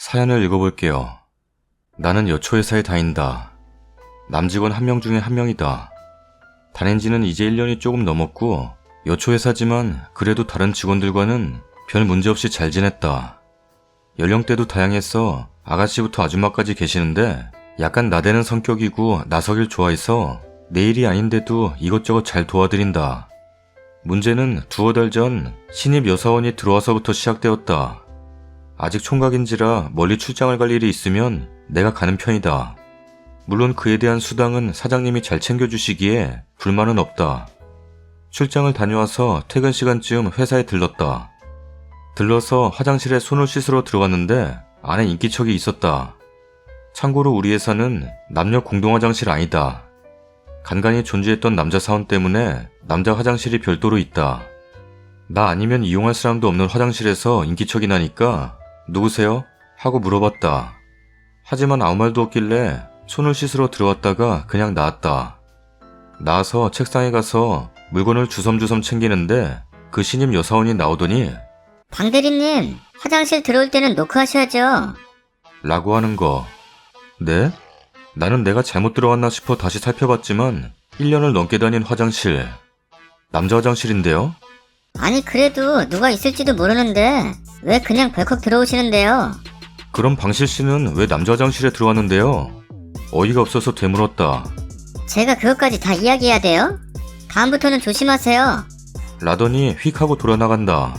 사연을 읽어볼게요. 나는 여초회사에 다닌다. 남직원 1명 중에 1명이다. 다닌 지는 이제 1년이 조금 넘었고 여초회사지만 그래도 다른 직원들과는 별 문제없이 잘 지냈다. 연령대도 다양해서 아가씨부터 아줌마까지 계시는데 약간 나대는 성격이고 나서길 좋아해서 내 일이 아닌데도 이것저것 잘 도와드린다. 문제는 두어 달 전 신입 여사원이 들어와서부터 시작되었다. 아직 총각인지라 멀리 출장을 갈 일이 있으면 내가 가는 편이다. 물론 그에 대한 수당은 사장님이 잘 챙겨주시기에 불만은 없다. 출장을 다녀와서 퇴근 시간쯤 회사에 들렀다. 들러서 화장실에 손을 씻으러 들어갔는데 안에 인기척이 있었다. 참고로 우리 회사는 남녀 공동 화장실 아니다. 간간히 존재했던 남자 사원 때문에 남자 화장실이 별도로 있다. 나 아니면 이용할 사람도 없는 화장실에서 인기척이 나니까 누구세요? 하고 물어봤다. 하지만 아무 말도 없길래 손을 씻으러 들어왔다가 그냥 나왔다. 나와서 책상에 가서 물건을 주섬주섬 챙기는데 그 신입 여사원이 나오더니 방 대리님, 화장실 들어올 때는 노크하셔야죠. 라고 하는 거. 네? 나는 내가 잘못 들어왔나 싶어 다시 살펴봤지만 1년을 넘게 다닌 화장실. 남자 화장실인데요? 아니 그래도 누가 있을지도 모르는데 왜 그냥 벌컥 들어오시는데요? 그럼 방실씨는 왜 남자 화장실에 들어왔는데요? 어이가 없어서 되물었다. 제가 그것까지 다 이야기해야 돼요? 다음부터는 조심하세요. 라더니 휙 하고 돌아나간다.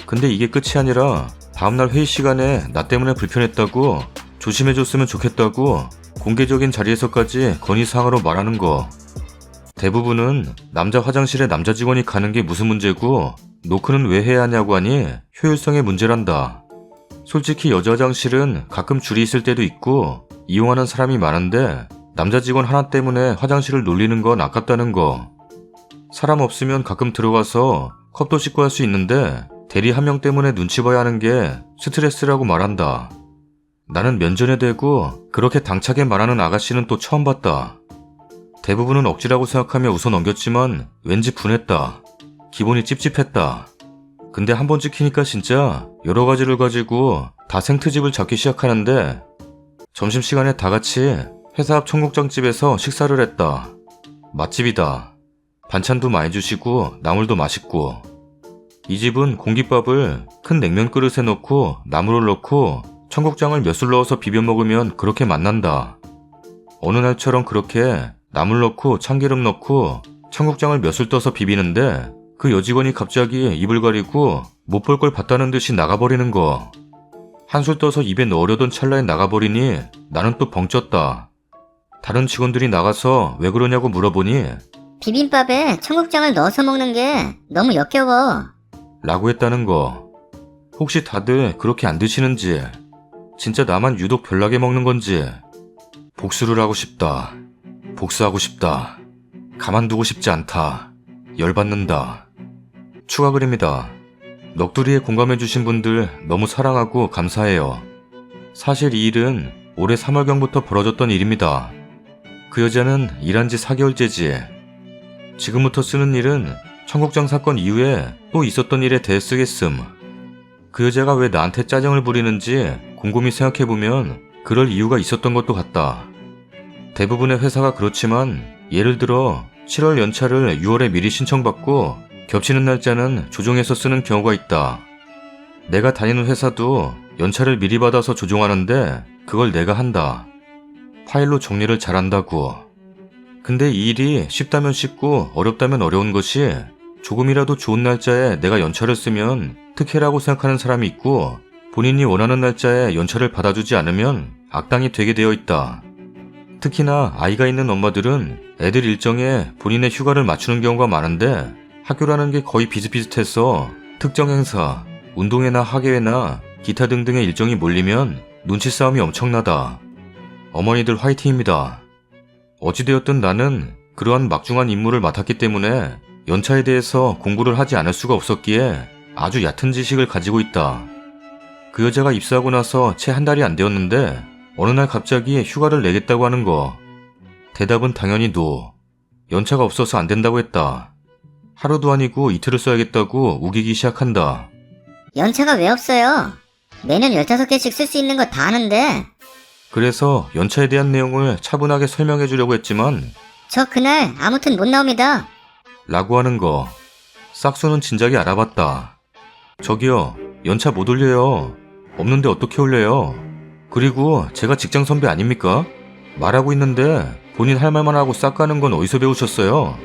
근데 이게 끝이 아니라 다음날 회의 시간에 나 때문에 불편했다고 조심해줬으면 좋겠다고 공개적인 자리에서까지 건의사항으로 말하는 거. 대부분은 남자 화장실에 남자 직원이 가는 게 무슨 문제고 노크는 왜 해야 하냐고 하니 효율성의 문제란다. 솔직히 여자 화장실은 가끔 줄이 있을 때도 있고 이용하는 사람이 많은데 남자 직원 하나 때문에 화장실을 놀리는 건 아깝다는 거. 사람 없으면 가끔 들어가서 컵도 씻고 할 수 있는데 대리 1명 때문에 눈치 봐야 하는 게 스트레스라고 말한다. 나는 면전에 대고 그렇게 당차게 말하는 아가씨는 또 처음 봤다. 대부분은 억지라고 생각하며 웃어 넘겼지만 왠지 분했다. 기분이 찝찝했다. 근데 한 번 찍히니까 진짜 여러 가지를 가지고 다 생트집을 잡기 시작하는데 점심시간에 다 같이 회사 앞 청국장집에서 식사를 했다. 맛집이다. 반찬도 많이 주시고 나물도 맛있고. 이 집은 공깃밥을 큰 냉면 그릇에 넣고 나물을 넣고 청국장을 몇 술 넣어서 비벼 먹으면 그렇게 맛난다. 어느 날처럼 그렇게 나물 넣고 참기름 넣고 청국장을 몇 술 떠서 비비는데 그 여직원이 갑자기 입을 가리고 못 볼 걸 봤다는 듯이 나가버리는 거. 한 술 떠서 입에 넣으려던 찰나에 나가버리니 나는 또 벙쪘다. 다른 직원들이 나가서 왜 그러냐고 물어보니 비빔밥에 청국장을 넣어서 먹는 게 너무 역겨워. 라고 했다는 거. 혹시 다들 그렇게 안 드시는지, 진짜 나만 유독 별나게 먹는 건지. 복수를 하고 싶다. 복수하고 싶다. 가만두고 싶지 않다. 열받는다. 추가 글입니다. 넋두리에 공감해주신 분들 너무 사랑하고 감사해요. 사실 이 일은 올해 3월경부터 벌어졌던 일입니다. 그 여자는 일한 지 4개월째지. 지금부터 쓰는 일은 청국장 사건 이후에 또 있었던 일에 대해 쓰겠음. 그 여자가 왜 나한테 짜증을 부리는지 곰곰이 생각해보면 그럴 이유가 있었던 것도 같다. 대부분의 회사가 그렇지만 예를 들어 7월 연차를 6월에 미리 신청받고 겹치는 날짜는 조정해서 쓰는 경우가 있다. 내가 다니는 회사도 연차를 미리 받아서 조정하는데 그걸 내가 한다. 파일로 정리를 잘한다고. 근데 이 일이 쉽다면 쉽고 어렵다면 어려운 것이 조금이라도 좋은 날짜에 내가 연차를 쓰면 특혜라고 생각하는 사람이 있고 본인이 원하는 날짜에 연차를 받아주지 않으면 악당이 되게 되어 있다. 특히나 아이가 있는 엄마들은 애들 일정에 본인의 휴가를 맞추는 경우가 많은데 학교라는 게 거의 비슷비슷해서 특정 행사, 운동회나 학예회나 기타 등등의 일정이 몰리면 눈치 싸움이 엄청나다. 어머니들 화이팅입니다. 어찌되었든 나는 그러한 막중한 임무를 맡았기 때문에 연차에 대해서 공부를 하지 않을 수가 없었기에 아주 얕은 지식을 가지고 있다. 그 여자가 입사하고 나서 채 한 달이 안 되었는데 어느 날 갑자기 휴가를 내겠다고 하는 거. 대답은 당연히 노. 연차가 없어서 안 된다고 했다. 하루도 아니고 이틀을 써야겠다고 우기기 시작한다. 연차가 왜 없어요? 매년 15개씩 쓸 수 있는 거 다 아는데. 그래서 연차에 대한 내용을 차분하게 설명해 주려고 했지만 저 그날 아무튼 못 나옵니다. 라고 하는 거. 싹수는 진작에 알아봤다. 저기요, 연차 못 올려요. 없는데 어떻게 올려요? 그리고 제가 직장 선배 아닙니까? 말하고 있는데 본인 할 말만 하고 싹 가는 건 어디서 배우셨어요?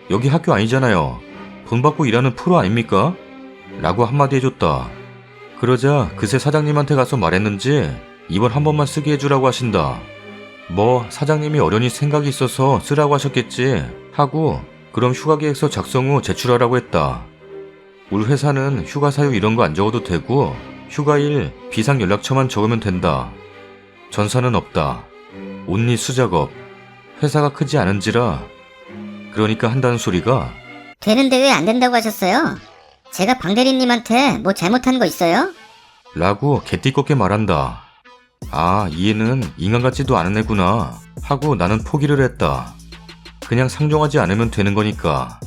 여기 학교 아니잖아요. 돈 받고 일하는 프로 아닙니까? 라고 한마디 해줬다. 그러자 그새 사장님한테 가서 말했는지 이번 한 번만 쓰게 해주라고 하신다. 뭐 사장님이 어련히 생각이 있어서 쓰라고 하셨겠지 하고 그럼 휴가 계획서 작성 후 제출하라고 했다. 우리 회사는 휴가 사유 이런 거 안 적어도 되고 휴가일, 비상 연락처만 적으면 된다. 전사는 없다. 온리 수작업. 회사가 크지 않은지라. 그러니까 한다는 소리가 되는데 왜 안 된다고 하셨어요? 제가 방대리님한테 뭐 잘못한 거 있어요? 라고 개띠껍게 말한다. 아, 이 애는 인간 같지도 않은 애구나 하고 나는 포기를 했다. 그냥 상종하지 않으면 되는 거니까.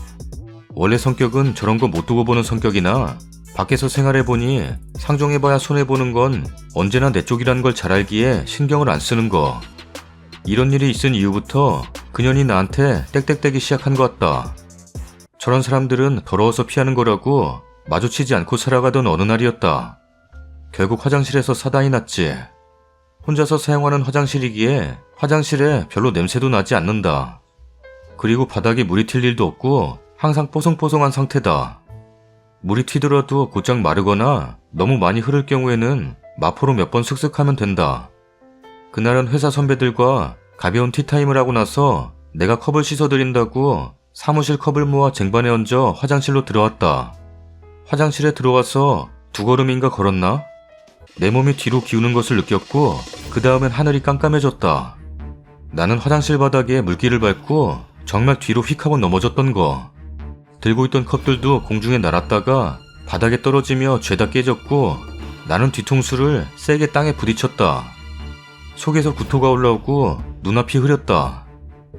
원래 성격은 저런 거 못 두고 보는 성격이나 밖에서 생활해보니 상종해봐야 손해보는 건 언제나 내 쪽이라는 걸 잘 알기에 신경을 안 쓰는 거. 이런 일이 있은 이후부터 그년이 나한테 땡땡대기 시작한 것 같다. 저런 사람들은 더러워서 피하는 거라고 마주치지 않고 살아가던 어느 날이었다. 결국 화장실에서 사단이 났지. 혼자서 사용하는 화장실이기에 화장실에 별로 냄새도 나지 않는다. 그리고 바닥에 물이 튈 일도 없고 항상 뽀송뽀송한 상태다. 물이 튀더라도 곧장 마르거나 너무 많이 흐를 경우에는 마포로 몇 번 슥슥하면 된다. 그날은 회사 선배들과 가벼운 티타임을 하고 나서 내가 컵을 씻어드린다고 사무실 컵을 모아 쟁반에 얹어 화장실로 들어왔다. 화장실에 들어가서 2걸음인가 걸었나? 내 몸이 뒤로 기우는 것을 느꼈고 그 다음엔 하늘이 깜깜해졌다. 나는 화장실 바닥에 물기를 밟고 정말 뒤로 휙 하고 넘어졌던 거. 들고 있던 컵들도 공중에 날았다가 바닥에 떨어지며 죄다 깨졌고 나는 뒤통수를 세게 땅에 부딪혔다. 속에서 구토가 올라오고 눈앞이 흐렸다.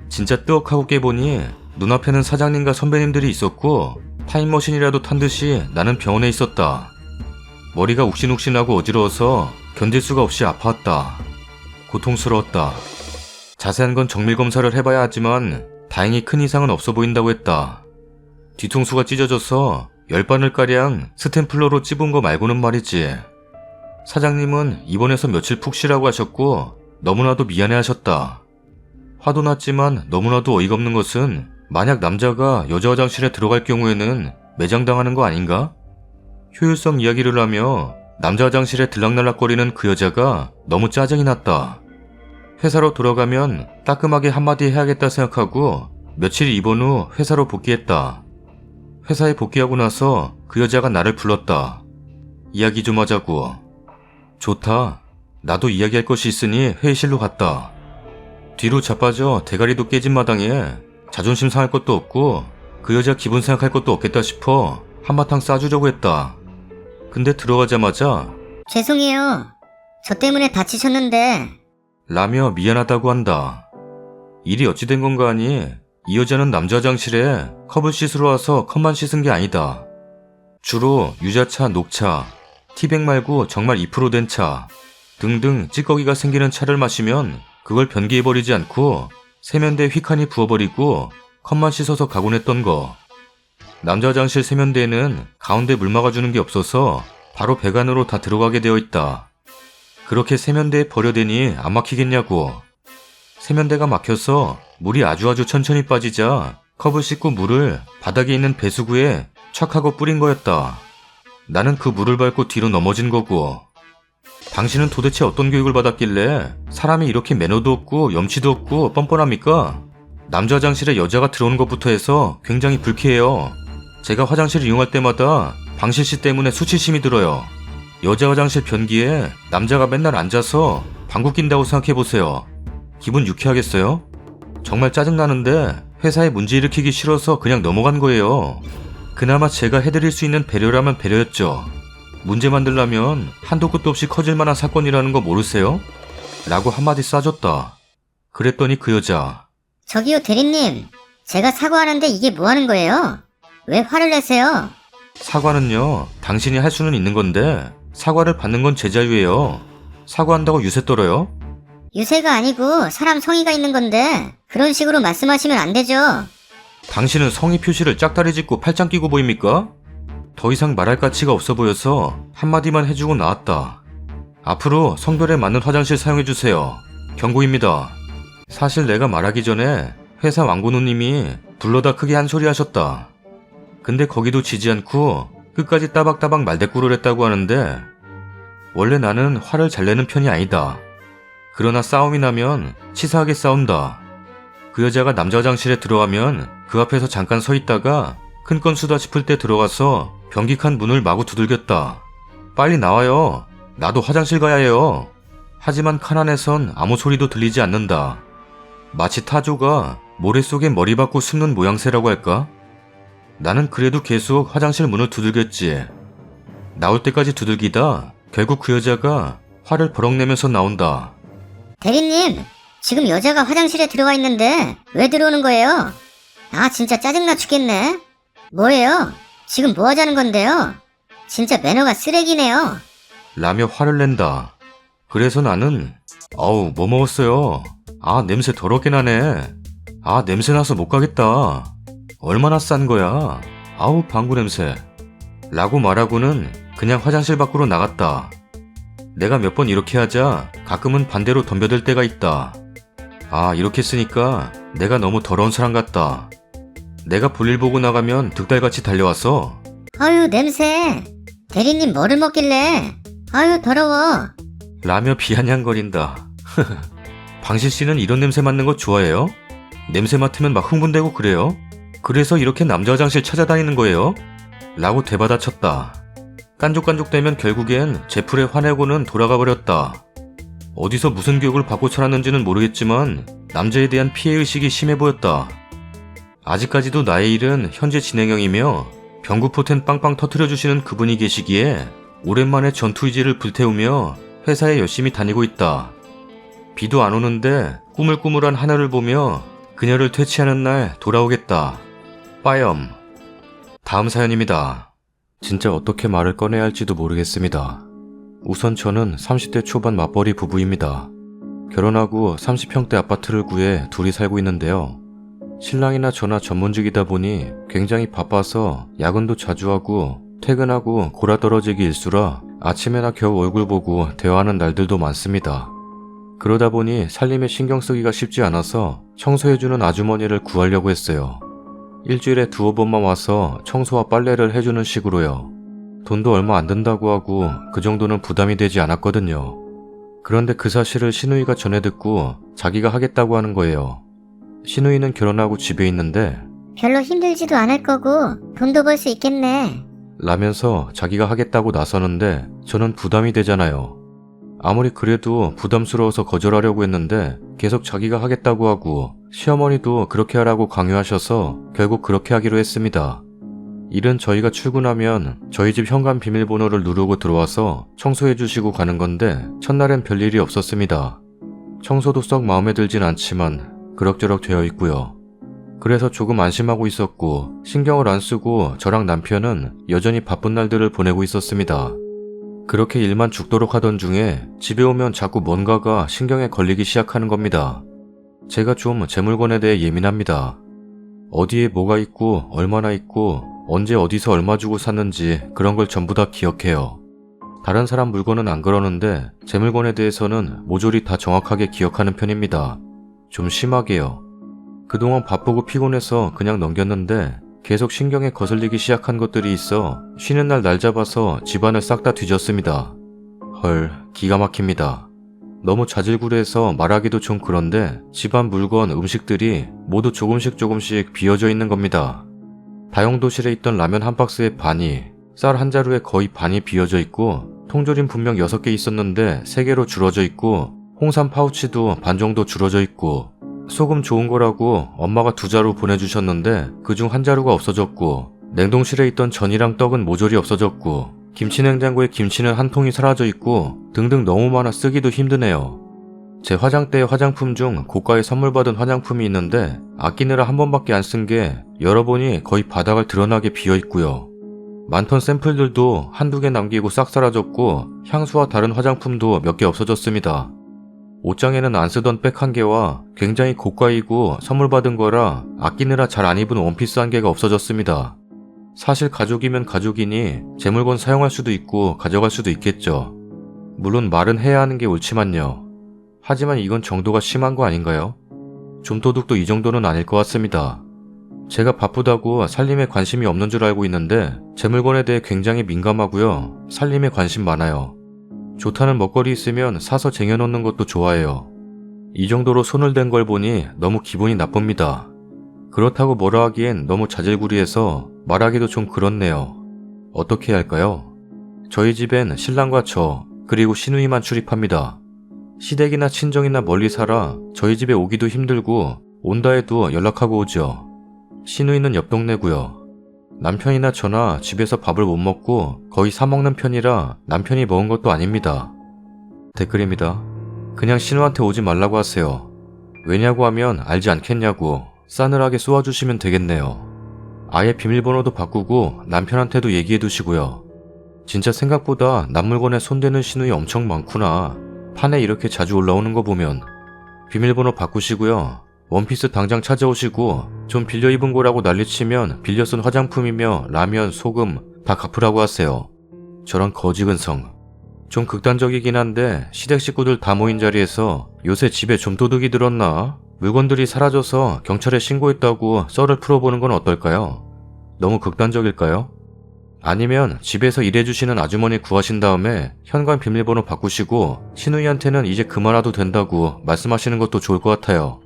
진짜 뜨억하고 깨보니 눈앞에는 사장님과 선배님들이 있었고 타임머신이라도 탄 듯이 나는 병원에 있었다. 머리가 욱신욱신하고 어지러워서 견딜 수가 없이 아팠다. 고통스러웠다. 자세한 건 정밀검사를 해봐야 하지만 다행히 큰 이상은 없어 보인다고 했다. 뒤통수가 찢어져서 10바늘가량 스탬플러로 찝은 거 말고는 말이지. 사장님은 입원해서 며칠 푹 쉬라고 하셨고 너무나도 미안해 하셨다. 화도 났지만 너무나도 어이가 없는 것은 만약 남자가 여자 화장실에 들어갈 경우에는 매장당하는 거 아닌가? 효율성 이야기를 하며 남자 화장실에 들락날락거리는 그 여자가 너무 짜증이 났다. 회사로 돌아가면 따끔하게 한마디 해야겠다 생각하고 며칠 입원 후 회사로 복귀했다. 회사에 복귀하고 나서 그 여자가 나를 불렀다. 이야기 좀 하자고. 좋다. 나도 이야기할 것이 있으니 회의실로 갔다. 뒤로 자빠져 대가리도 깨진 마당에 자존심 상할 것도 없고 그 여자 기분 생각할 것도 없겠다 싶어 한바탕 싸주려고 했다. 근데 들어가자마자 죄송해요. 저 때문에 다치셨는데. 라며 미안하다고 한다. 일이 어찌 된 건가 하니 이 여자는 남자 화장실에 컵을 씻으러 와서 컵만 씻은 게 아니다. 주로 유자차, 녹차, 티백 말고 정말 2% 된 차 등등 찌꺼기가 생기는 차를 마시면 그걸 변기해버리지 않고 세면대에 휙하니 부어버리고 컵만 씻어서 가곤 했던 거. 남자 화장실 세면대에는 가운데 물 막아주는 게 없어서 바로 배관으로 다 들어가게 되어 있다. 그렇게 세면대에 버려대니 안 막히겠냐고. 세면대가 막혀서 물이 아주 천천히 빠지자 컵을 씻고 물을 바닥에 있는 배수구에 촥 하고 뿌린 거였다. 나는 그 물을 밟고 뒤로 넘어진 거고. 당신은 도대체 어떤 교육을 받았길래 사람이 이렇게 매너도 없고 염치도 없고 뻔뻔합니까? 남자 화장실에 여자가 들어오는 것부터 해서 굉장히 불쾌해요. 제가 화장실을 이용할 때마다 방실씨 때문에 수치심이 들어요. 여자 화장실 변기에 남자가 맨날 앉아서 방구 낀다고 생각해보세요. 기분 유쾌하겠어요? 정말 짜증나는데 회사에 문제 일으키기 싫어서 그냥 넘어간 거예요. 그나마 제가 해드릴 수 있는 배려라면 배려였죠. 문제 만들려면 한도 끝도 없이 커질 만한 사건이라는 거 모르세요? 라고 한마디 싸줬다. 그랬더니 그 여자. 저기요 대리님. 제가 사과하는데 이게 뭐 하는 거예요? 왜 화를 내세요? 사과는요, 당신이 할 수는 있는 건데 사과를 받는 건 제 자유예요. 사과한다고 유세 떨어요? 유세가 아니고 사람 성의가 있는 건데 그런 식으로 말씀하시면 안 되죠. 당신은 성의 표시를 짝다리 짚고 팔짱 끼고 보입니까? 더 이상 말할 가치가 없어 보여서 한마디만 해주고 나왔다. 앞으로 성별에 맞는 화장실 사용해주세요. 경고입니다. 사실 내가 말하기 전에 회사 왕고노님이 불러다 크게 한 소리 하셨다. 근데 거기도 지지 않고 끝까지 따박따박 말대꾸를 했다고 하는데 원래 나는 화를 잘 내는 편이 아니다. 그러나 싸움이 나면 치사하게 싸운다. 그 여자가 남자 화장실에 들어가면 그 앞에서 잠깐 서 있다가 큰 건수다 싶을 때 들어가서 변기칸 문을 마구 두들겼다. 빨리 나와요. 나도 화장실 가야 해요. 하지만 칸 안에선 아무 소리도 들리지 않는다. 마치 타조가 모래 속에 머리 박고 숨는 모양새라고 할까? 나는 그래도 계속 화장실 문을 두들겼지. 나올 때까지 두들기다 결국 그 여자가 화를 버럭 내면서 나온다. 대리님, 지금 여자가 화장실에 들어와 있는데 왜 들어오는 거예요? 아, 진짜 짜증나 죽겠네. 뭐예요? 지금 뭐 하자는 건데요? 진짜 매너가 쓰레기네요. 라며 화를 낸다. 그래서 나는 아우 뭐 먹었어요? 아 냄새 더럽게 나네. 아 냄새 나서 못 가겠다. 얼마나 싼 거야? 아우 방구 냄새. 라고 말하고는 그냥 화장실 밖으로 나갔다. 내가 몇 번 이렇게 하자 가끔은 반대로 덤벼들 때가 있다. 아 이렇게 쓰니까 내가 너무 더러운 사람 같다. 내가 볼일 보고 나가면 득달같이 달려와서 아유, 냄새. 대리님 뭐를 먹길래? 아유, 더러워. 라며 비아냥거린다. 방실씨는 이런 냄새 맡는 거 좋아해요? 냄새 맡으면 막 흥분되고 그래요? 그래서 이렇게 남자 화장실 찾아다니는 거예요? 라고 대받아쳤다. 깐족깐족대면 결국엔 제풀에 화내고는 돌아가 버렸다. 어디서 무슨 교육을 받고 자랐는지는 모르겠지만 남자에 대한 피해의식이 심해 보였다. 아직까지도 나의 일은 현재 진행형이며 병구포텐 빵빵 터트려주시는 그분이 계시기에 오랜만에 전투의지를 불태우며 회사에 열심히 다니고 있다. 비도 안 오는데 꾸물꾸물한 하늘을 보며 그녀를 퇴치하는 날 돌아오겠다. 빠염. 다음 사연입니다. 진짜 어떻게 말을 꺼내야 할지도 모르겠습니다. 우선 저는 30대 초반 맞벌이 부부입니다. 결혼하고 30평대 아파트를 구해 둘이 살고 있는데요. 신랑이나 저나 전문직이다 보니 굉장히 바빠서 야근도 자주 하고 퇴근하고 골아떨어지기 일수라 아침에나 겨우 얼굴 보고 대화하는 날들도 많습니다. 그러다 보니 살림에 신경 쓰기가 쉽지 않아서 청소해주는 아주머니를 구하려고 했어요. 일주일에 두어 번만 와서 청소와 빨래를 해주는 식으로요. 돈도 얼마 안 든다고 하고 그 정도는 부담이 되지 않았거든요. 그런데 그 사실을 시누이가 전해 듣고 자기가 하겠다고 하는 거예요. 시누이는 결혼하고 집에 있는데 별로 힘들지도 않을 거고 돈도 벌 수 있겠네. 라면서 자기가 하겠다고 나서는데 저는 부담이 되잖아요. 아무리 그래도 부담스러워서 거절하려고 했는데 계속 자기가 하겠다고 하고 시어머니도 그렇게 하라고 강요하셔서 결국 그렇게 하기로 했습니다. 일은 저희가 출근하면 저희 집 현관 비밀번호를 누르고 들어와서 청소해 주시고 가는 건데 첫날엔 별일이 없었습니다. 청소도 썩 마음에 들진 않지만 그럭저럭 되어 있고요. 그래서 조금 안심하고 있었고 신경을 안 쓰고 저랑 남편은 여전히 바쁜 날들을 보내고 있었습니다. 그렇게 일만 죽도록 하던 중에 집에 오면 자꾸 뭔가가 신경에 걸리기 시작하는 겁니다. 제가 좀 제 물건에 대해 예민합니다. 어디에 뭐가 있고 얼마나 있고 언제 어디서 얼마 주고 샀는지 그런 걸 전부 다 기억해요. 다른 사람 물건은 안 그러는데 제 물건에 대해서는 모조리 다 정확하게 기억하는 편입니다. 좀 심하게요. 그동안 바쁘고 피곤해서 그냥 넘겼는데 계속 신경에 거슬리기 시작한 것들이 있어 쉬는 날 잡아서 집안을 싹 다 뒤졌습니다. 헐, 기가 막힙니다. 너무 자질구레해서 말하기도 좀 그런데 집안 물건, 음식들이 모두 조금씩 비어져 있는 겁니다. 다용도실에 있던 라면 한 박스의 반이, 쌀 한 자루에 거의 반이 비어져 있고 통조림 분명 6개 있었는데 3개로 줄어져 있고 홍삼 파우치도 반 정도 줄어져 있고 소금 좋은 거라고 엄마가 2자루 보내주셨는데 그중 1자루가 없어졌고 냉동실에 있던 전이랑 떡은 모조리 없어졌고 김치냉장고에 김치는 한 통이 사라져 있고 등등 너무 많아 쓰기도 힘드네요. 제 화장대에 화장품 중 고가에 선물 받은 화장품이 있는데 아끼느라 한 번밖에 안 쓴 게 열어보니 거의 바닥을 드러나게 비어 있고요. 많던 샘플들도 한두 개 남기고 싹 사라졌고 향수와 다른 화장품도 몇 개 없어졌습니다. 옷장에는 안 쓰던 백 한 개와 굉장히 고가이고 선물 받은 거라 아끼느라 잘 안 입은 원피스 한 개가 없어졌습니다. 사실 가족이면 가족이니 제 물건 사용할 수도 있고 가져갈 수도 있겠죠. 물론 말은 해야 하는 게 옳지만요. 하지만 이건 정도가 심한 거 아닌가요? 좀도둑도 이 정도는 아닐 것 같습니다. 제가 바쁘다고 살림에 관심이 없는 줄 알고 있는데 제 물건에 대해 굉장히 민감하고요. 살림에 관심 많아요. 좋다는 먹거리 있으면 사서 쟁여놓는 것도 좋아해요. 이 정도로 손을 댄 걸 보니 너무 기분이 나쁩니다. 그렇다고 뭐라 하기엔 너무 자질구리해서 말하기도 좀 그렇네요. 어떻게 해야 할까요? 저희 집엔 신랑과 저 그리고 시누이만 출입합니다. 시댁이나 친정이나 멀리 살아 저희 집에 오기도 힘들고 온다 해도 연락하고 오죠. 시누이는 옆 동네고요. 남편이나 저나 집에서 밥을 못 먹고 거의 사 먹는 편이라 남편이 먹은 것도 아닙니다. 댓글입니다. 그냥 신우한테 오지 말라고 하세요. 왜냐고 하면 알지 않겠냐고 싸늘하게 쏘아주시면 되겠네요. 아예 비밀번호도 바꾸고 남편한테도 얘기해 두시고요. 진짜 생각보다 남 물건에 손대는 신우이 엄청 많구나. 판에 이렇게 자주 올라오는 거 보면. 비밀번호 바꾸시고요. 원피스 당장 찾아오시고 좀 빌려 입은 거라고 난리치면 빌려 쓴 화장품이며 라면, 소금 다 갚으라고 하세요. 저런 거지근성. 좀 극단적이긴 한데 시댁 식구들 다 모인 자리에서 요새 집에 좀도둑이 들었나? 물건들이 사라져서 경찰에 신고했다고 썰을 풀어보는 건 어떨까요? 너무 극단적일까요? 아니면 집에서 일해주시는 아주머니 구하신 다음에 현관 비밀번호 바꾸시고 시누이한테는 이제 그만와도 된다고 말씀하시는 것도 좋을 것 같아요.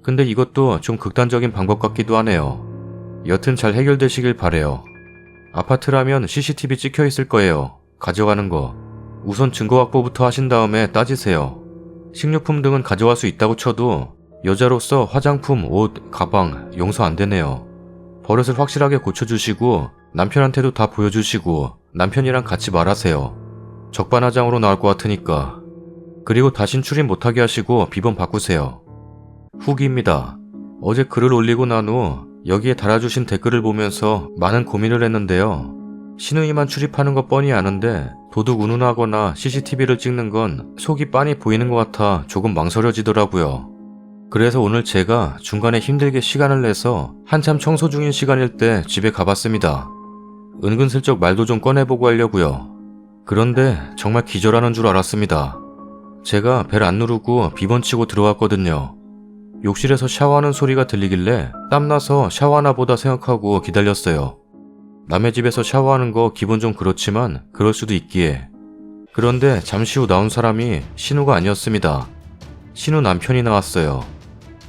근데 이것도 좀 극단적인 방법 같기도 하네요. 여튼 잘 해결되시길 바래요. 아파트라면 CCTV 찍혀 있을 거예요. 가져가는 거. 우선 증거 확보부터 하신 다음에 따지세요. 식료품 등은 가져갈 수 있다고 쳐도 여자로서 화장품, 옷, 가방 용서 안 되네요. 버릇을 확실하게 고쳐주시고 남편한테도 다 보여주시고 남편이랑 같이 말하세요. 적반하장으로 나올 것 같으니까. 그리고 다신 출입 못하게 하시고 비번 바꾸세요. 후기입니다. 어제 글을 올리고 난 후 여기에 달아주신 댓글을 보면서 많은 고민을 했는데요. 시누이만 출입하는 거 뻔히 아는데 도둑 운운하거나 CCTV를 찍는 건 속이 빤히 보이는 것 같아 조금 망설여지더라고요. 그래서 오늘 제가 중간에 힘들게 시간을 내서 한참 청소 중인 시간일 때 집에 가봤습니다. 은근슬쩍 말도 좀 꺼내보고 하려고요. 그런데 정말 기절하는 줄 알았습니다. 제가 벨 안 누르고 비번 치고 들어왔거든요. 욕실에서 샤워하는 소리가 들리길래 땀나서 샤워하나 보다 생각하고 기다렸어요. 남의 집에서 샤워하는 거 기분 좀 그렇지만 그럴 수도 있기에. 그런데 잠시 후 나온 사람이 신우가 아니었습니다. 신우 남편이 나왔어요.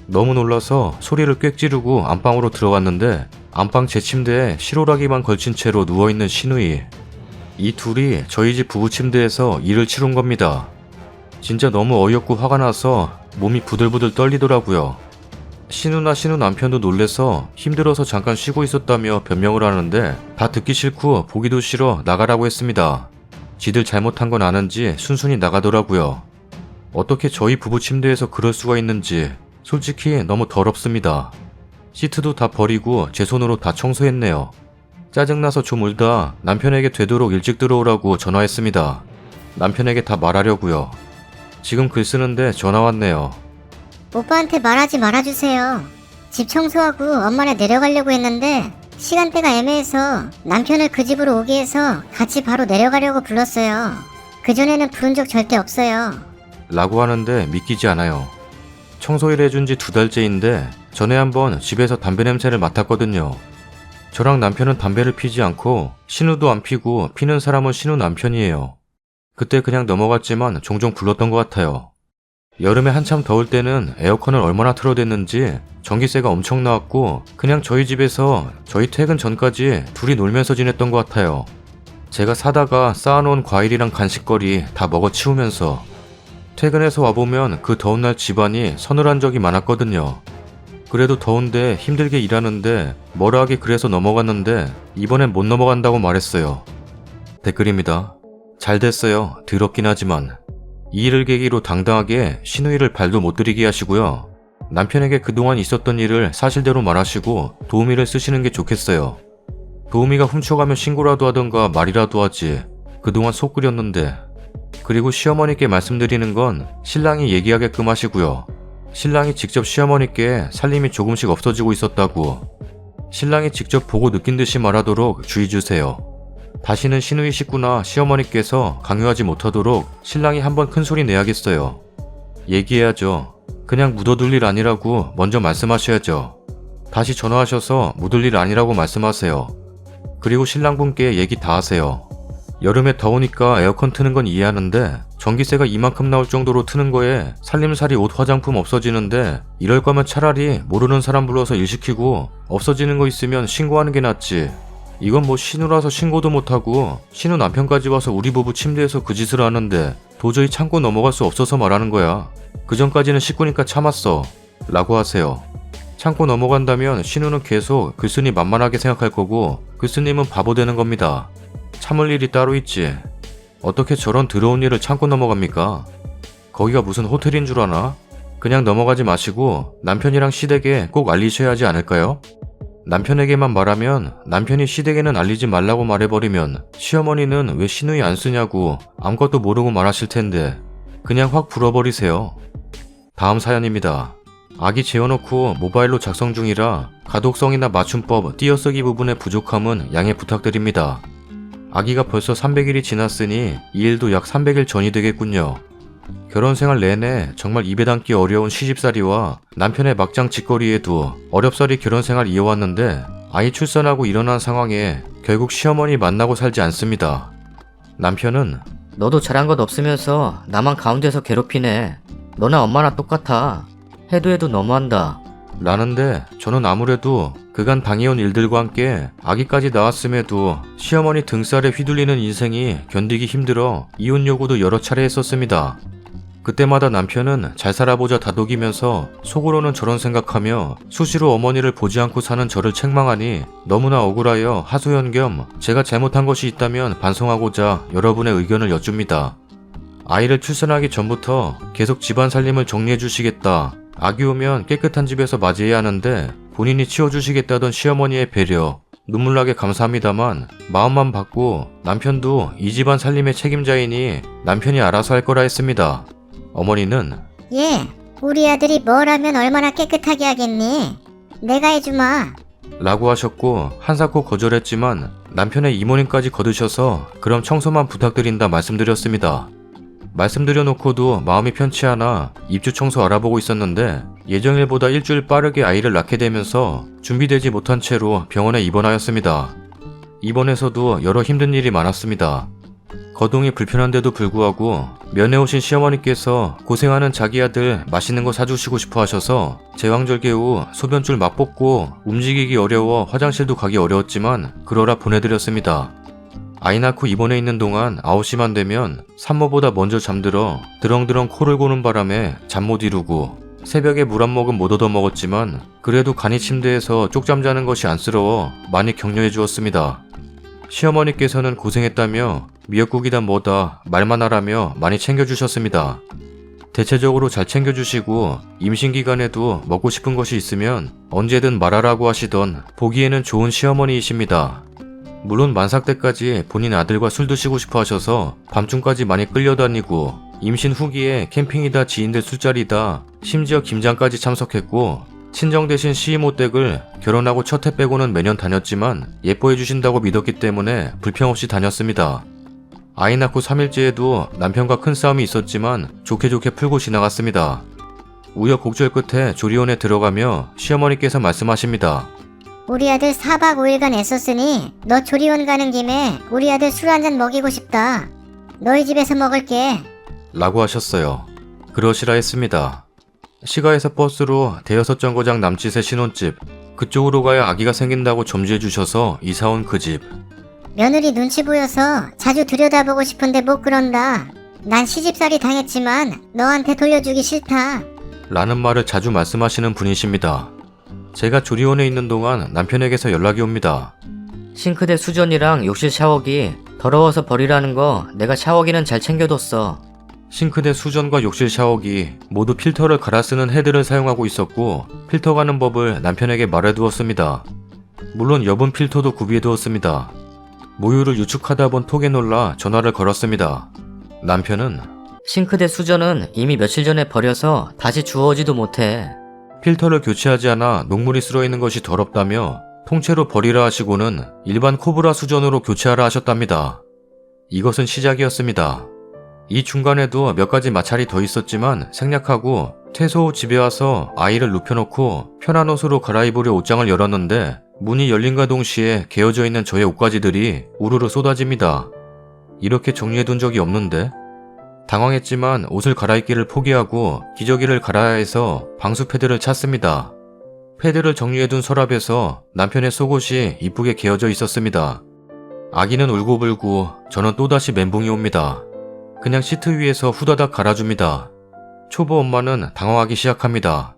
너무 놀라서 소리를 꽥 지르고 안방으로 들어갔는데 안방 제 침대에 실오라기만 걸친 채로 누워있는 시누이. 이 둘이 저희 집 부부 침대에서 일을 치룬 겁니다. 진짜 너무 어이없고 화가 나서 몸이 부들부들 떨리더라고요. 신우나 신우 남편도 놀래서 힘들어서 잠깐 쉬고 있었다며 변명을 하는데 다 듣기 싫고 보기도 싫어 나가라고 했습니다. 지들 잘못한 건 아는지 순순히 나가더라고요. 어떻게 저희 부부 침대에서 그럴 수가 있는지 솔직히 너무 더럽습니다. 시트도 다 버리고 제 손으로 다 청소했네요. 짜증나서 좀 울다 남편에게 되도록 일찍 들어오라고 전화했습니다. 남편에게 다 말하려고요. 지금 글 쓰는데 전화 왔네요. 오빠한테 말하지 말아주세요. 집 청소하고 엄마네 내려가려고 했는데 시간대가 애매해서 남편을 그 집으로 오게 해서 같이 바로 내려가려고 불렀어요. 그전에는 부른 적 절대 없어요. 라고 하는데 믿기지 않아요. 청소일 해준 지 2달째인데 전에 한번 집에서 담배 냄새를 맡았거든요. 저랑 남편은 담배를 피지 않고 신우도 안 피고 피는 사람은 신우 남편이에요. 그때 그냥 넘어갔지만 종종 불렀던 것 같아요. 여름에 한참 더울 때는 에어컨을 얼마나 틀어댔는지 전기세가 엄청 나왔고 그냥 저희 집에서 저희 퇴근 전까지 둘이 놀면서 지냈던 것 같아요. 제가 사다가 쌓아놓은 과일이랑 간식거리 다 먹어치우면서. 퇴근해서 와보면 그 더운 날 집안이 서늘한 적이 많았거든요. 그래도 더운데 힘들게 일하는데 뭐라 하기 그래서 넘어갔는데 이번엔 못 넘어간다고 말했어요. 댓글입니다. 잘 됐어요. 더럽긴 하지만. 이 일을 계기로 당당하게 시누이를 발도 못 들이게 하시고요. 남편에게 그동안 있었던 일을 사실대로 말하시고 도우미를 쓰시는 게 좋겠어요. 도우미가 훔쳐가면 신고라도 하던가 말이라도 하지. 그동안 속 끓였는데. 그리고 시어머니께 말씀드리는 건 신랑이 얘기하게끔 하시고요. 신랑이 직접 시어머니께 살림이 조금씩 없어지고 있었다고. 신랑이 직접 보고 느낀 듯이 말하도록 주의 주세요. 다시는 시누이 식구나 시어머니께서 강요하지 못하도록 신랑이 한번 큰소리 내야겠어요. 얘기해야죠. 그냥 묻어둘 일 아니라고 먼저 말씀하셔야죠. 다시 전화하셔서 묻을 일 아니라고 말씀하세요. 그리고 신랑분께 얘기 다 하세요. 여름에 더우니까 에어컨 트는 건 이해하는데 전기세가 이만큼 나올 정도로 트는 거에 살림살이 옷 화장품 없어지는데 이럴 거면 차라리 모르는 사람 불러서 일 시키고 없어지는 거 있으면 신고하는 게 낫지. 이건 뭐 신우라서 신고도 못하고 신우 남편까지 와서 우리 부부 침대에서 그 짓을 하는데 도저히 참고 넘어갈 수 없어서 말하는 거야. 그전까지는 식구니까 참았어. 라고 하세요. 참고 넘어간다면 신우는 계속 글쓴이 만만하게 생각할 거고 글쓴님은 바보 되는 겁니다. 참을 일이 따로 있지. 어떻게 저런 더러운 일을 참고 넘어갑니까? 거기가 무슨 호텔인 줄 아나? 그냥 넘어가지 마시고 남편이랑 시댁에 꼭 알리셔야 하지 않을까요? 남편에게만 말하면 남편이 시댁에는 알리지 말라고 말해버리면 시어머니는 왜 시누이 안 쓰냐고 아무것도 모르고 말하실 텐데 그냥 확 불어버리세요. 다음 사연입니다. 아기 재워놓고 모바일로 작성 중이라 가독성이나 맞춤법, 띄어쓰기 부분의 부족함은 양해 부탁드립니다. 아기가 벌써 300일이 지났으니 이 일도 약 300일 전이 되겠군요. 결혼생활 내내 정말 입에 담기 어려운 시집살이와 남편의 막장 짓거리에도 어렵사리 결혼생활 이어왔는데 아이 출산하고 일어난 상황에 결국 시어머니 만나고 살지 않습니다. 남편은 너도 잘한 것 없으면서 나만 가운데서 괴롭히네. 너나 엄마나 똑같아. 해도 너무한다. 라는데 저는 아무래도 그간 당해온 일들과 함께 아기까지 낳았음에도 시어머니 등살에 휘둘리는 인생이 견디기 힘들어 이혼 요구도 여러 차례 했었습니다. 그때마다 남편은 잘 살아보자 다독이면서 속으로는 저런 생각하며 수시로 어머니를 보지 않고 사는 저를 책망하니 너무나 억울하여 하소연 겸 제가 잘못한 것이 있다면 반성하고자 여러분의 의견을 여쭙니다. 아이를 출산하기 전부터 계속 집안 살림을 정리해 주시겠다. 아기 오면 깨끗한 집에서 맞이해야 하는데 본인이 치워주시겠다던 시어머니의 배려, 눈물나게 감사합니다만 마음만 받고 남편도 이 집안 살림의 책임자이니 남편이 알아서 할 거라 했습니다. 어머니는 예, 우리 아들이 뭘 하면 얼마나 깨끗하게 하겠니? 내가 해주마. 라고 하셨고 한사코 거절했지만 남편의 이모님까지 거두셔서 그럼 청소만 부탁드린다 말씀드렸습니다. 말씀드려놓고도 마음이 편치 않아 입주 청소 알아보고 있었는데 예정일보다 일주일 빠르게 아이를 낳게 되면서 준비되지 못한 채로 병원에 입원하였습니다. 입원에서도 여러 힘든 일이 많았습니다. 거동이 불편한데도 불구하고 면회 오신 시어머니께서 고생하는 자기 아들 맛있는 거 사주시고 싶어 하셔서 제왕절개 후 소변줄 막 뽑고 움직이기 어려워 화장실도 가기 어려웠지만 그러라 보내드렸습니다. 아이 낳고 입원해 있는 동안 9시만 되면 산모보다 먼저 잠들어 드렁드렁 코를 고는 바람에 잠 못 이루고 새벽에 물 한 모금 못 얻어 먹었지만 그래도 간이 침대에서 쪽잠 자는 것이 안쓰러워 많이 격려해 주었습니다. 시어머니께서는 고생했다며 미역국이다 뭐다 말만 하라며 많이 챙겨주셨습니다. 대체적으로 잘 챙겨주시고 임신기간에도 먹고 싶은 것이 있으면 언제든 말하라고 하시던 보기에는 좋은 시어머니이십니다. 물론 만삭 때까지 본인 아들과 술 드시고 싶어 하셔서 밤중까지 많이 끌려다니고 임신 후기에 캠핑이다 지인들 술자리다 심지어 김장까지 참석했고 친정 대신 시이모 댁을 결혼하고 첫 해 빼고는 매년 다녔지만 예뻐해 주신다고 믿었기 때문에 불평 없이 다녔습니다. 아이 낳고 3일째에도 남편과 큰 싸움이 있었지만 좋게 풀고 지나갔습니다. 우여곡절 끝에 조리원에 들어가며 시어머니께서 말씀하십니다. 우리 아들 4박 5일간 애썼으니 너 조리원 가는 김에 우리 아들 술 한잔 먹이고 싶다. 너희 집에서 먹을게. 라고 하셨어요. 그러시라 했습니다. 시가에서 버스로 대여섯 정거장 남짓의 신혼집, 그쪽으로 가야 아기가 생긴다고 점지해 주셔서 이사온 그 집. 며느리 눈치 보여서 자주 들여다보고 싶은데 못 그런다. 난 시집살이 당했지만 너한테 돌려주기 싫다. 라는 말을 자주 말씀하시는 분이십니다. 제가 조리원에 있는 동안 남편에게서 연락이 옵니다. 싱크대 수전이랑 욕실 샤워기 더러워서 버리라는 거 내가 샤워기는 잘 챙겨뒀어. 싱크대 수전과 욕실 샤워기 모두 필터를 갈아 쓰는 헤드를 사용하고 있었고 필터 가는 법을 남편에게 말해두었습니다. 물론 여분 필터도 구비해두었습니다. 모유를 유축하다 본 톡에 놀라 전화를 걸었습니다. 남편은 싱크대 수전은 이미 며칠 전에 버려서 다시 주워오지도 못해. 필터를 교체하지 않아 녹물이 쓸어있는 것이 더럽다며 통째로 버리라 하시고는 일반 코브라 수전으로 교체하라 하셨답니다. 이것은 시작이었습니다. 이 중간에도 몇 가지 마찰이 더 있었지만 생략하고 퇴소 후 집에 와서 아이를 눕혀놓고 편한 옷으로 갈아입으려 옷장을 열었는데 문이 열린과 동시에 개어져 있는 저의 옷가지들이 우르르 쏟아집니다. 이렇게 정리해둔 적이 없는데? 당황했지만 옷을 갈아입기를 포기하고 기저귀를 갈아야 해서 방수 패드를 찾습니다. 패드를 정리해둔 서랍에서 남편의 속옷이 이쁘게 개어져 있었습니다. 아기는 울고불고 저는 또다시 멘붕이 옵니다. 그냥 시트 위에서 후다닥 갈아줍니다. 초보 엄마는 당황하기 시작합니다.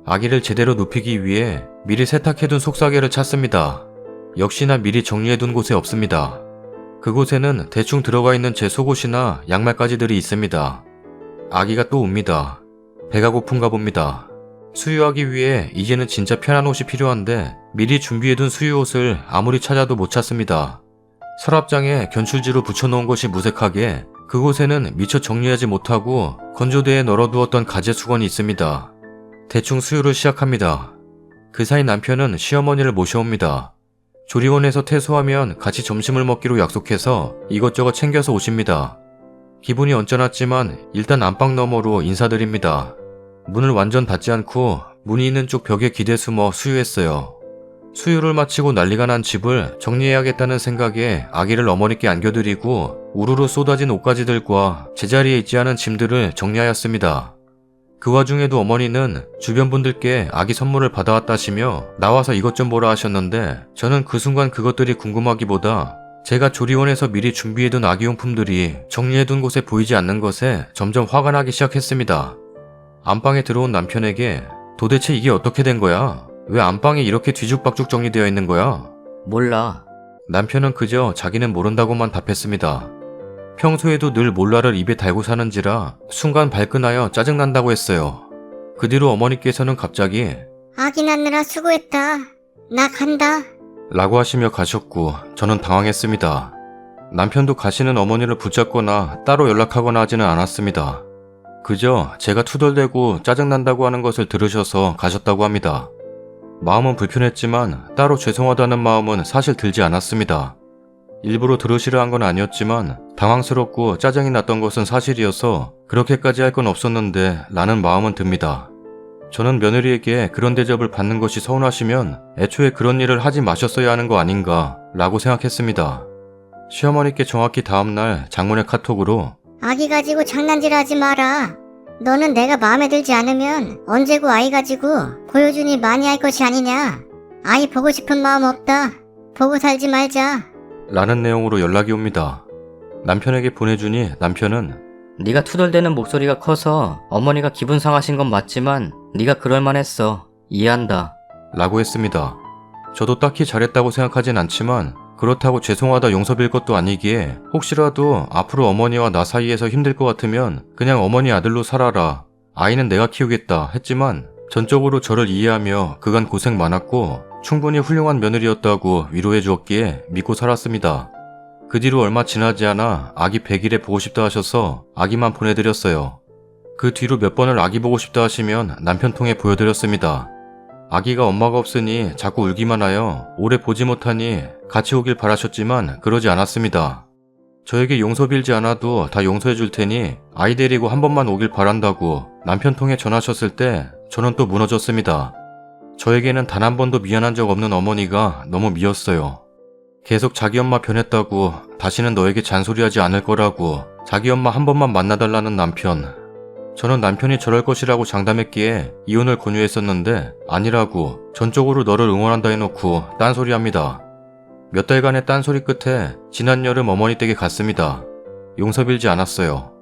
아기를 제대로 눕히기 위해 미리 세탁해둔 속삭이를 찾습니다. 역시나 미리 정리해둔 곳에 없습니다. 그곳에는 대충 들어가 있는 제 속옷이나 양말까지들이 있습니다. 아기가 또 웁니다. 배가 고픈가 봅니다. 수유하기 위해 이제는 진짜 편한 옷이 필요한데 미리 준비해둔 수유옷을 아무리 찾아도 못 찾습니다. 서랍장에 견출지로 붙여놓은 것이 무색하게 그곳에는 미처 정리하지 못하고 건조대에 널어두었던 가재 수건이 있습니다. 대충 수유를 시작합니다. 그 사이 남편은 시어머니를 모셔옵니다. 조리원에서 퇴소하면 같이 점심을 먹기로 약속해서 이것저것 챙겨서 오십니다. 기분이 언짢았지만 일단 안방 너머로 인사드립니다. 문을 완전 닫지 않고 문이 있는 쪽 벽에 기대 숨어 수유했어요. 수유를 마치고 난리가 난 집을 정리해야겠다는 생각에 아기를 어머니께 안겨드리고 우르르 쏟아진 옷가지들과 제자리에 있지 않은 짐들을 정리하였습니다. 그 와중에도 어머니는 주변 분들께 아기 선물을 받아왔다시며 나와서 이것 좀 보라 하셨는데 저는 그 순간 그것들이 궁금하기보다 제가 조리원에서 미리 준비해둔 아기용품들이 정리해둔 곳에 보이지 않는 것에 점점 화가 나기 시작했습니다. 안방에 들어온 남편에게 도대체 이게 어떻게 된 거야? 왜 안방에 이렇게 뒤죽박죽 정리되어 있는 거야? 몰라. 남편은 그저 자기는 모른다고만 답했습니다. 평소에도 늘 몰라를 입에 달고 사는지라 순간 발끈하여 짜증난다고 했어요. 그 뒤로 어머니께서는 갑자기 아기 낳느라 수고했다. 나 간다. 라고 하시며 가셨고 저는 당황했습니다. 남편도 가시는 어머니를 붙잡거나 따로 연락하거나 하지는 않았습니다. 그저 제가 투덜대고 짜증난다고 하는 것을 들으셔서 가셨다고 합니다. 마음은 불편했지만 따로 죄송하다는 마음은 사실 들지 않았습니다. 일부러 들으시려 한 건 아니었지만 당황스럽고 짜증이 났던 것은 사실이어서 그렇게까지 할 건 없었는데 라는 마음은 듭니다. 저는 며느리에게 그런 대접을 받는 것이 서운하시면 애초에 그런 일을 하지 마셨어야 하는 거 아닌가 라고 생각했습니다. 시어머니께 정확히 다음날 장문의 카톡으로 아기 가지고 장난질하지 마라. 너는 내가 마음에 들지 않으면 언제고 아이 가지고 보여주니 많이 할 것이 아니냐. 아이 보고 싶은 마음 없다. 보고 살지 말자. 라는 내용으로 연락이 옵니다. 남편에게 보내주니 남편은 네가 투덜대는 목소리가 커서 어머니가 기분 상하신 건 맞지만 네가 그럴 만했어. 이해한다. 라고 했습니다. 저도 딱히 잘했다고 생각하진 않지만 그렇다고 죄송하다 용서빌 것도 아니기에 혹시라도 앞으로 어머니와 나 사이에서 힘들 것 같으면 그냥 어머니 아들로 살아라. 아이는 내가 키우겠다 했지만 전적으로 저를 이해하며 그간 고생 많았고 충분히 훌륭한 며느리였다고 위로해 주었기에 믿고 살았습니다. 그 뒤로 얼마 지나지 않아 아기 100일에 보고 싶다 하셔서 아기만 보내드렸어요. 그 뒤로 몇 번을 아기 보고 싶다 하시면 남편 통해 보여드렸습니다. 아기가 엄마가 없으니 자꾸 울기만 하여 오래 보지 못하니 같이 오길 바라셨지만 그러지 않았습니다. 저에게 용서 빌지 않아도 다 용서해 줄 테니 아이 데리고 한 번만 오길 바란다고 남편 통해 전하셨을 때 저는 또 무너졌습니다. 저에게는 단 한 번도 미안한 적 없는 어머니가 너무 미웠어요. 계속 자기 엄마 변했다고 다시는 너에게 잔소리하지 않을 거라고 자기 엄마 한 번만 만나달라는 남편. 저는 남편이 저럴 것이라고 장담했기에 이혼을 권유했었는데 아니라고 전적으로 너를 응원한다 해놓고 딴소리합니다. 몇 달간의 딴소리 끝에 지난 여름 어머니 댁에 갔습니다. 용서 빌지 않았어요.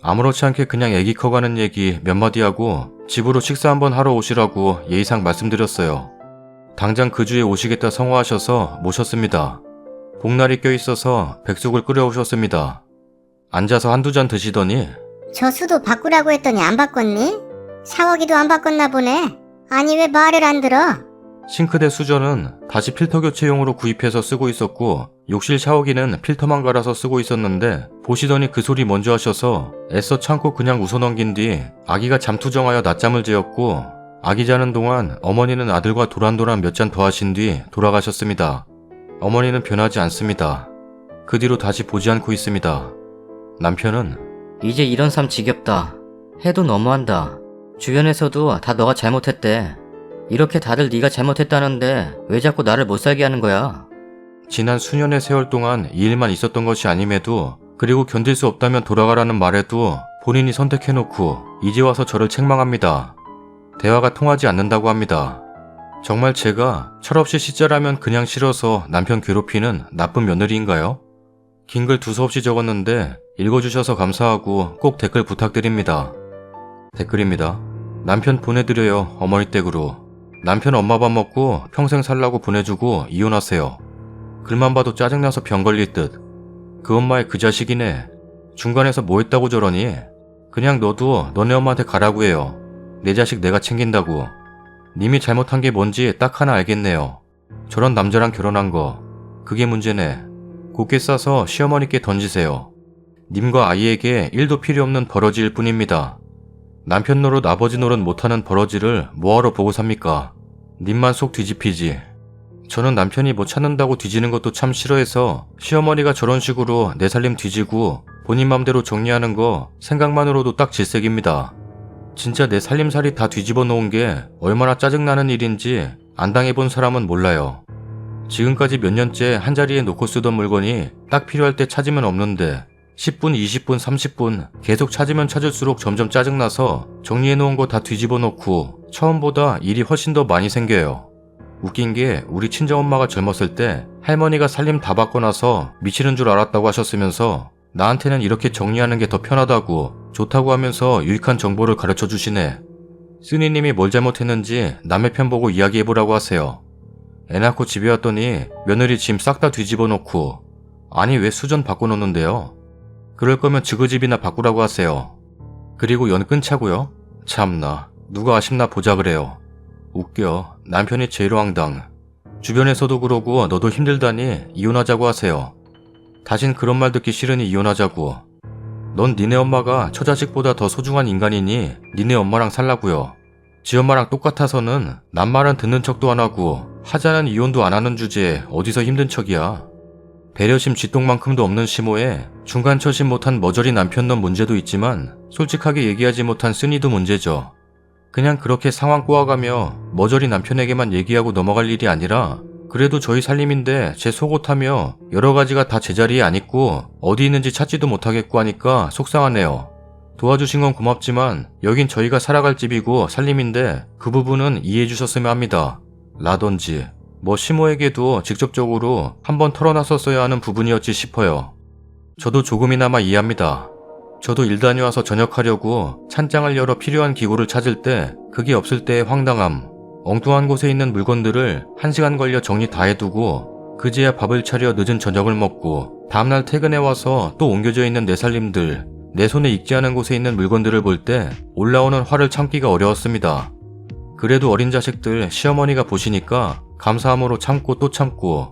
아무렇지 않게 그냥 애기 커가는 얘기 몇 마디 하고 집으로 식사 한번 하러 오시라고 예의상 말씀드렸어요. 당장 그 주에 오시겠다 성화하셔서 모셨습니다. 복날이 껴있어서 백숙을 끓여오셨습니다. 앉아서 한두 잔 드시더니 저 수도 바꾸라고 했더니 안 바꿨니? 샤워기도 안 바꿨나 보네. 아니 왜 말을 안 들어? 싱크대 수전은 다시 필터 교체용으로 구입해서 쓰고 있었고 욕실 샤워기는 필터만 갈아서 쓰고 있었는데 보시더니 그 소리 먼저 하셔서 애써 참고 그냥 웃어넘긴 뒤 아기가 잠투정하여 낮잠을 재웠고 아기 자는 동안 어머니는 아들과 도란도란 몇 잔 더 하신 뒤 돌아가셨습니다. 어머니는 변하지 않습니다. 그 뒤로 다시 보지 않고 있습니다. 남편은 이제 이런 삶 지겹다. 해도 너무한다. 주변에서도 다 너가 잘못했대. 이렇게 다들 네가 잘못했다는데 왜 자꾸 나를 못 살게 하는 거야? 지난 수년의 세월 동안 이 일만 있었던 것이 아님에도 그리고 견딜 수 없다면 돌아가라는 말에도 본인이 선택해놓고 이제 와서 저를 책망합니다. 대화가 통하지 않는다고 합니다. 정말 제가 철없이 시자라면 그냥 싫어서 남편 괴롭히는 나쁜 며느리인가요? 긴 글 두서없이 적었는데 읽어주셔서 감사하고 꼭 댓글 부탁드립니다. 댓글입니다. 남편 보내드려요. 어머니 댁으로. 남편 엄마 밥 먹고 평생 살라고 보내주고 이혼하세요. 글만 봐도 짜증나서 병 걸릴 듯. 그 엄마의 그 자식이네. 중간에서 뭐 했다고 저러니? 그냥 너도 너네 엄마한테 가라고 해요. 내 자식 내가 챙긴다고. 님이 잘못한 게 뭔지 딱 하나 알겠네요. 저런 남자랑 결혼한 거. 그게 문제네. 곱게 싸서 시어머니께 던지세요. 님과 아이에게 1도 필요 없는 버러지일 뿐입니다. 남편 노릇 아버지 노릇 못하는 버러지를 뭐하러 보고 삽니까? 님만 속 뒤집히지. 저는 남편이 뭐 찾는다고 뒤지는 것도 참 싫어해서 시어머니가 저런 식으로 내 살림 뒤지고 본인 맘대로 정리하는 거 생각만으로도 딱 질색입니다. 진짜 내 살림살이 다 뒤집어 놓은 게 얼마나 짜증나는 일인지 안 당해본 사람은 몰라요. 지금까지 몇 년째 한자리에 놓고 쓰던 물건이 딱 필요할 때 찾으면 없는데 10분, 20분, 30분 계속 찾으면 찾을수록 점점 짜증나서 정리해놓은 거 다 뒤집어 놓고 처음보다 일이 훨씬 더 많이 생겨요. 웃긴 게 우리 친정엄마가 젊었을 때 할머니가 살림 다 받고 나서 미치는 줄 알았다고 하셨으면서 나한테는 이렇게 정리하는 게 더 편하다고 좋다고 하면서 유익한 정보를 가르쳐 주시네. 쓰니님이 뭘 잘못했는지 남의 편 보고 이야기해보라고 하세요. 애 낳고 집에 왔더니 며느리 짐 싹 다 뒤집어 놓고 아니 왜 수전 바꿔놓는데요? 그럴 거면 지그집이나 바꾸라고 하세요. 그리고 연 끊자고요? 참나 누가 아쉽나 보자 그래요. 웃겨. 남편이 제일 황당. 주변에서도 그러고 너도 힘들다니 이혼하자고 하세요. 다신 그런 말 듣기 싫으니 이혼하자고. 넌 니네 엄마가 처자식보다 더 소중한 인간이니 니네 엄마랑 살라고요. 지 엄마랑 똑같아서는 남 말은 듣는 척도 안 하고 하자는 이혼도 안 하는 주제에 어디서 힘든 척이야. 배려심 쥐똥만큼도 없는 시모에 중간 처신 못한 머저리 남편 놈 문제도 있지만 솔직하게 얘기하지 못한 쓰니도 문제죠. 그냥 그렇게 상황 꼬아가며 머저리 남편에게만 얘기하고 넘어갈 일이 아니라 그래도 저희 살림인데 제 속옷하며 여러 가지가 다 제자리에 안 있고 어디 있는지 찾지도 못하겠고 하니까 속상하네요. 도와주신 건 고맙지만 여긴 저희가 살아갈 집이고 살림인데 그 부분은 이해해 주셨으면 합니다. 라던지 뭐 시모에게도 직접적으로 한번 털어놨었어야 하는 부분이었지 싶어요. 저도 조금이나마 이해합니다. 저도 일 다녀와서 저녁하려고 찬장을 열어 필요한 기구를 찾을 때 그게 없을 때의 황당함, 엉뚱한 곳에 있는 물건들을 1시간 걸려 정리 다 해두고 그제야 밥을 차려 늦은 저녁을 먹고 다음날 퇴근해 와서 또 옮겨져 있는 내 살림들, 내 손에 익지 않은 곳에 있는 물건들을 볼 때 올라오는 화를 참기가 어려웠습니다. 그래도 어린 자식들 시어머니가 보시니까 감사함으로 참고 또 참고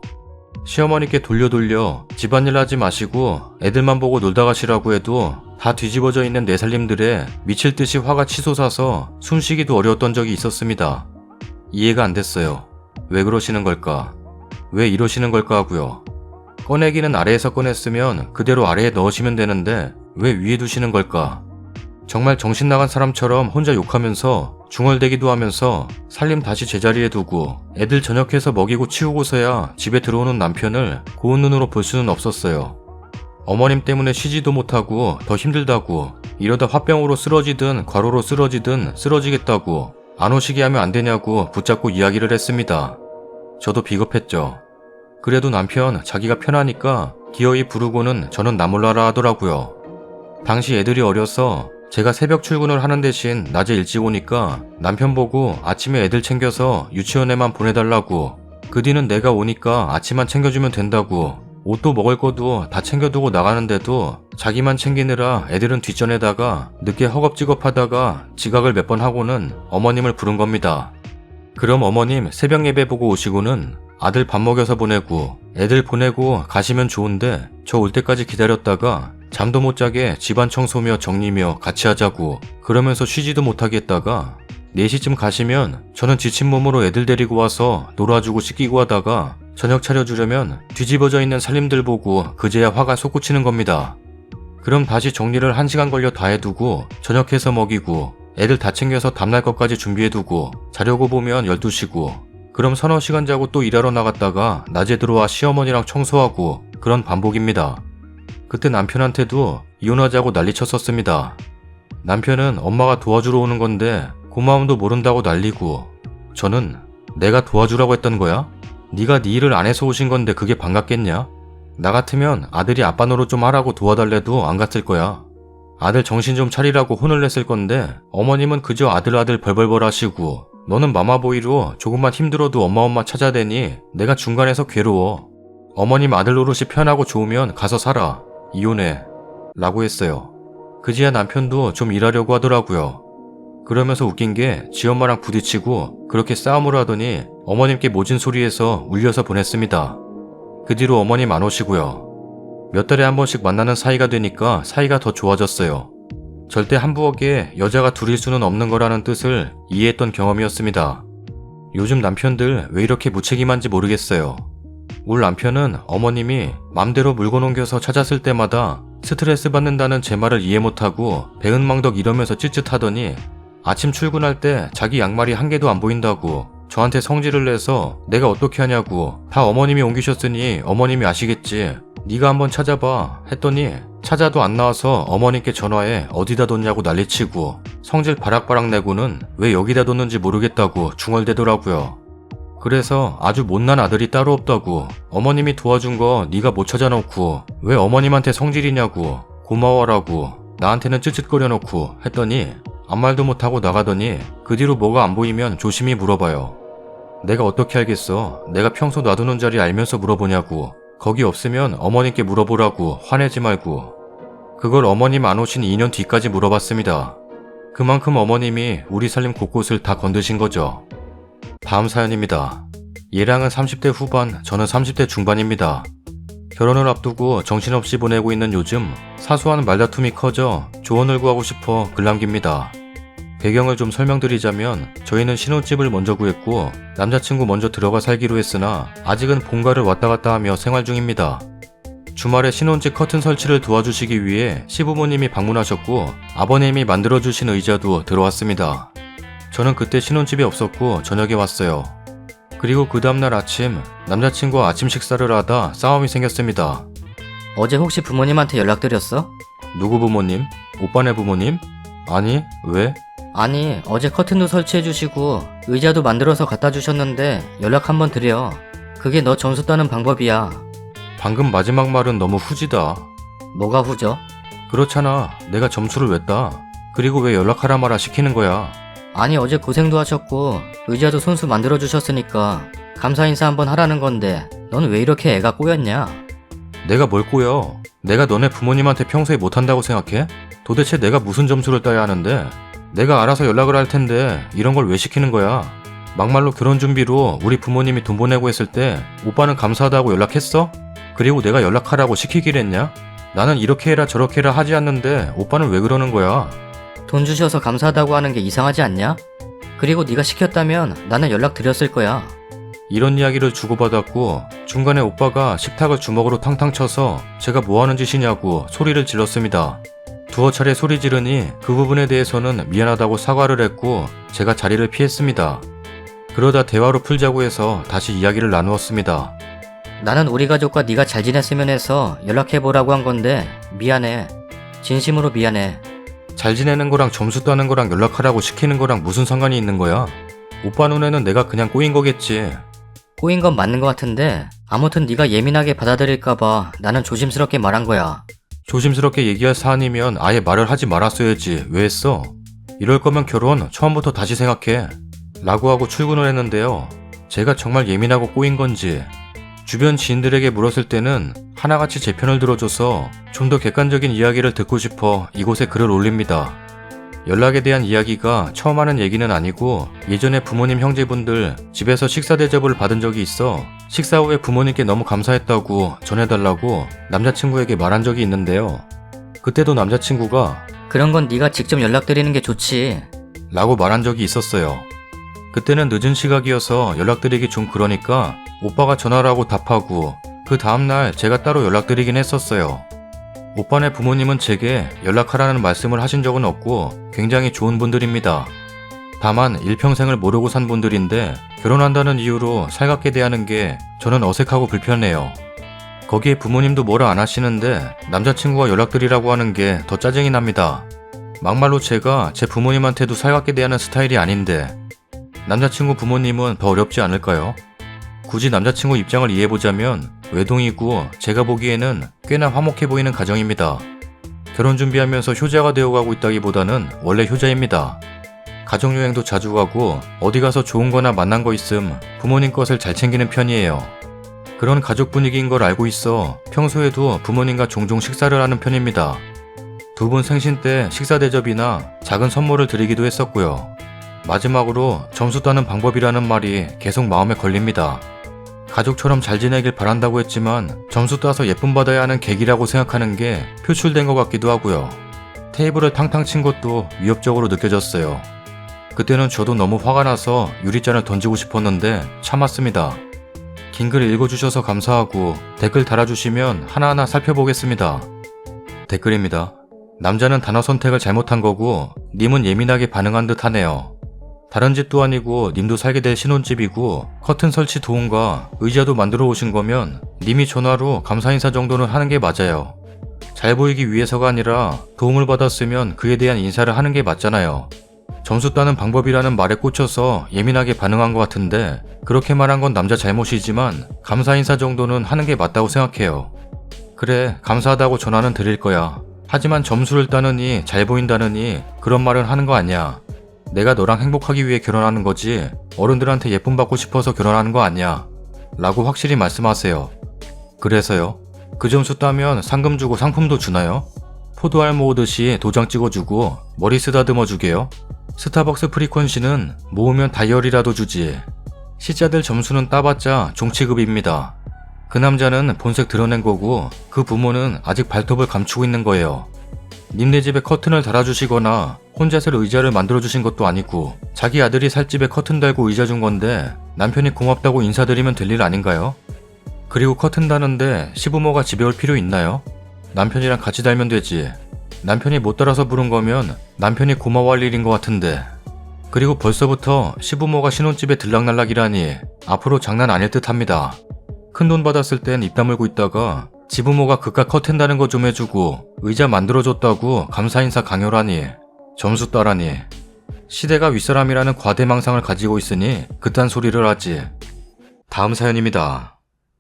시어머니께 돌려 집안일 하지 마시고 애들만 보고 놀다 가시라고 해도 다 뒤집어져 있는 내 살림들에 미칠 듯이 화가 치솟아서 숨쉬기도 어려웠던 적이 있었습니다. 이해가 안 됐어요. 왜 그러시는 걸까? 왜 이러시는 걸까 하고요. 꺼내기는 아래에서 꺼냈으면 그대로 아래에 넣으시면 되는데 왜 위에 두시는 걸까? 정말 정신 나간 사람처럼 혼자 욕하면서 중얼대기도 하면서 살림 다시 제자리에 두고 애들 저녁해서 먹이고 치우고서야 집에 들어오는 남편을 고운 눈으로 볼 수는 없었어요. 어머님 때문에 쉬지도 못하고 더 힘들다고 이러다 화병으로 쓰러지든 과로로 쓰러지든 쓰러지겠다고 안 오시게 하면 안 되냐고 붙잡고 이야기를 했습니다. 저도 비겁했죠. 그래도 남편 자기가 편하니까 기어이 부르고는 저는 나 몰라라 하더라고요. 당시 애들이 어려서 제가 새벽 출근을 하는 대신 낮에 일찍 오니까 남편 보고 아침에 애들 챙겨서 유치원에만 보내달라고 그 뒤는 내가 오니까 아침만 챙겨주면 된다고 옷도 먹을 것도 다 챙겨두고 나가는데도 자기만 챙기느라 애들은 뒷전에다가 늦게 허겁지겁하다가 지각을 몇 번 하고는 어머님을 부른 겁니다. 그럼 어머님 새벽 예배 보고 오시고는 아들 밥 먹여서 보내고 애들 보내고 가시면 좋은데 저 올 때까지 기다렸다가 잠도 못 자게 집안 청소며 정리며 같이 하자고 그러면서 쉬지도 못하게 했다가 4시쯤 가시면 저는 지친 몸으로 애들 데리고 와서 놀아주고 씻기고 하다가 저녁 차려주려면 뒤집어져 있는 살림들 보고 그제야 화가 솟구치는 겁니다. 그럼 다시 정리를 1시간 걸려 다 해두고 저녁해서 먹이고 애들 다 챙겨서 다음날 것까지 준비해두고 자려고 보면 12시고 그럼 서너 시간 자고 또 일하러 나갔다가 낮에 들어와 시어머니랑 청소하고 그런 반복입니다. 그때 남편한테도 이혼하자고 난리쳤었습니다. 남편은 엄마가 도와주러 오는 건데 고마움도 모른다고 난리고 저는 내가 도와주라고 했던 거야? 네가 네 일을 안 해서 오신 건데 그게 반갑겠냐? 나 같으면 아들이 아빠 노릇 좀 하라고 도와달래도 안 갔을 거야. 아들 정신 좀 차리라고 혼을 냈을 건데 어머님은 그저 아들 벌벌벌 하시고 너는 마마보이로 조금만 힘들어도 엄마 찾아대니 내가 중간에서 괴로워. 어머님 아들 노릇이 편하고 좋으면 가서 살아. 이혼해. 라고 했어요. 그제야 남편도 좀 일하려고 하더라고요. 그러면서 웃긴 게 지엄마랑 부딪히고 그렇게 싸움을 하더니 어머님께 모진 소리해서 울려서 보냈습니다. 그 뒤로 어머님 안 오시고요. 몇 달에 한 번씩 만나는 사이가 되니까 사이가 더 좋아졌어요. 절대 한 부엌에 여자가 둘일 수는 없는 거라는 뜻을 이해했던 경험이었습니다. 요즘 남편들 왜 이렇게 무책임한지 모르겠어요. 울 남편은 어머님이 맘대로 물건 옮겨서 찾았을 때마다 스트레스 받는다는 제 말을 이해 못하고 배은망덕 이러면서 찌릿하더니 아침 출근할 때 자기 양말이 한 개도 안 보인다고 저한테 성질을 내서 내가 어떻게 하냐고 다 어머님이 옮기셨으니 어머님이 아시겠지. 네가 한번 찾아봐 했더니 찾아도 안 나와서 어머님께 전화해 어디다 뒀냐고 난리치고 성질 바락바락 내고는 왜 여기다 뒀는지 모르겠다고 중얼대더라고요. 그래서 아주 못난 아들이 따로 없다고 어머님이 도와준 거 네가 못 찾아놓고 왜 어머님한테 성질이냐고 고마워라고 나한테는 쯧쯧거려놓고 했더니 아무 말도 못하고 나가더니 그 뒤로 뭐가 안 보이면 조심히 물어봐요. 내가 어떻게 알겠어. 내가 평소 놔두는 자리 알면서 물어보냐고. 거기 없으면 어머님께 물어보라고 화내지 말고. 그걸 어머님 안 오신 2년 뒤까지 물어봤습니다. 그만큼 어머님이 우리 살림 곳곳을 다 건드신 거죠. 다음 사연입니다. 얘랑은 30대 후반, 저는 30대 중반입니다. 결혼을 앞두고 정신없이 보내고 있는 요즘 사소한 말다툼이 커져 조언을 구하고 싶어 글 남깁니다. 배경을 좀 설명드리자면 저희는 신혼집을 먼저 구했고 남자친구 먼저 들어가 살기로 했으나 아직은 본가를 왔다 갔다 하며 생활 중입니다. 주말에 신혼집 커튼 설치를 도와주시기 위해 시부모님이 방문하셨고 아버님이 만들어주신 의자도 들어왔습니다. 저는 그때 신혼집에 없었고 저녁에 왔어요. 그리고 그 다음날 아침 남자친구와 아침 식사를 하다 싸움이 생겼습니다. 어제 혹시 부모님한테 연락드렸어? 누구 부모님? 오빠네 부모님? 아니, 왜? 아니, 어제 커튼도 설치해주시고 의자도 만들어서 갖다 주셨는데 연락 한번 드려. 그게 너 점수 따는 방법이야. 방금 마지막 말은 너무 후지다. 뭐가 후져? 그렇잖아. 내가 점수를 왜 따? 그리고 왜 연락하라 마라 시키는 거야? 아니, 어제 고생도 하셨고 의자도 손수 만들어주셨으니까 감사 인사 한번 하라는 건데 넌 왜 이렇게 애가 꼬였냐? 내가 뭘 꼬여? 내가 너네 부모님한테 평소에 못한다고 생각해? 도대체 내가 무슨 점수를 따야 하는데? 내가 알아서 연락을 할 텐데 이런 걸 왜 시키는 거야? 막말로 결혼 준비로 우리 부모님이 돈 보내고 했을 때 오빠는 감사하다고 연락했어? 그리고 내가 연락하라고 시키길 했냐? 나는 이렇게 해라 저렇게 해라 하지 않는데 오빠는 왜 그러는 거야? 돈 주셔서 감사하다고 하는 게 이상하지 않냐? 그리고 네가 시켰다면 나는 연락드렸을 거야. 이런 이야기를 주고받았고 중간에 오빠가 식탁을 주먹으로 탕탕 쳐서 제가 뭐하는 짓이냐고 소리를 질렀습니다. 두어 차례 소리 지르니 그 부분에 대해서는 미안하다고 사과를 했고 제가 자리를 피했습니다. 그러다 대화로 풀자고 해서 다시 이야기를 나누었습니다. 나는 우리 가족과 네가 잘 지냈으면 해서 연락해보라고 한 건데 미안해. 진심으로 미안해. 잘 지내는 거랑 점수 따는 거랑 연락하라고 시키는 거랑 무슨 상관이 있는 거야? 오빠 눈에는 내가 그냥 꼬인 거겠지. 꼬인 건 맞는 것 같은데 아무튼 네가 예민하게 받아들일까봐 나는 조심스럽게 말한 거야. 조심스럽게 얘기할 사안이면 아예 말을 하지 말았어야지. 왜 했어? 이럴 거면 결혼 처음부터 다시 생각해. 라고 하고 출근을 했는데요. 제가 정말 예민하고 꼬인 건지 주변 지인들에게 물었을 때는 하나같이 제 편을 들어줘서 좀 더 객관적인 이야기를 듣고 싶어 이곳에 글을 올립니다. 연락에 대한 이야기가 처음 하는 얘기는 아니고 예전에 부모님 형제분들 집에서 식사 대접을 받은 적이 있어 식사 후에 부모님께 너무 감사했다고 전해달라고 남자친구에게 말한 적이 있는데요. 그때도 남자친구가 그런 건 네가 직접 연락드리는 게 좋지. 라고 말한 적이 있었어요. 그때는 늦은 시각이어서 연락드리기 좀 그러니까 오빠가 전화를 하고 답하고 그 다음날 제가 따로 연락드리긴 했었어요. 오빠네 부모님은 제게 연락하라는 말씀을 하신 적은 없고 굉장히 좋은 분들입니다. 다만 일평생을 모르고 산 분들인데 결혼한다는 이유로 살갑게 대하는 게 저는 어색하고 불편해요. 거기에 부모님도 뭐라 안 하시는데 남자친구가 연락드리라고 하는 게 더 짜증이 납니다. 막말로 제가 제 부모님한테도 살갑게 대하는 스타일이 아닌데 남자친구 부모님은 더 어렵지 않을까요? 굳이 남자친구 입장을 이해해보자면 외동이고 제가 보기에는 꽤나 화목해 보이는 가정입니다. 결혼 준비하면서 효자가 되어가고 있다기보다는 원래 효자입니다. 가족여행도 자주 가고 어디 가서 좋은 거나 만난 거 있음 부모님 것을 잘 챙기는 편이에요. 그런 가족 분위기인 걸 알고 있어 평소에도 부모님과 종종 식사를 하는 편입니다. 두 분 생신 때 식사 대접이나 작은 선물을 드리기도 했었고요. 마지막으로 점수 따는 방법이라는 말이 계속 마음에 걸립니다. 가족처럼 잘 지내길 바란다고 했지만 점수 따서 예쁨 받아야 하는 계기라고 생각하는 게 표출된 것 같기도 하고요. 테이블을 탕탕 친 것도 위협적으로 느껴졌어요. 그때는 저도 너무 화가 나서 유리잔을 던지고 싶었는데 참았습니다. 긴 글 읽어주셔서 감사하고 댓글 달아주시면 하나하나 살펴보겠습니다. 댓글입니다. 남자는 단어 선택을 잘못한 거고 님은 예민하게 반응한 듯 하네요. 다른 집도 아니고 님도 살게 될 신혼집이고 커튼 설치 도움과 의자도 만들어 오신 거면 님이 전화로 감사 인사 정도는 하는 게 맞아요. 잘 보이기 위해서가 아니라 도움을 받았으면 그에 대한 인사를 하는 게 맞잖아요. 점수 따는 방법이라는 말에 꽂혀서 예민하게 반응한 것 같은데 그렇게 말한 건 남자 잘못이지만 감사 인사 정도는 하는 게 맞다고 생각해요. 그래, 감사하다고 전화는 드릴 거야. 하지만 점수를 따느니 잘 보인다느니 그런 말은 하는 거 아니야. 내가 너랑 행복하기 위해 결혼하는 거지 어른들한테 예쁨 받고 싶어서 결혼하는 거 아니야. 라고 확실히 말씀하세요. 그래서요? 그 점수 따면 상금 주고 상품도 주나요? 포도알 모으듯이 도장 찍어주고 머리 쓰다듬어 주게요? 스타벅스 프리퀀시는 모으면 다이어리라도 주지. 시자들 점수는 따봤자 종치급입니다. 그 남자는 본색 드러낸 거고 그 부모는 아직 발톱을 감추고 있는 거예요. 님네 집에 커튼을 달아주시거나 혼자서 의자를 만들어주신 것도 아니고 자기 아들이 살 집에 커튼 달고 의자 준 건데 남편이 고맙다고 인사드리면 될 일 아닌가요? 그리고 커튼 다는데 시부모가 집에 올 필요 있나요? 남편이랑 같이 달면 되지. 남편이 못 달아서 부른 거면 남편이 고마워할 일인 것 같은데. 그리고 벌써부터 시부모가 신혼집에 들락날락이라니 앞으로 장난 아닐 듯 합니다. 큰돈 받았을 땐 입 다물고 있다가 지부모가 그깟 커튼 다는 거 좀 해주고 의자 만들어줬다고 감사 인사 강요라니 점수 따라니 시대가 윗사람이라는 과대망상을 가지고 있으니 그딴 소리를 하지. 다음 사연입니다.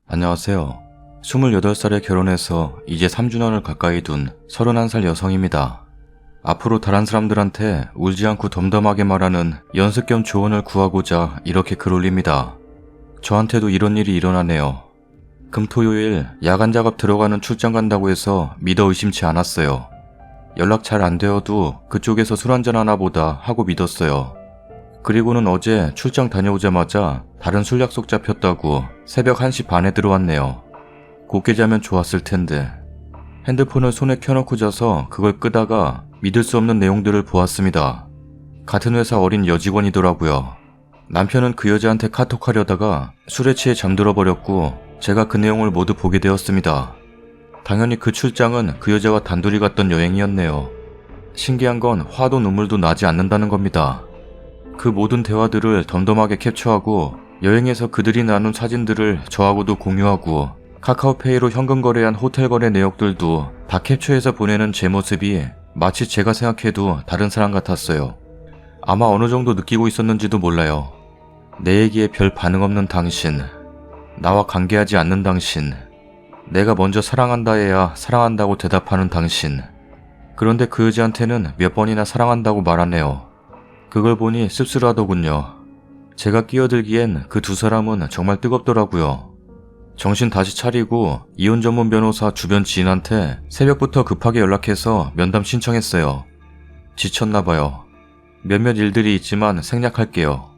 안녕하세요. 28살에 결혼해서 이제 3주년을 가까이 둔 31살 여성입니다. 앞으로 다른 사람들한테 울지 않고 덤덤하게 말하는 연습 겸 조언을 구하고자 이렇게 글 올립니다. 저한테도 이런 일이 일어나네요. 금토요일 야간 작업 들어가는 출장 간다고 해서 믿어 의심치 않았어요. 연락 잘 안 되어도 그쪽에서 술 한잔 하나 보다 하고 믿었어요. 그리고는 어제 출장 다녀오자마자 다른 술 약속 잡혔다고 새벽 1시 반에 들어왔네요. 곱게 자면 좋았을 텐데. 핸드폰을 손에 켜놓고 자서 그걸 끄다가 믿을 수 없는 내용들을 보았습니다. 같은 회사 어린 여직원이더라고요. 남편은 그 여자한테 카톡하려다가 술에 취해 잠들어 버렸고 제가 그 내용을 모두 보게 되었습니다. 당연히 그 출장은 그 여자와 단둘이 갔던 여행이었네요. 신기한 건 화도 눈물도 나지 않는다는 겁니다. 그 모든 대화들을 덤덤하게 캡처하고 여행에서 그들이 나눈 사진들을 저하고도 공유하고 카카오페이로 현금 거래한 호텔 거래 내역들도 다 캡처해서 보내는 제 모습이 마치 제가 생각해도 다른 사람 같았어요. 아마 어느 정도 느끼고 있었는지도 몰라요. 내 얘기에 별 반응 없는 당신, 나와 관계하지 않는 당신, 내가 먼저 사랑한다 해야 사랑한다고 대답하는 당신. 그런데 그 여자한테는 몇 번이나 사랑한다고 말하네요. 그걸 보니 씁쓸하더군요. 제가 끼어들기엔 그 두 사람은 정말 뜨겁더라고요. 정신 다시 차리고 이혼 전문 변호사 주변 지인한테 새벽부터 급하게 연락해서 면담 신청했어요. 지쳤나봐요. 몇몇 일들이 있지만 생략할게요.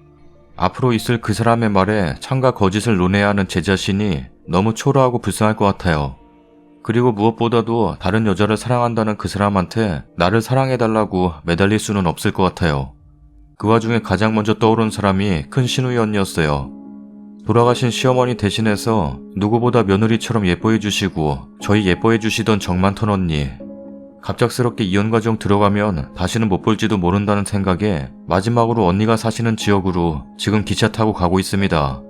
앞으로 있을 그 사람의 말에 참과 거짓을 논해야 하는 제 자신이 너무 초라하고 불쌍할 것 같아요. 그리고 무엇보다도 다른 여자를 사랑한다는 그 사람한테 나를 사랑해달라고 매달릴 수는 없을 것 같아요. 그 와중에 가장 먼저 떠오른 사람이 큰 신우이 언니였어요. 돌아가신 시어머니 대신해서 누구보다 며느리처럼 예뻐해 주시고 저희 예뻐해 주시던 정 많던 언니. 갑작스럽게 이혼 과정 들어가면 다시는 못 볼지도 모른다는 생각에 마지막으로 언니가 사시는 지역으로 지금 기차 타고 가고 있습니다.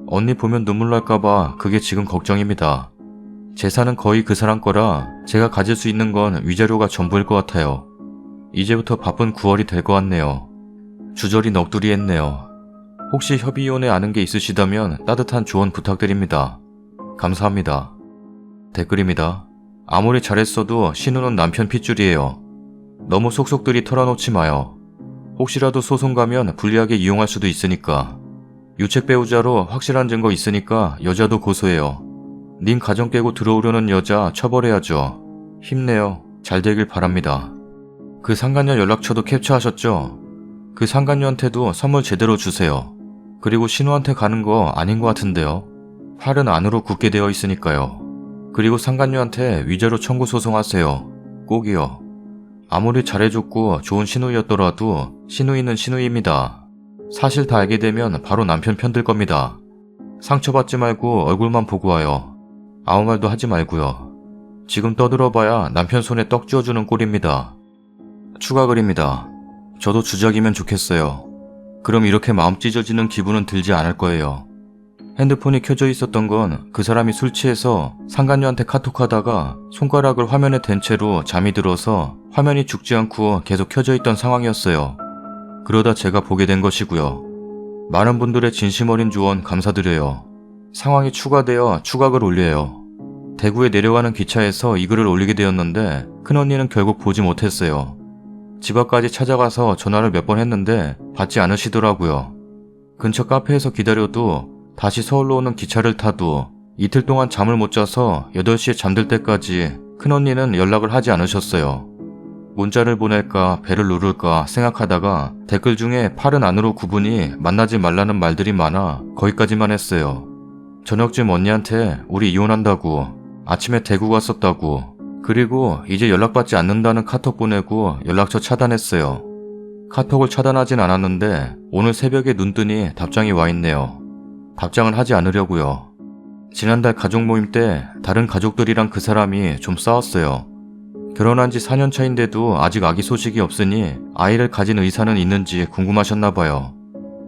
언니 보면 눈물 날까봐 그게 지금 걱정입니다. 재산은 거의 그 사람 거라 제가 가질 수 있는 건 위자료가 전부일 것 같아요. 이제부터 바쁜 9월이 될 것 같네요. 주저리 넋두리 했네요. 혹시 협의위원회 아는 게 있으시다면 따뜻한 조언 부탁드립니다. 감사합니다. 댓글입니다. 아무리 잘했어도 신우는 남편 핏줄이에요. 너무 속속들이 털어놓지 마요. 혹시라도 소송 가면 불리하게 이용할 수도 있으니까. 유책 배우자로 확실한 증거 있으니까 여자도 고소해요. 님 가정 깨고 들어오려는 여자 처벌해야죠. 힘내요. 잘 되길 바랍니다. 그 상간녀 연락처도 캡처하셨죠? 그 상간녀한테도 선물 제대로 주세요. 그리고 신우한테 가는 거 아닌 것 같은데요. 팔은 안으로 굳게 되어 있으니까요. 그리고 상간녀한테 위자료 청구 소송하세요. 꼭이요. 아무리 잘해줬고 좋은 신우이였더라도 신우이는 신우이입니다. 사실 다 알게 되면 바로 남편 편들 겁니다. 상처받지 말고 얼굴만 보고 와요. 아무 말도 하지 말고요. 지금 떠들어봐야 남편 손에 떡 쥐어주는 꼴입니다. 추가 글입니다. 저도 주작이면 좋겠어요. 그럼 이렇게 마음 찢어지는 기분은 들지 않을 거예요. 핸드폰이 켜져 있었던 건 그 사람이 술 취해서 상간녀한테 카톡하다가 손가락을 화면에 댄 채로 잠이 들어서 화면이 죽지 않고 계속 켜져 있던 상황이었어요. 그러다 제가 보게 된 것이고요. 많은 분들의 진심 어린 조언 감사드려요. 상황이 추가되어 추각을 올려요. 대구에 내려가는 기차에서 이 글을 올리게 되었는데 큰언니는 결국 보지 못했어요. 집 앞까지 찾아가서 전화를 몇 번 했는데 받지 않으시더라고요. 근처 카페에서 기다려도 다시 서울로 오는 기차를 타도 이틀 동안 잠을 못 자서 8시에 잠들 때까지 큰언니는 연락을 하지 않으셨어요. 문자를 보낼까 배를 누를까 생각하다가 댓글 중에 팔은 안으로 구분이 만나지 말라는 말들이 많아 거기까지만 했어요. 저녁쯤 언니한테 우리 이혼한다고, 아침에 대구 갔었다고, 그리고 이제 연락받지 않는다는 카톡 보내고 연락처 차단했어요. 카톡을 차단하진 않았는데 오늘 새벽에 눈 뜨니 답장이 와 있네요. 답장을 하지 않으려고요. 지난달 가족 모임 때 다른 가족들이랑 그 사람이 좀 싸웠어요. 결혼한 지 4년 차인데도 아직 아기 소식이 없으니 아이를 가진 의사는 있는지 궁금하셨나봐요.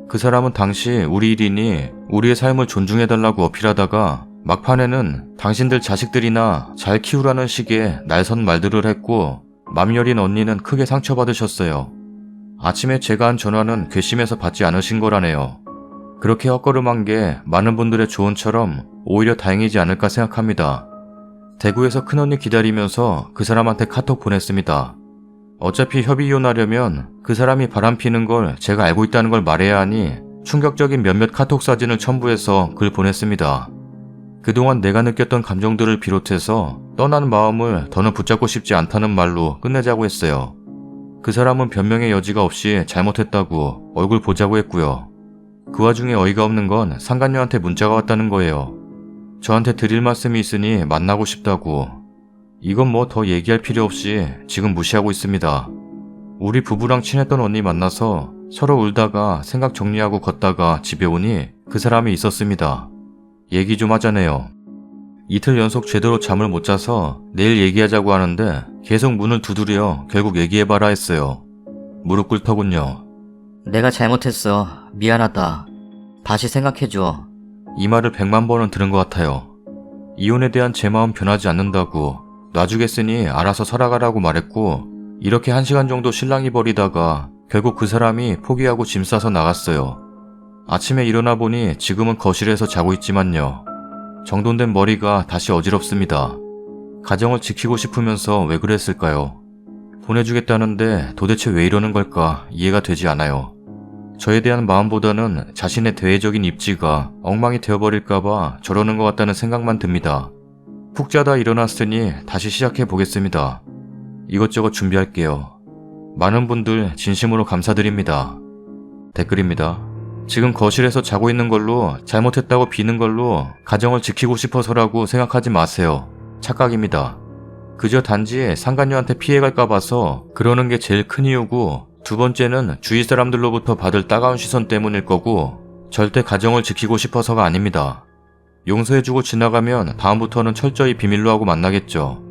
그 사람은 당시 우리 일이니 우리의 삶을 존중해달라고 어필하다가 막판에는 당신들 자식들이나 잘 키우라는 식의 날선 말들을 했고 맘 여린 언니는 크게 상처받으셨어요. 아침에 제가 한 전화는 괘씸해서 받지 않으신 거라네요. 그렇게 헛걸음한 게 많은 분들의 조언처럼 오히려 다행이지 않을까 생각합니다. 대구에서 큰언니 기다리면서 그 사람한테 카톡 보냈습니다. 어차피 협의 이혼하려면 그 사람이 바람피는 걸 제가 알고 있다는 걸 말해야 하니 충격적인 몇몇 카톡 사진을 첨부해서 글 보냈습니다. 그동안 내가 느꼈던 감정들을 비롯해서 떠난 마음을 더는 붙잡고 싶지 않다는 말로 끝내자고 했어요. 그 사람은 변명의 여지가 없이 잘못했다고 얼굴 보자고 했고요. 그 와중에 어이가 없는 건 상간녀한테 문자가 왔다는 거예요. 저한테 드릴 말씀이 있으니 만나고 싶다고. 이건 뭐 더 얘기할 필요 없이 지금 무시하고 있습니다. 우리 부부랑 친했던 언니 만나서 서로 울다가 생각 정리하고 걷다가 집에 오니 그 사람이 있었습니다. 얘기 좀 하자네요. 이틀 연속 제대로 잠을 못 자서 내일 얘기하자고 하는데 계속 문을 두드려 결국 얘기해봐라 했어요. 무릎 꿇더군요. 내가 잘못했어. 미안하다. 다시 생각해줘. 이 말을 100만 번은 들은 것 같아요. 이혼에 대한 제 마음 변하지 않는다고, 놔주겠으니 알아서 살아가라고 말했고, 이렇게 1시간 정도 실랑이 벌이다가 결국 그 사람이 포기하고 짐 싸서 나갔어요. 아침에 일어나 보니 지금은 거실에서 자고 있지만요. 정돈된 머리가 다시 어지럽습니다. 가정을 지키고 싶으면서 왜 그랬을까요? 보내주겠다는데 도대체 왜 이러는 걸까 이해가 되지 않아요. 저에 대한 마음보다는 자신의 대외적인 입지가 엉망이 되어버릴까봐 저러는 것 같다는 생각만 듭니다. 푹 자다 일어났으니 다시 시작해 보겠습니다. 이것저것 준비할게요. 많은 분들 진심으로 감사드립니다. 댓글입니다. 지금 거실에서 자고 있는 걸로 잘못했다고 비는 걸로 가정을 지키고 싶어서라고 생각하지 마세요. 착각입니다. 그저 단지 상간녀한테 피해갈까 봐서 그러는 게 제일 큰 이유고, 두 번째는 주위 사람들로부터 받을 따가운 시선 때문일 거고, 절대 가정을 지키고 싶어서가 아닙니다. 용서해주고 지나가면 다음부터는 철저히 비밀로 하고 만나겠죠.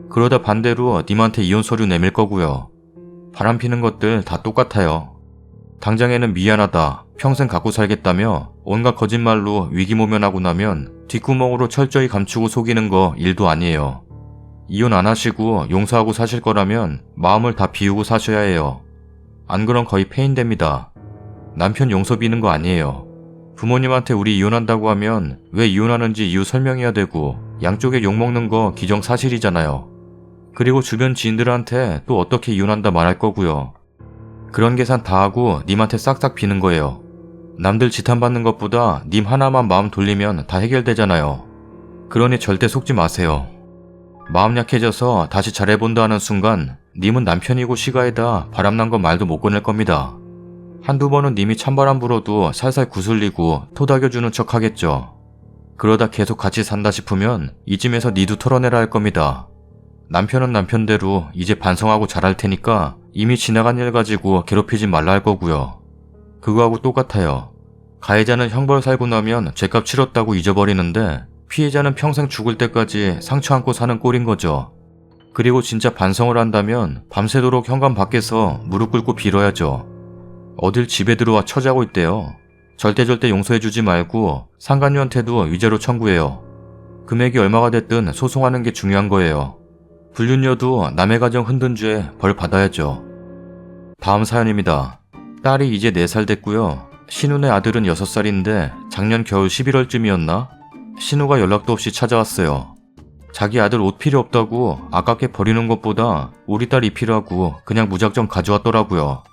그러다 반대로 님한테 이혼 서류 내밀 거고요. 바람 피는 것들 다 똑같아요. 당장에는 미안하다, 평생 갖고 살겠다며 온갖 거짓말로 위기 모면하고 나면 뒷구멍으로 철저히 감추고 속이는 거 일도 아니에요. 이혼 안 하시고 용서하고 사실 거라면 마음을 다 비우고 사셔야 해요. 안 그럼 거의 폐인됩니다. 남편 용서 비는 거 아니에요. 부모님한테 우리 이혼한다고 하면 왜 이혼하는지 이유 설명해야 되고, 양쪽에 욕먹는 거 기정사실이잖아요. 그리고 주변 지인들한테 또 어떻게 이혼한다 말할 거고요. 그런 계산 다 하고 님한테 싹싹 비는 거예요. 남들 지탄받는 것보다 님 하나만 마음 돌리면 다 해결되잖아요. 그러니 절대 속지 마세요. 마음 약해져서 다시 잘해본다 하는 순간 님은 남편이고 시가에다 바람난 거 말도 못 꺼낼 겁니다. 한두 번은 님이 찬바람 불어도 살살 구슬리고 토닥여주는 척 하겠죠. 그러다 계속 같이 산다 싶으면 이쯤에서 니도 털어내라 할 겁니다. 남편은 남편대로 이제 반성하고 잘할 테니까 이미 지나간 일 가지고 괴롭히지 말라 할 거고요. 그거하고 똑같아요. 가해자는 형벌 살고 나면 죄값 치렀다고 잊어버리는데, 피해자는 평생 죽을 때까지 상처 안고 사는 꼴인 거죠. 그리고 진짜 반성을 한다면 밤새도록 현관 밖에서 무릎 꿇고 빌어야죠. 어딜 집에 들어와 처자고 있대요. 절대 용서해주지 말고 상간녀한테도 위자료 청구해요. 금액이 얼마가 됐든 소송하는 게 중요한 거예요. 불륜녀도 남의 가정 흔든 죄 벌 받아야죠. 다음 사연입니다. 딸이 이제 4살 됐고요. 신우네 아들은 6살인데 작년 겨울 11월쯤이었나? 신우가 연락도 없이 찾아왔어요. 자기 아들 옷 필요 없다고 아깝게 버리는 것보다 우리 딸 입히라고 그냥 무작정 가져왔더라고요.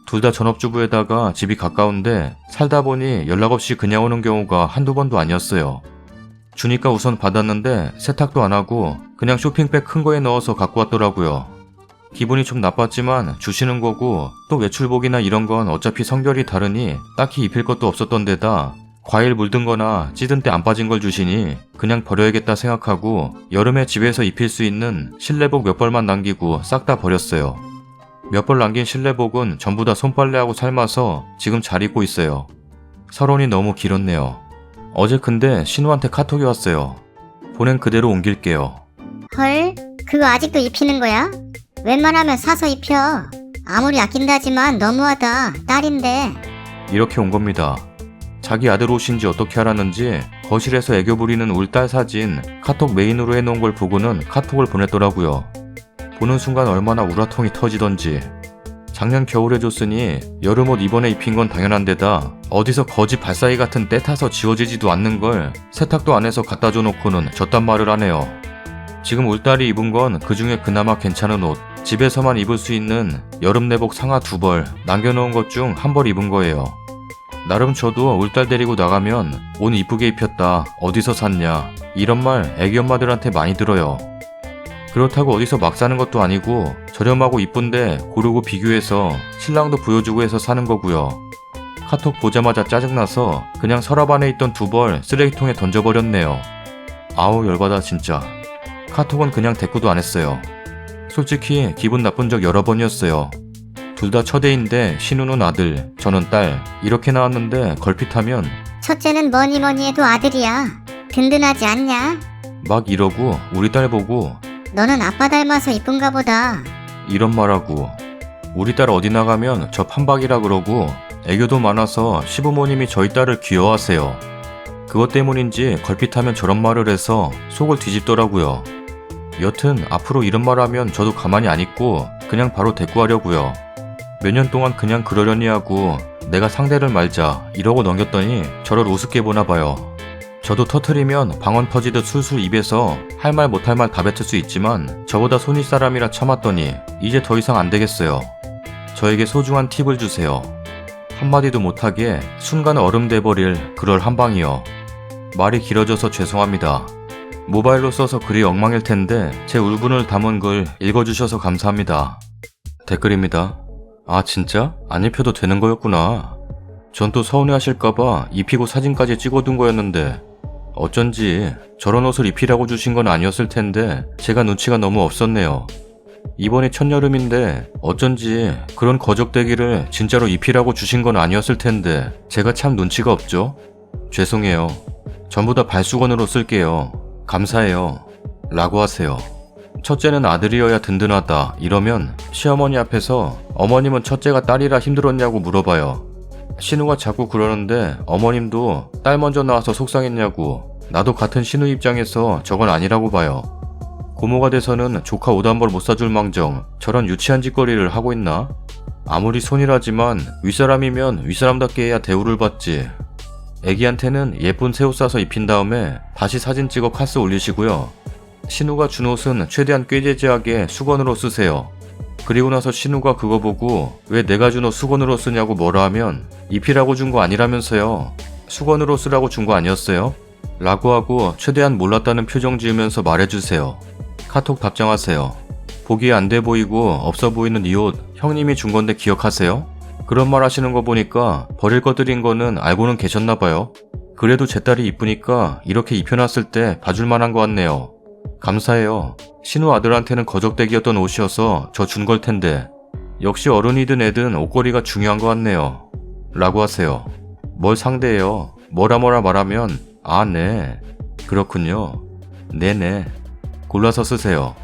둘 다 전업주부에다가 집이 가까운데 살다 보니 연락 없이 그냥 오는 경우가 한두 번도 아니었어요. 주니까 우선 받았는데 세탁도 안 하고 그냥 쇼핑백 큰 거에 넣어서 갖고 왔더라고요. 기분이 좀 나빴지만 주시는 거고, 또 외출복이나 이런 건 어차피 성별이 다르니 딱히 입힐 것도 없었던 데다 과일 물든 거나 찌든 때 안 빠진 걸 주시니 그냥 버려야겠다 생각하고 여름에 집에서 입힐 수 있는 실내복 몇 벌만 남기고 싹 다 버렸어요. 몇 벌 남긴 실내복은 전부 다 손빨래하고 삶아서 지금 잘 입고 있어요. 서론이 너무 길었네요. 어제 근데 신우한테 카톡이 왔어요. 보낸 그대로 옮길게요. 헐, 그거 아직도 입히는 거야? 웬만하면 사서 입혀. 아무리 아낀다지만 너무하다. 딸인데. 이렇게 온 겁니다. 자기 아들 옷인지 어떻게 알았는지 거실에서 애교 부리는 울 딸 사진 카톡 메인으로 해놓은 걸 보고는 카톡을 보냈더라고요. 보는 순간 얼마나 우라통이 터지던지. 작년 겨울에 줬으니 여름옷 이번에 입힌 건 당연한 데다 어디서 거지 발사이 같은 때 타서 지워지지도 않는 걸 세탁도 안 해서 갖다 줘놓고는 저딴 말을 하네요. 지금 울딸이 입은 건 그중에 그나마 괜찮은 옷, 집에서만 입을 수 있는 여름 내복 상하 2벌 남겨놓은 것 중 1벌 입은 거예요. 나름 저도 울딸 데리고 나가면 옷 이쁘게 입혔다, 어디서 샀냐 이런 말 애기 엄마들한테 많이 들어요. 그렇다고 어디서 막 사는 것도 아니고 저렴하고 이쁜데 고르고 비교해서 신랑도 보여주고 해서 사는 거고요. 카톡 보자마자 짜증나서 그냥 서랍 안에 있던 2벌 쓰레기통에 던져버렸네요. 아우 열받아 진짜. 카톡은 그냥 대꾸도 안 했어요. 솔직히 기분 나쁜 적 여러 번이었어요. 둘 다 처대인데 신우는 아들, 저는 딸 이렇게 나왔는데 걸핏하면 첫째는 뭐니 해도 아들이야. 든든하지 않냐? 막 이러고 우리 딸 보고 너는 아빠 닮아서 이쁜가 보다. 이런 말하고, 우리 딸 어디 나가면 저 판박이라 그러고 애교도 많아서 시부모님이 저희 딸을 귀여워하세요. 그것 때문인지 걸핏하면 저런 말을 해서 속을 뒤집더라고요. 여튼 앞으로 이런 말 하면 저도 가만히 안 있고 그냥 바로 대꾸하려고요. 몇 년 동안 그냥 그러려니 하고 내가 상대를 말자 이러고 넘겼더니 저를 우습게 보나 봐요. 저도 터트리면 방언 터지듯 술술 입에서 할 말 못할 말 다 뱉을 수 있지만 저보다 손윗 사람이라 참았더니 이제 더 이상 안 되겠어요. 저에게 소중한 팁을 주세요. 한마디도 못하게 순간 얼음 돼버릴 그럴 한방이요. 말이 길어져서 죄송합니다. 모바일로 써서 글이 엉망일 텐데 제 울분을 담은 글 읽어주셔서 감사합니다. 댓글입니다. 아 진짜? 안 입혀도 되는 거였구나. 전 또 서운해하실까봐 입히고 사진까지 찍어둔 거였는데 어쩐지 저런 옷을 입히라고 주신 건 아니었을 텐데 제가 눈치가 너무 없었네요. 이번이 첫여름인데 어쩐지 그런 거적대기를 진짜로 입히라고 주신 건 아니었을 텐데 제가 참 눈치가 없죠? 죄송해요. 전부 다 발수건으로 쓸게요. 감사해요. 라고 하세요. 첫째는 아들이어야 든든하다 이러면 시어머니 앞에서 어머님은 첫째가 딸이라 힘들었냐고 물어봐요. 신우가 자꾸 그러는데 어머님도 딸 먼저 나와서 속상했냐고. 나도 같은 신우 입장에서 저건 아니라고 봐요. 고모가 돼서는 조카 옷 한 벌 못 사줄 망정 저런 유치한 짓거리를 하고 있나? 아무리 손이라지만 윗사람이면 윗사람답게 해야 대우를 받지. 애기한테는 예쁜 새 옷 사서 입힌 다음에 다시 사진 찍어 카스 올리시고요. 신우가 준 옷은 최대한 꾀재재하게 수건으로 쓰세요. 그리고 나서 신우가 그거 보고 왜 내가 준 옷 수건으로 쓰냐고 뭐라 하면 입히라고 준 거 아니라면서요. 수건으로 쓰라고 준 거 아니었어요? 라고 하고 최대한 몰랐다는 표정 지으면서 말해주세요. 카톡 답장하세요. 보기에 안 돼 보이고 없어 보이는 이 옷 형님이 준 건데 기억하세요? 그런 말 하시는 거 보니까 버릴 것들인 거는 알고는 계셨나봐요. 그래도 제 딸이 이쁘니까 이렇게 입혀놨을 때 봐줄 만한 거 같네요. 감사해요. 신우 아들한테는 거적대기였던 옷이어서 저 준 걸 텐데 역시 어른이든 애든 옷걸이가 중요한 것 같네요. 라고 하세요. 뭘 상대해요? 뭐라 말하면 아 네 그렇군요. 네네 골라서 쓰세요.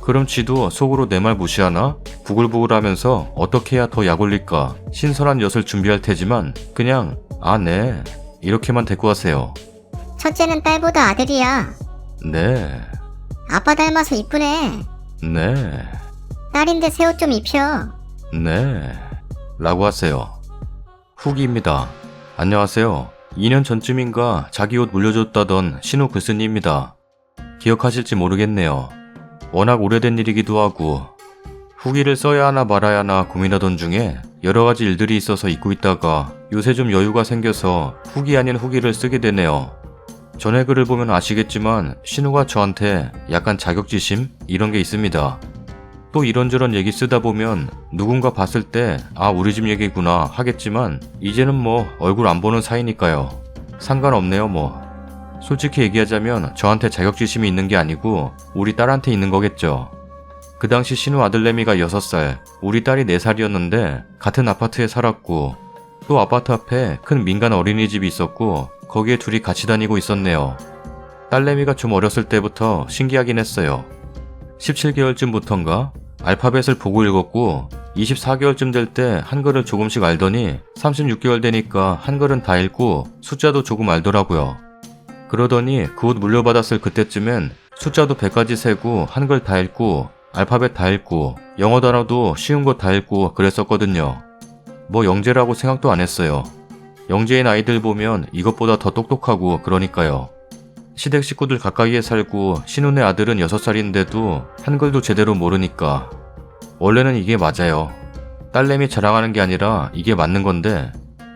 그럼 지도 속으로 내 말 무시하나? 부글부글 하면서 어떻게 해야 더 약올릴까 신선한 엿을 준비할 테지만 그냥 아 네 이렇게만 대꾸 하세요. 첫째는 딸보다 아들이야. 네. 아빠 닮아서 이쁘네. 네. 딸인데 새 옷 좀 입혀. 네. 라고 하세요. 후기입니다. 안녕하세요. 2년 전쯤인가 자기 옷 물려줬다던 신우 글쓴이입니다. 기억하실지 모르겠네요. 워낙 오래된 일이기도 하고 후기를 써야 하나 말아야 하나 고민하던 중에 여러 가지 일들이 있어서 잊고 있다가 요새 좀 여유가 생겨서 후기 아닌 후기를 쓰게 되네요. 전에 글을 보면 아시겠지만 신우가 저한테 약간 자격지심? 이런 게 있습니다. 또 이런저런 얘기 쓰다 보면 누군가 봤을 때 아 우리 집 얘기구나 하겠지만 이제는 뭐 얼굴 안 보는 사이니까요. 상관없네요 뭐. 솔직히 얘기하자면 저한테 자격지심이 있는 게 아니고 우리 딸한테 있는 거겠죠. 그 당시 신우 아들내미가 6살, 우리 딸이 4살이었는데 같은 아파트에 살았고 또 아파트 앞에 큰 민간 어린이집이 있었고 거기에 둘이 같이 다니고 있었네요. 딸내미가 좀 어렸을 때부터 신기하긴 했어요. 17개월쯤부턴가 알파벳을 보고 읽었고 24개월쯤 될 때 한글을 조금씩 알더니 36개월 되니까 한글은 다 읽고 숫자도 조금 알더라고요. 그러더니 그 옷 물려받았을 그때쯤엔 숫자도 100까지 세고 한글 다 읽고 알파벳 다 읽고 영어 단어도 쉬운 거 다 읽고 그랬었거든요. 뭐 영재라고 생각도 안 했어요. 영재인 아이들 보면 이것보다 더 똑똑하고 그러니까요. 시댁 식구들 가까이에 살고 신우네 아들은 6살인데도 한글도 제대로 모르니까. 원래는 이게 맞아요. 딸내미 자랑하는 게 아니라 이게 맞는 건데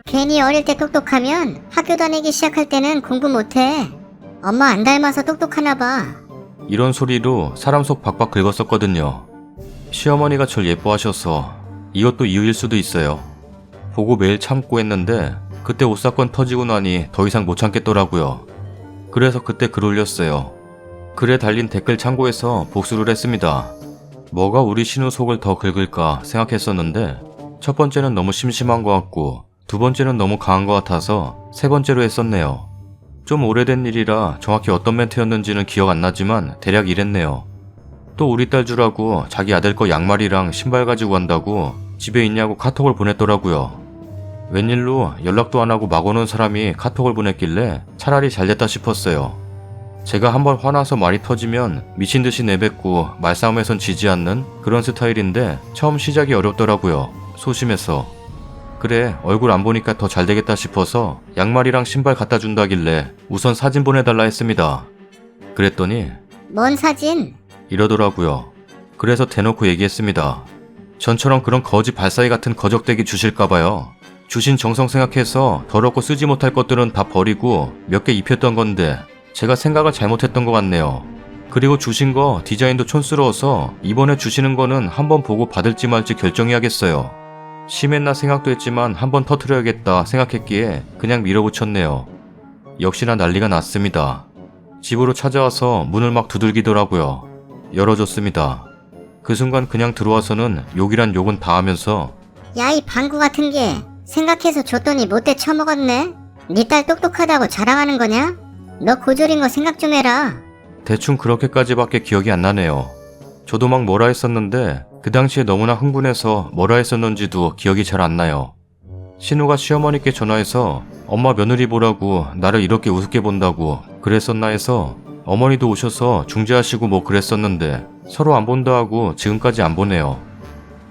괜히 어릴 때 똑똑하면 학교 다니기 시작할 때는 공부 못해. 엄마 안 닮아서 똑똑하나 봐. 이런 소리로 사람 속 박박 긁었었거든요. 시어머니가 절 예뻐하셔서 이것도 이유일 수도 있어요. 보고 매일 참고 했는데 그때 옷 사건 터지고 나니 더 이상 못 참겠더라고요. 그래서 그때 글 올렸어요. 글에 달린 댓글 참고해서 복수를 했습니다. 뭐가 우리 신우 속을 더 긁을까 생각했었는데 첫 번째는 너무 심심한 것 같고 두 번째는 너무 강한 것 같아서 세 번째로 했었네요. 좀 오래된 일이라 정확히 어떤 멘트였는지는 기억 안 나지만 대략 이랬네요. 또 우리 딸 주라고 자기 아들 거 양말이랑 신발 가지고 간다고 집에 있냐고 카톡을 보냈더라고요. 웬일로 연락도 안 하고 막 오는 사람이 카톡을 보냈길래 차라리 잘됐다 싶었어요. 제가 한번 화나서 말이 터지면 미친듯이 내뱉고 말싸움에선 지지 않는 그런 스타일인데 처음 시작이 어렵더라고요. 소심해서. 그래 얼굴 안 보니까 더 잘되겠다 싶어서 양말이랑 신발 갖다 준다길래 우선 사진 보내달라 했습니다. 그랬더니 뭔 사진? 이러더라고요. 그래서 대놓고 얘기했습니다. 전처럼 그런 거지 발사이 같은 거적대기 주실까봐요. 주신 정성 생각해서 더럽고 쓰지 못할 것들은 다 버리고 몇 개 입혔던 건데 제가 생각을 잘못했던 것 같네요. 그리고 주신 거 디자인도 촌스러워서 이번에 주시는 거는 한번 보고 받을지 말지 결정해야겠어요. 심했나 생각도 했지만 한번 터트려야겠다 생각했기에 그냥 밀어붙였네요. 역시나 난리가 났습니다. 집으로 찾아와서 문을 막 두들기더라고요. 열어줬습니다. 그 순간 그냥 들어와서는 욕이란 욕은 다 하면서 야, 이 방구 같은 게 생각해서 줬더니 못돼 처먹었네. 네 딸 똑똑하다고 자랑하는 거냐? 너 고졸인 거 생각 좀 해라. 대충 그렇게까지밖에 기억이 안 나네요. 저도 막 뭐라 했었는데 그 당시에 너무나 흥분해서 뭐라 했었는지도 기억이 잘 안 나요. 신우가 시어머니께 전화해서 엄마 며느리 보라고 나를 이렇게 우습게 본다고 그랬었나 해서 어머니도 오셔서 중재하시고 뭐 그랬었는데 서로 안 본다 하고 지금까지 안 보네요.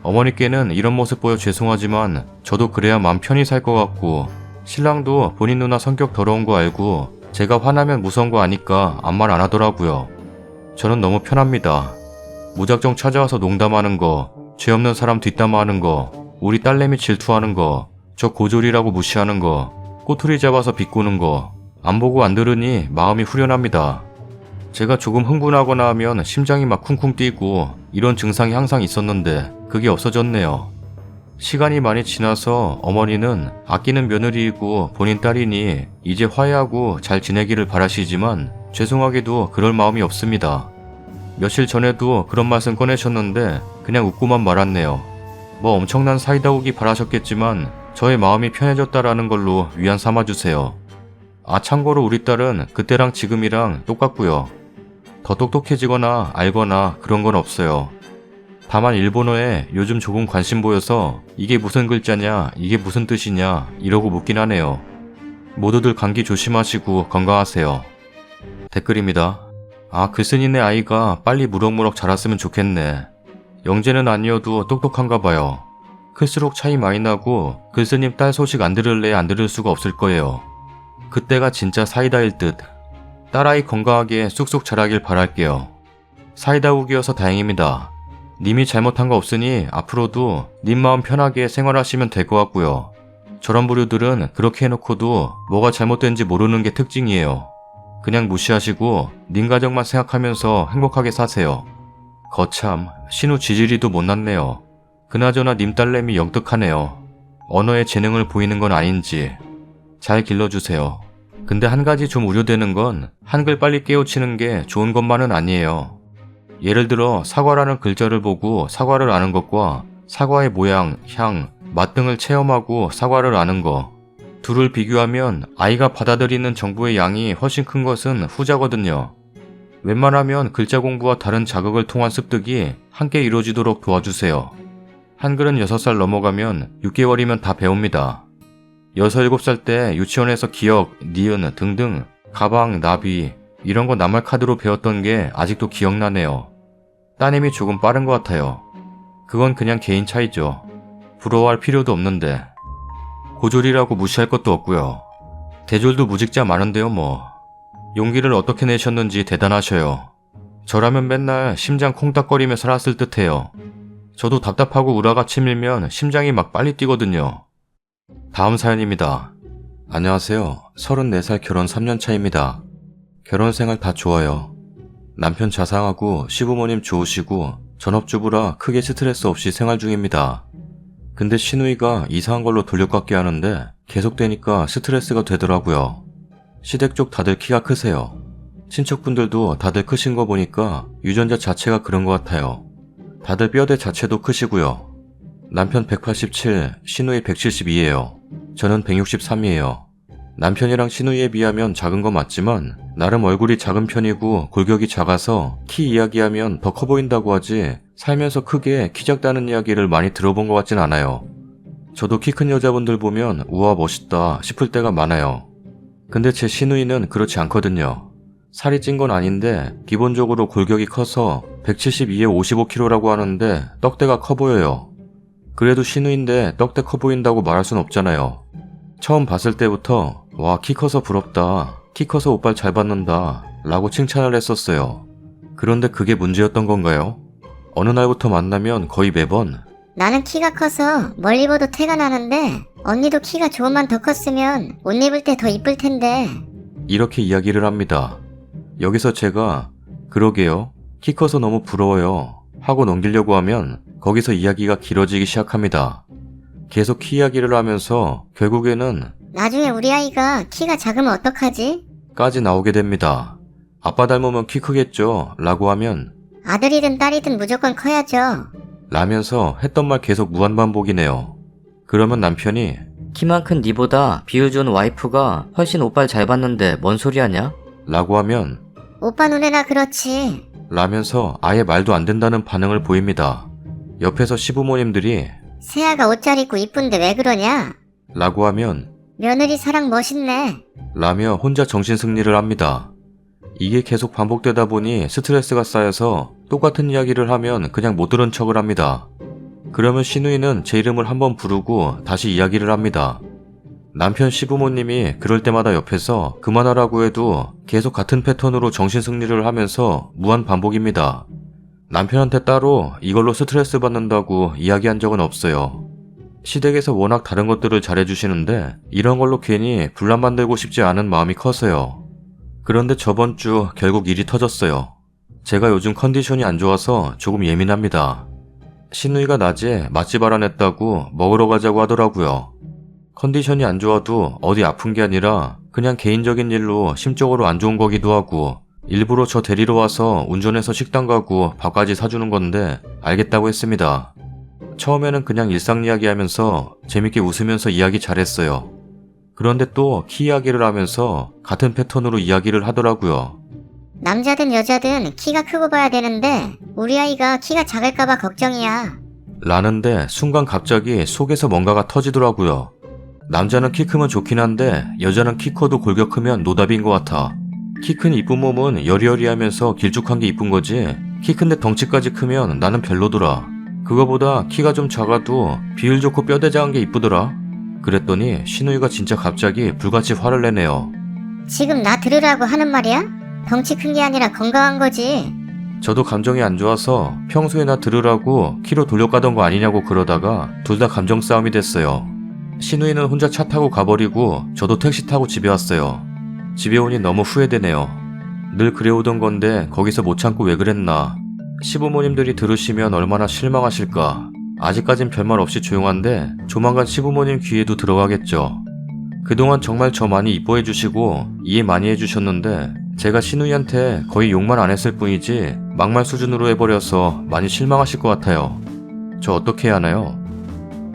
어머니께는 이런 모습 보여 죄송하지만 저도 그래야 마음 편히 살 것 같고 신랑도 본인 누나 성격 더러운 거 알고 제가 화나면 무서운 거 아니까 아무 말 안 하더라고요. 저는 너무 편합니다. 무작정 찾아와서 농담하는 거, 죄 없는 사람 뒷담화하는 거, 우리 딸내미 질투하는 거, 저 고졸이라고 무시하는 거, 꼬투리 잡아서 비꼬는 거, 안 보고 안 들으니 마음이 후련합니다. 제가 조금 흥분하거나 하면 심장이 막 쿵쿵 뛰고 이런 증상이 항상 있었는데 그게 없어졌네요. 시간이 많이 지나서 어머니는 아끼는 며느리이고 본인 딸이니 이제 화해하고 잘 지내기를 바라시지만 죄송하게도 그럴 마음이 없습니다. 며칠 전에도 그런 말씀 꺼내셨는데 그냥 웃고만 말았네요. 뭐 엄청난 사이다 오기 바라셨겠지만 저의 마음이 편해졌다라는 걸로 위안 삼아주세요. 아, 참고로 우리 딸은 그때랑 지금이랑 똑같고요. 더 똑똑해지거나 알거나 그런 건 없어요. 다만 일본어에 요즘 조금 관심 보여서 이게 무슨 글자냐, 이게 무슨 뜻이냐 이러고 묻긴 하네요. 모두들 감기 조심하시고 건강하세요. 댓글입니다. 아, 글쓴이네 아이가 빨리 무럭무럭 자랐으면 좋겠네. 영재는 아니어도 똑똑한가 봐요. 클수록 차이 많이 나고 글쓴님 딸 소식 안 들을래 안 들을 수가 없을 거예요. 그때가 진짜 사이다일 듯. 딸아이 건강하게 쑥쑥 자라길 바랄게요. 사이다국이어서 다행입니다. 님이 잘못한 거 없으니 앞으로도 님 마음 편하게 생활하시면 될 것 같고요. 저런 부류들은 그렇게 해놓고도 뭐가 잘못된지 모르는 게 특징이에요. 그냥 무시하시고 님 가정만 생각하면서 행복하게 사세요. 거참 신우 지질이도 못났네요. 그나저나 님 딸내미 영특하네요. 언어에 재능을 보이는 건 아닌지 잘 길러주세요. 근데 한 가지 좀 우려되는 건 한글 빨리 깨우치는 게 좋은 것만은 아니에요. 예를 들어 사과라는 글자를 보고 사과를 아는 것과 사과의 모양, 향, 맛 등을 체험하고 사과를 아는 거. 둘을 비교하면 아이가 받아들이는 정보의 양이 훨씬 큰 것은 후자거든요. 웬만하면 글자 공부와 다른 자극을 통한 습득이 함께 이루어지도록 도와주세요. 한글은 6살 넘어가면 6개월이면 다 배웁니다. 6, 7살 때 유치원에서 기억, 니은 등등 가방, 나비 이런 거 낱말 카드로 배웠던 게 아직도 기억나네요. 따님이 조금 빠른 것 같아요. 그건 그냥 개인 차이죠. 부러워할 필요도 없는데. 고졸이라고 무시할 것도 없고요. 대졸도 무직자 많은데요 뭐. 용기를 어떻게 내셨는지 대단하셔요. 저라면 맨날 심장 콩닥거리며 살았을 듯해요. 저도 답답하고 우라가 치밀면 심장이 막 빨리 뛰거든요. 다음 사연입니다. 안녕하세요. 34살 결혼 3년 차입니다. 결혼 생활 다 좋아요. 남편 자상하고 시부모님 좋으시고 전업주부라 크게 스트레스 없이 생활 중입니다. 근데 시누이가 이상한 걸로 돌려깎기 하는데 계속되니까 스트레스가 되더라고요. 시댁 쪽 다들 키가 크세요. 친척분들도 다들 크신 거 보니까 유전자 자체가 그런 것 같아요. 다들 뼈대 자체도 크시고요. 남편 187, 시누이 172예요. 저는 163이에요. 남편이랑 시누이에 비하면 작은 거 맞지만 나름 얼굴이 작은 편이고 골격이 작아서 키 이야기하면 더 커 보인다고 하지 살면서 크게 키 작다는 이야기를 많이 들어본 것 같진 않아요. 저도 키 큰 여자분들 보면 우와 멋있다 싶을 때가 많아요. 근데 제 시누이는 그렇지 않거든요. 살이 찐 건 아닌데 기본적으로 골격이 커서 172에 55kg라고 하는데 떡대가 커 보여요. 그래도 시누인데 떡대 커 보인다고 말할 순 없잖아요. 처음 봤을 때부터 와, 키 커서 부럽다, 키 커서 오빠를 잘 받는다 라고 칭찬을 했었어요. 그런데 그게 문제였던 건가요? 어느 날부터 만나면 거의 매번 나는 키가 커서 멀리 봐도 태가 나는데 언니도 키가 조금만 더 컸으면 옷 입을 때 더 이쁠 텐데. 이렇게 이야기를 합니다. 여기서 제가 그러게요. 키 커서 너무 부러워요. 하고 넘기려고 하면 거기서 이야기가 길어지기 시작합니다. 계속 키 이야기를 하면서 결국에는 나중에 우리 아이가 키가 작으면 어떡하지? 까지 나오게 됩니다. 아빠 닮으면 키 크겠죠? 라고 하면 아들이든 딸이든 무조건 커야죠. 라면서 했던 말 계속 무한반복이네요. 그러면 남편이 키만 큰 니보다 비유 좋은 와이프가 훨씬 오빠를 잘 봤는데 뭔 소리 하냐? 라고 하면 오빠 눈에나 그렇지. 라면서 아예 말도 안 된다는 반응을 보입니다. 옆에서 시부모님들이 세아가 옷 잘 입고 이쁜데 왜 그러냐? 라고 하면 며느리 사랑 멋있네. 라며 혼자 정신승리를 합니다. 이게 계속 반복되다 보니 스트레스가 쌓여서 똑같은 이야기를 하면 그냥 못 들은 척을 합니다. 그러면 시누이는 제 이름을 한번 부르고 다시 이야기를 합니다. 남편 시부모님이 그럴 때마다 옆에서 그만하라고 해도 계속 같은 패턴으로 정신승리를 하면서 무한 반복입니다. 남편한테 따로 이걸로 스트레스 받는다고 이야기한 적은 없어요. 시댁에서 워낙 다른 것들을 잘해주시는데 이런 걸로 괜히 분란 만들고 싶지 않은 마음이 커서요. 그런데 저번 주 결국 일이 터졌어요. 제가 요즘 컨디션이 안 좋아서 조금 예민합니다. 시누이가 낮에 맛집 알아냈다고 먹으러 가자고 하더라고요. 컨디션이 안 좋아도 어디 아픈 게 아니라 그냥 개인적인 일로 심적으로 안 좋은 거기도 하고 일부러 저 데리러 와서 운전해서 식당 가고 밥까지 사주는 건데 알겠다고 했습니다. 처음에는 그냥 일상 이야기 하면서 재밌게 웃으면서 이야기 잘했어요. 그런데 또 키 이야기를 하면서 같은 패턴으로 이야기를 하더라고요. 남자든 여자든 키가 크고 봐야 되는데 우리 아이가 키가 작을까봐 걱정이야. 라는데 순간 갑자기 속에서 뭔가가 터지더라고요. 남자는 키 크면 좋긴 한데 여자는 키 커도 골격 크면 노답인 것 같아. 키 큰 이쁜 몸은 여리여리하면서 길쭉한 게 이쁜 거지 키 큰데 덩치까지 크면 나는 별로더라. 그거보다 키가 좀 작아도 비율 좋고 뼈대장한 게 이쁘더라. 그랬더니 시누이가 진짜 갑자기 불같이 화를 내네요. 지금 나 들으라고 하는 말이야? 덩치 큰 게 아니라 건강한 거지. 저도 감정이 안 좋아서 평소에 나 들으라고 키로 돌려가던 거 아니냐고 그러다가 둘 다 감정 싸움이 됐어요. 시누이는 혼자 차 타고 가버리고 저도 택시 타고 집에 왔어요. 집에 오니 너무 후회되네요. 늘 그래오던 건데 거기서 못 참고 왜 그랬나. 시부모님들이 들으시면 얼마나 실망하실까. 아직까진 별말 없이 조용한데 조만간 시부모님 귀에도 들어가겠죠. 그동안 정말 저 많이 이뻐해 주시고 이해 많이 해주셨는데 제가 시누이한테 거의 욕만 안 했을 뿐이지 막말 수준으로 해버려서 많이 실망하실 것 같아요. 저 어떻게 해야 하나요?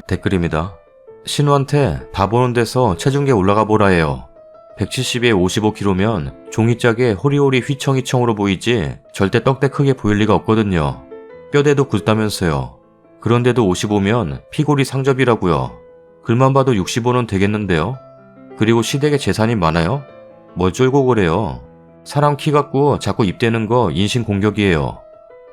댓글입니다. 신우한테 다 보는 데서 체중계 올라가 보라 해요. 170에 55kg면 종이짝에 호리호리 휘청휘청으로 보이지 절대 떡대 크게 보일 리가 없거든요. 뼈대도 굵다면서요. 그런데도 55면 피골이 상접이라고요. 글만 봐도 65는 되겠는데요. 그리고 시댁에 재산이 많아요? 뭘 쫄고 그래요. 사람 키 갖고 자꾸 입대는 거 인신공격이에요.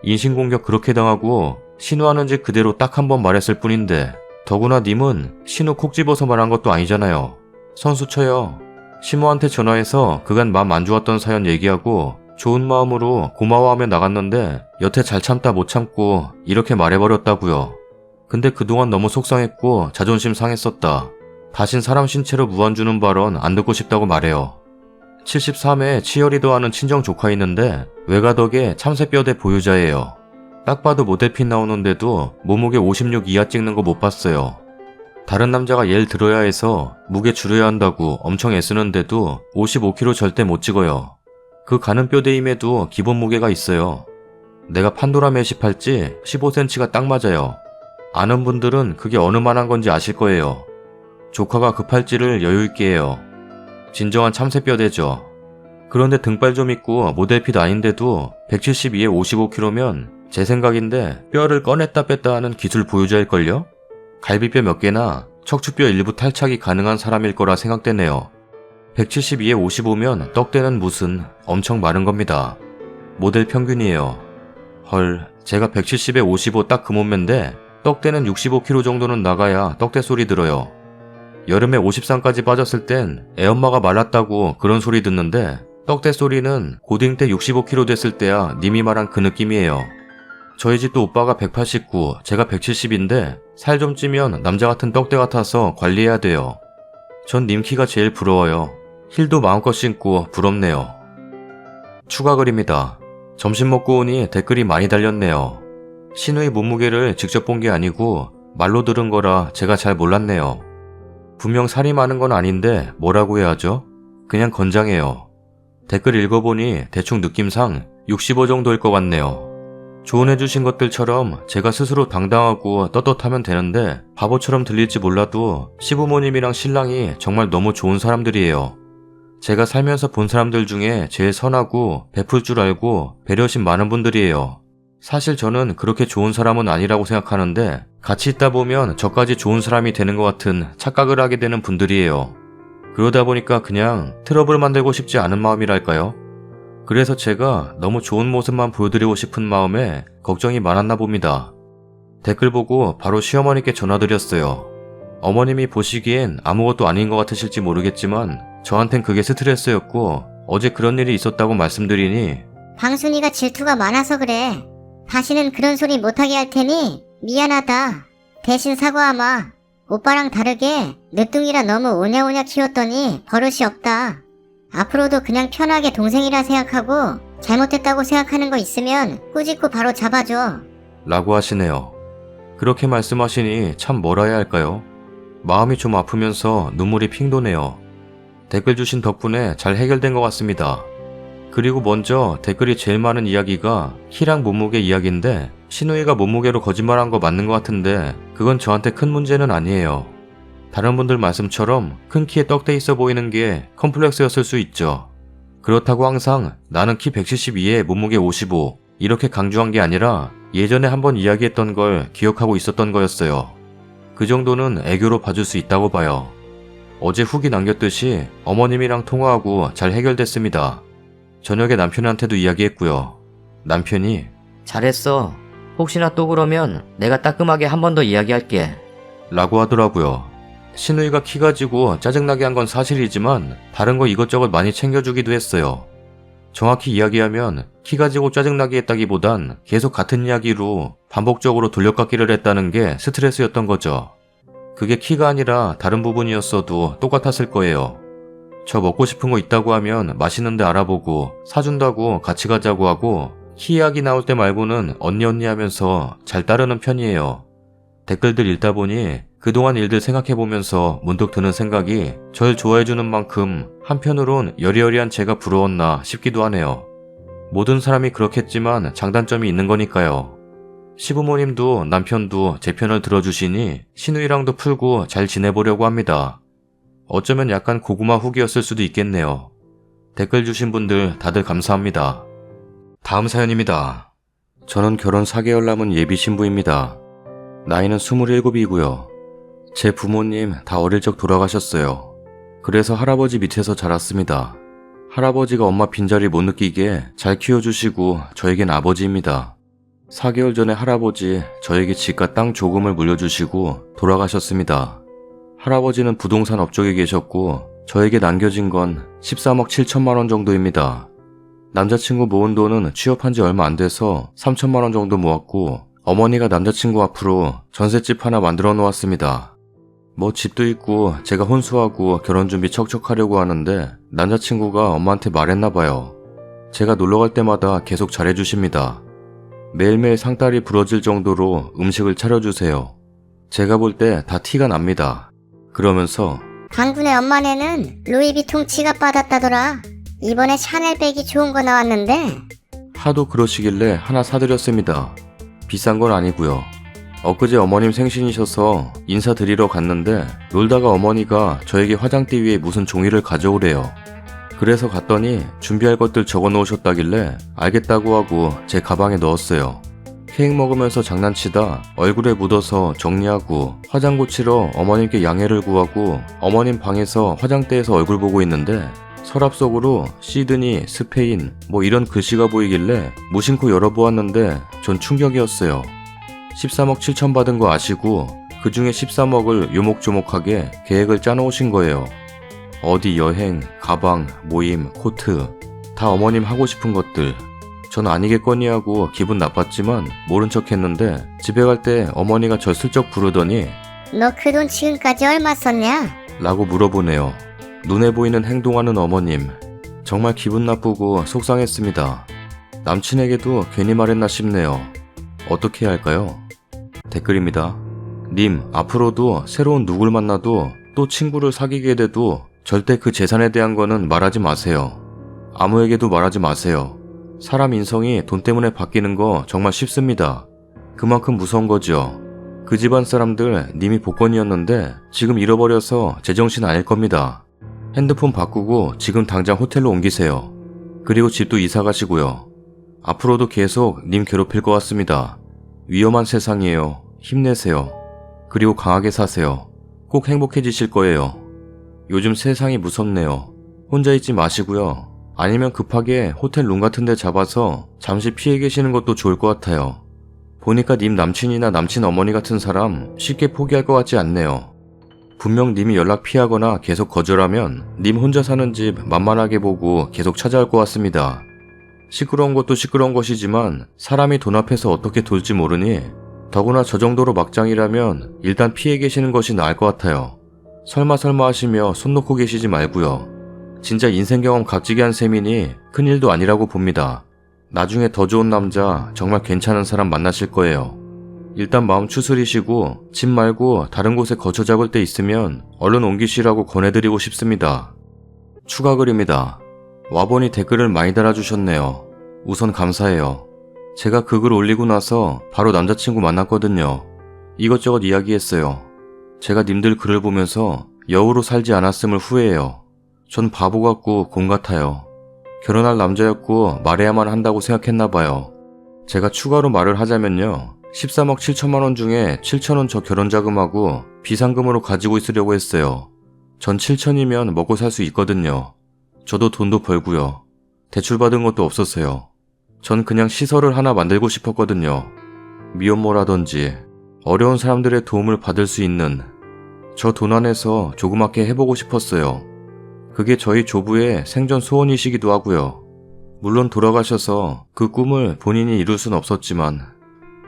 인신공격 그렇게 당하고 신우하는 짓 그대로 딱 한 번 말했을 뿐인데 더구나 님은 신우 콕 집어서 말한 것도 아니잖아요. 선수 쳐요. 시모한테 전화해서 그간 마음 안 좋았던 사연 얘기하고 좋은 마음으로 고마워하며 나갔는데 여태 잘 참다 못 참고 이렇게 말해버렸다고요. 근데 그동안 너무 속상했고 자존심 상했었다. 다신 사람 신체로 무안 주는 발언 안 듣고 싶다고 말해요. 73에 치어리더 하는 친정 조카 있는데 외가덕의 참새뼈대 보유자예요. 딱 봐도 모델핀 나오는데도 몸무게 56 이하 찍는 거 못 봤어요. 다른 남자가 예를 들어야 해서 무게 줄여야 한다고 엄청 애쓰는데도 55kg 절대 못 찍어요. 그 가는 뼈대임에도 기본 무게가 있어요. 내가 판도라 매십할지 15cm가 딱 맞아요. 아는 분들은 그게 어느 만한 건지 아실 거예요. 조카가 급할지를 여유있게 해요. 진정한 참새뼈대죠. 그런데 등발 좀 있고 모델핏 아닌데도 172에 55kg면 제 생각인데 뼈를 꺼냈다 뺐다 하는 기술 보유자일걸요? 갈비뼈 몇 개나 척추뼈 일부 탈착이 가능한 사람일 거라 생각되네요. 172에 55면 떡대는 무슨 엄청 마른 겁니다. 모델 평균이에요. 헐, 제가 170에 55 딱 그 몸매인데 떡대는 65kg 정도는 나가야 떡대 소리 들어요. 여름에 53까지 빠졌을 땐 애엄마가 말랐다고 그런 소리 듣는데 떡대 소리는 고딩 때 65kg 됐을 때야 님이 말한 그 느낌이에요. 저희 집도 오빠가 189, 제가 170인데 살 좀 찌면 남자 같은 떡대 같아서 관리해야 돼요. 전 님 키가 제일 부러워요. 힐도 마음껏 신고 부럽네요. 추가 글입니다. 점심 먹고 오니 댓글이 많이 달렸네요. 신우의 몸무게를 직접 본 게 아니고 말로 들은 거라 제가 잘 몰랐네요. 분명 살이 많은 건 아닌데 뭐라고 해야 하죠? 그냥 건장해요. 댓글 읽어보니 대충 느낌상 65 정도일 것 같네요. 조언해주신 것들처럼 제가 스스로 당당하고 떳떳하면 되는데 바보처럼 들릴지 몰라도 시부모님이랑 신랑이 정말 너무 좋은 사람들이에요. 제가 살면서 본 사람들 중에 제일 선하고 베풀 줄 알고 배려심 많은 분들이에요. 사실 저는 그렇게 좋은 사람은 아니라고 생각하는데 같이 있다 보면 저까지 좋은 사람이 되는 것 같은 착각을 하게 되는 분들이에요. 그러다 보니까 그냥 트러블 만들고 싶지 않은 마음이랄까요? 그래서 제가 너무 좋은 모습만 보여드리고 싶은 마음에 걱정이 많았나 봅니다. 댓글 보고 바로 시어머니께 전화드렸어요. 어머님이 보시기엔 아무것도 아닌 것 같으실지 모르겠지만 저한텐 그게 스트레스였고 어제 그런 일이 있었다고 말씀드리니 방순이가 질투가 많아서 그래. 다시는 그런 소리 못하게 할 테니 미안하다. 대신 사과하마. 오빠랑 다르게 늦둥이라 너무 오냐오냐 키웠더니 버릇이 없다. 앞으로도 그냥 편하게 동생이라 생각하고 잘못했다고 생각하는 거 있으면 꾸짖고 바로 잡아줘. 라고 하시네요. 그렇게 말씀하시니 참 뭐라 해야 할까요? 마음이 좀 아프면서 눈물이 핑 도네요. 댓글 주신 덕분에 잘 해결된 것 같습니다. 그리고 먼저 댓글이 제일 많은 이야기가 키랑 몸무게 이야기인데 신우이가 몸무게로 거짓말한 거 맞는 것 같은데 그건 저한테 큰 문제는 아니에요. 다른 분들 말씀처럼 큰 키에 떡대 있어 보이는 게 컴플렉스였을 수 있죠. 그렇다고 항상 나는 키 172에 몸무게 55 이렇게 강조한 게 아니라 예전에 한번 이야기했던 걸 기억하고 있었던 거였어요. 그 정도는 애교로 봐줄 수 있다고 봐요. 어제 후기 남겼듯이 어머님이랑 통화하고 잘 해결됐습니다. 저녁에 남편한테도 이야기했고요. 남편이 잘했어. 혹시나 또 그러면 내가 따끔하게 한 번 더 이야기할게. 라고 하더라고요. 신우이가 키 가지고 짜증나게 한 건 사실이지만 다른 거 이것저것 많이 챙겨주기도 했어요. 정확히 이야기하면 키 가지고 짜증나게 했다기보단 계속 같은 이야기로 반복적으로 돌려깎기를 했다는 게 스트레스였던 거죠. 그게 키가 아니라 다른 부분이었어도 똑같았을 거예요. 저 먹고 싶은 거 있다고 하면 맛있는 데 알아보고 사준다고 같이 가자고 하고 키 이야기 나올 때 말고는 언니 하면서 잘 따르는 편이에요. 댓글들 읽다 보니 그동안 일들 생각해보면서 문득 드는 생각이 절 좋아해주는 만큼 한편으론 여리여리한 제가 부러웠나 싶기도 하네요. 모든 사람이 그렇겠지만 장단점이 있는 거니까요. 시부모님도 남편도 제 편을 들어주시니 신우이랑도 풀고 잘 지내보려고 합니다. 어쩌면 약간 고구마 후기였을 수도 있겠네요. 댓글 주신 분들 다들 감사합니다. 다음 사연입니다. 저는 결혼 4개월 남은 예비 신부입니다. 나이는 27이고요. 제 부모님 다 어릴 적 돌아가셨어요. 그래서 할아버지 밑에서 자랐습니다. 할아버지가 엄마 빈자리 못 느끼게 잘 키워주시고 저에겐 아버지입니다. 4개월 전에 할아버지 저에게 집과 땅 조금을 물려주시고 돌아가셨습니다. 할아버지는 부동산 업종에 계셨고 저에게 남겨진 건 13억 7천만 원 정도입니다. 남자친구 모은 돈은 취업한 지 얼마 안 돼서 3천만 원 정도 모았고 어머니가 남자친구 앞으로 전셋집 하나 만들어 놓았습니다. 뭐 집도 있고 제가 혼수하고 결혼 준비 척척하려고 하는데 남자친구가 엄마한테 말했나 봐요. 제가 놀러 갈 때마다 계속 잘해주십니다. 매일매일 상다리 부러질 정도로 음식을 차려주세요. 제가 볼 때 다 티가 납니다. 그러면서 당근의 엄마네는 루이비통 지갑 받았다더라. 이번에 샤넬백이 좋은 거 나왔는데. 하도 그러시길래 하나 사드렸습니다. 비싼 건 아니고요. 엊그제 어머님 생신이셔서 인사드리러 갔는데 놀다가 어머니가 저에게 화장대 위에 무슨 종이를 가져오래요. 그래서 갔더니 준비할 것들 적어 놓으셨다길래 알겠다고 하고 제 가방에 넣었어요. 케이크 먹으면서 장난치다 얼굴에 묻어서 정리하고 화장 고치러 어머님께 양해를 구하고 어머님 방에서 화장대에서 얼굴 보고 있는데 서랍 속으로 시드니, 스페인 뭐 이런 글씨가 보이길래 무심코 열어보았는데 전 충격이었어요. 13억 7천 받은 거 아시고 그 중에 13억을 요목조목하게 계획을 짜놓으신 거예요. 어디 여행, 가방, 모임, 코트 다 어머님 하고 싶은 것들. 전 아니겠거니 하고 기분 나빴지만 모른 척 했는데 집에 갈 때 어머니가 절 슬쩍 부르더니 너 그 돈 지금까지 얼마 썼냐? 라고 물어보네요. 눈에 보이는 행동하는 어머님. 정말 기분 나쁘고 속상했습니다. 남친에게도 괜히 말했나 싶네요. 어떻게 해야 할까요? 댓글입니다. 님, 앞으로도 새로운 누굴 만나도 또 친구를 사귀게 돼도 절대 그 재산에 대한 거는 말하지 마세요. 아무에게도 말하지 마세요. 사람 인성이 돈 때문에 바뀌는 거 정말 쉽습니다. 그만큼 무서운 거죠. 그 집안 사람들 님이 복권이었는데 지금 잃어버려서 제정신 아닐 겁니다. 핸드폰 바꾸고 지금 당장 호텔로 옮기세요. 그리고 집도 이사 가시고요. 앞으로도 계속 님 괴롭힐 것 같습니다. 위험한 세상이에요. 힘내세요. 그리고 강하게 사세요. 꼭 행복해지실 거예요. 요즘 세상이 무섭네요. 혼자 있지 마시고요. 아니면 급하게 호텔 룸 같은 데 잡아서 잠시 피해 계시는 것도 좋을 것 같아요. 보니까 님 남친이나 남친 어머니 같은 사람 쉽게 포기할 것 같지 않네요. 분명 님이 연락 피하거나 계속 거절하면 님 혼자 사는 집 만만하게 보고 계속 찾아올 것 같습니다. 시끄러운 것도 시끄러운 것이지만 사람이 돈 앞에서 어떻게 돌지 모르니 더구나 저 정도로 막장이라면 일단 피해 계시는 것이 나을 것 같아요. 설마 하시며 손 놓고 계시지 말고요. 진짜 인생 경험 값지게 한 셈이니 큰일도 아니라고 봅니다. 나중에 더 좋은 남자, 정말 괜찮은 사람 만나실 거예요. 일단 마음 추스리시고 집 말고 다른 곳에 거처 잡을 데 있으면 얼른 옮기시라고 권해드리고 싶습니다. 추가 글입니다. 와보니 댓글을 많이 달아주셨네요. 우선 감사해요. 제가 그 글 올리고 나서 바로 남자친구 만났거든요. 이것저것 이야기했어요. 제가 님들 글을 보면서 여우로 살지 않았음을 후회해요. 전 바보 같고 공 같아요. 결혼할 남자였고 말해야만 한다고 생각했나봐요. 제가 추가로 말을 하자면요. 13억 7천만 원 중에 7천원 저 결혼자금하고 비상금으로 가지고 있으려고 했어요. 전 7천이면 먹고 살 수 있거든요. 저도 돈도 벌고요. 대출받은 것도 없었어요. 전 그냥 시설을 하나 만들고 싶었거든요. 미혼모라든지 어려운 사람들의 도움을 받을 수 있는 저 돈 안에서 조그맣게 해보고 싶었어요. 그게 저희 조부의 생전 소원이시기도 하고요. 물론 돌아가셔서 그 꿈을 본인이 이룰 순 없었지만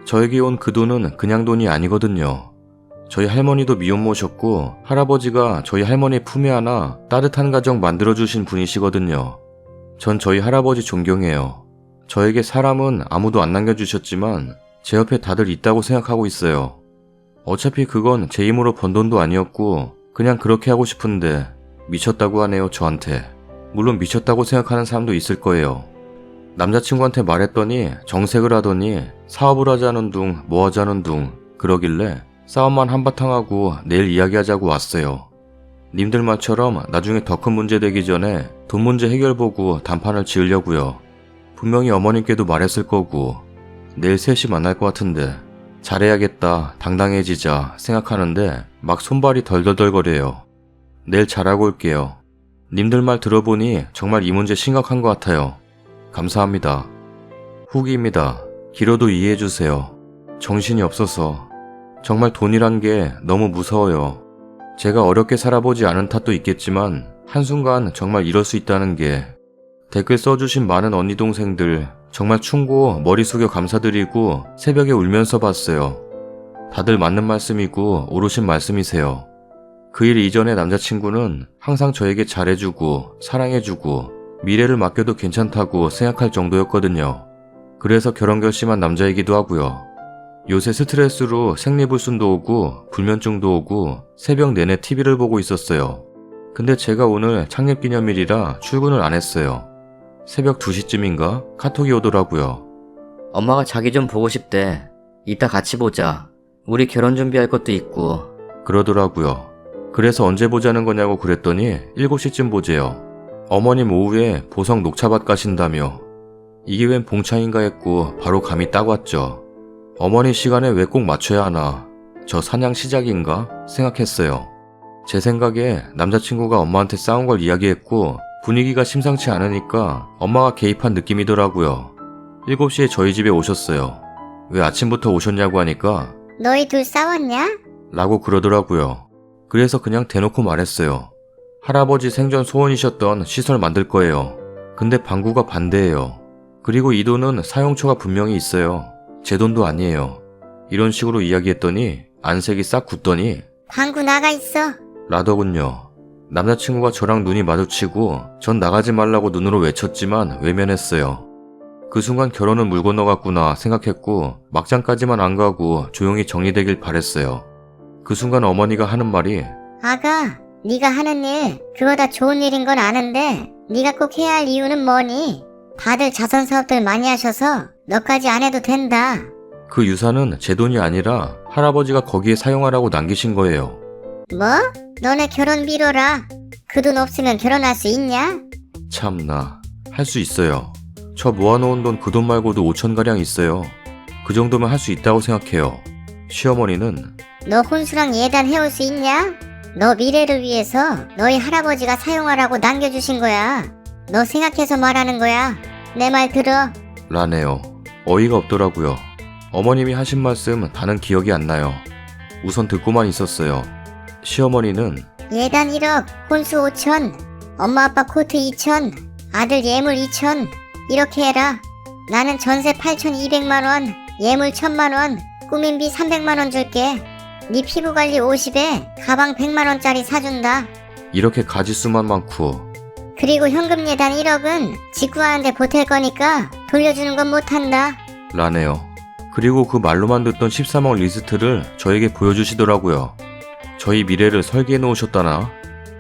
저에게 온 그 돈은 그냥 돈이 아니거든요. 저희 할머니도 미혼모셨고 할아버지가 저희 할머니 품에 안아 따뜻한 가정 만들어주신 분이시거든요. 전 저희 할아버지 존경해요. 저에게 사람은 아무도 안 남겨주셨지만 제 옆에 다들 있다고 생각하고 있어요. 어차피 그건 제 힘으로 번 돈도 아니었고 그냥 그렇게 하고 싶은데 미쳤다고 하네요, 저한테. 물론 미쳤다고 생각하는 사람도 있을 거예요. 남자친구한테 말했더니 정색을 하더니 사업을 하자는 둥 뭐 하자는 둥 그러길래 싸움만 한바탕 하고 내일 이야기하자고 왔어요. 님들 말처럼 나중에 더 큰 문제 되기 전에 돈 문제 해결 보고 단판을 지으려고요. 분명히 어머님께도 말했을 거고 내일 셋이 만날 것 같은데 잘해야겠다, 당당해지자 생각하는데 막 손발이 덜덜덜거려요. 내일 잘하고 올게요. 님들 말 들어보니 정말 이 문제 심각한 것 같아요. 감사합니다. 후기입니다. 길어도 이해해주세요. 정신이 없어서 정말 돈이란 게 너무 무서워요. 제가 어렵게 살아보지 않은 탓도 있겠지만 한순간 정말 이럴 수 있다는 게. 댓글 써주신 많은 언니 동생들 정말 충고 머리 숙여 감사드리고 새벽에 울면서 봤어요. 다들 맞는 말씀이고 옳으신 말씀이세요. 그 일 이전에 남자친구는 항상 저에게 잘해주고 사랑해주고 미래를 맡겨도 괜찮다고 생각할 정도였거든요. 그래서 결혼 결심한 남자이기도 하고요. 요새 스트레스로 생리불순도 오고 불면증도 오고 새벽 내내 TV를 보고 있었어요. 근데 제가 오늘 창립기념일이라 출근을 안 했어요. 새벽 2시쯤인가 카톡이 오더라고요. 엄마가 자기 좀 보고 싶대. 이따 같이 보자. 우리 결혼 준비할 것도 있고. 그러더라고요. 그래서 언제 보자는 거냐고 그랬더니 7시쯤 보재요. 어머님 오후에 보성 녹차밭 가신다며. 이게 웬 봉창인가 했고 바로 감이 딱 왔죠. 어머니 시간에 왜 꼭 맞춰야 하나, 저 사냥 시작인가 생각했어요. 제 생각에 남자친구가 엄마한테 싸운 걸 이야기했고 분위기가 심상치 않으니까 엄마가 개입한 느낌이더라고요. 7시에 저희 집에 오셨어요. 왜 아침부터 오셨냐고 하니까 너희 둘 싸웠냐? 라고 그러더라고요. 그래서 그냥 대놓고 말했어요. 할아버지 생전 소원이셨던 시설 만들 거예요. 근데 방구가 반대해요. 그리고 이 돈은 사용처가 분명히 있어요. 제 돈도 아니에요. 이런 식으로 이야기했더니 안색이 싹 굳더니 방구 나가 있어. 라더군요. 남자친구가 저랑 눈이 마주치고 전 나가지 말라고 눈으로 외쳤지만 외면했어요. 그 순간 결혼은 물 건너갔구나 생각했고 막장까지만 안 가고 조용히 정리되길 바랬어요. 그 순간 어머니가 하는 말이 아가, 네가 하는 일 그거 다 좋은 일인 건 아는데 네가 꼭 해야 할 이유는 뭐니? 다들 자선 사업들 많이 하셔서 너까지 안 해도 된다. 그 유산은 제 돈이 아니라 할아버지가 거기에 사용하라고 남기신 거예요. 뭐? 너네 결혼 미뤄라. 그 돈 없으면 결혼할 수 있냐? 참나, 할 수 있어요. 저 모아놓은 돈 그 돈 말고도 5천가량 있어요. 그 정도면 할 수 있다고 생각해요. 시어머니는 너 혼수랑 예단 해올 수 있냐? 너 미래를 위해서 너희 할아버지가 사용하라고 남겨주신 거야. 너 생각해서 말하는 거야. 내 말 들어. 라네요. 어이가 없더라고요. 어머님이 하신 말씀 다는 기억이 안 나요. 우선 듣고만 있었어요. 시어머니는 예단 1억, 혼수 5천, 엄마 아빠 코트 2천, 아들 예물 2천. 이렇게 해라. 나는 전세 8,200만원, 예물 1,000만원, 꾸민비 300만원 줄게. 네 피부관리 50에 가방 100만원짜리 사준다. 이렇게 가지수만 많고 그리고 현금 예단 1억은 직구하는데 보탤 거니까 돌려주는 건 못한다. 라네요. 그리고 그 말로만 듣던 13억 리스트를 저에게 보여주시더라고요. 저희 미래를 설계해 놓으셨다나?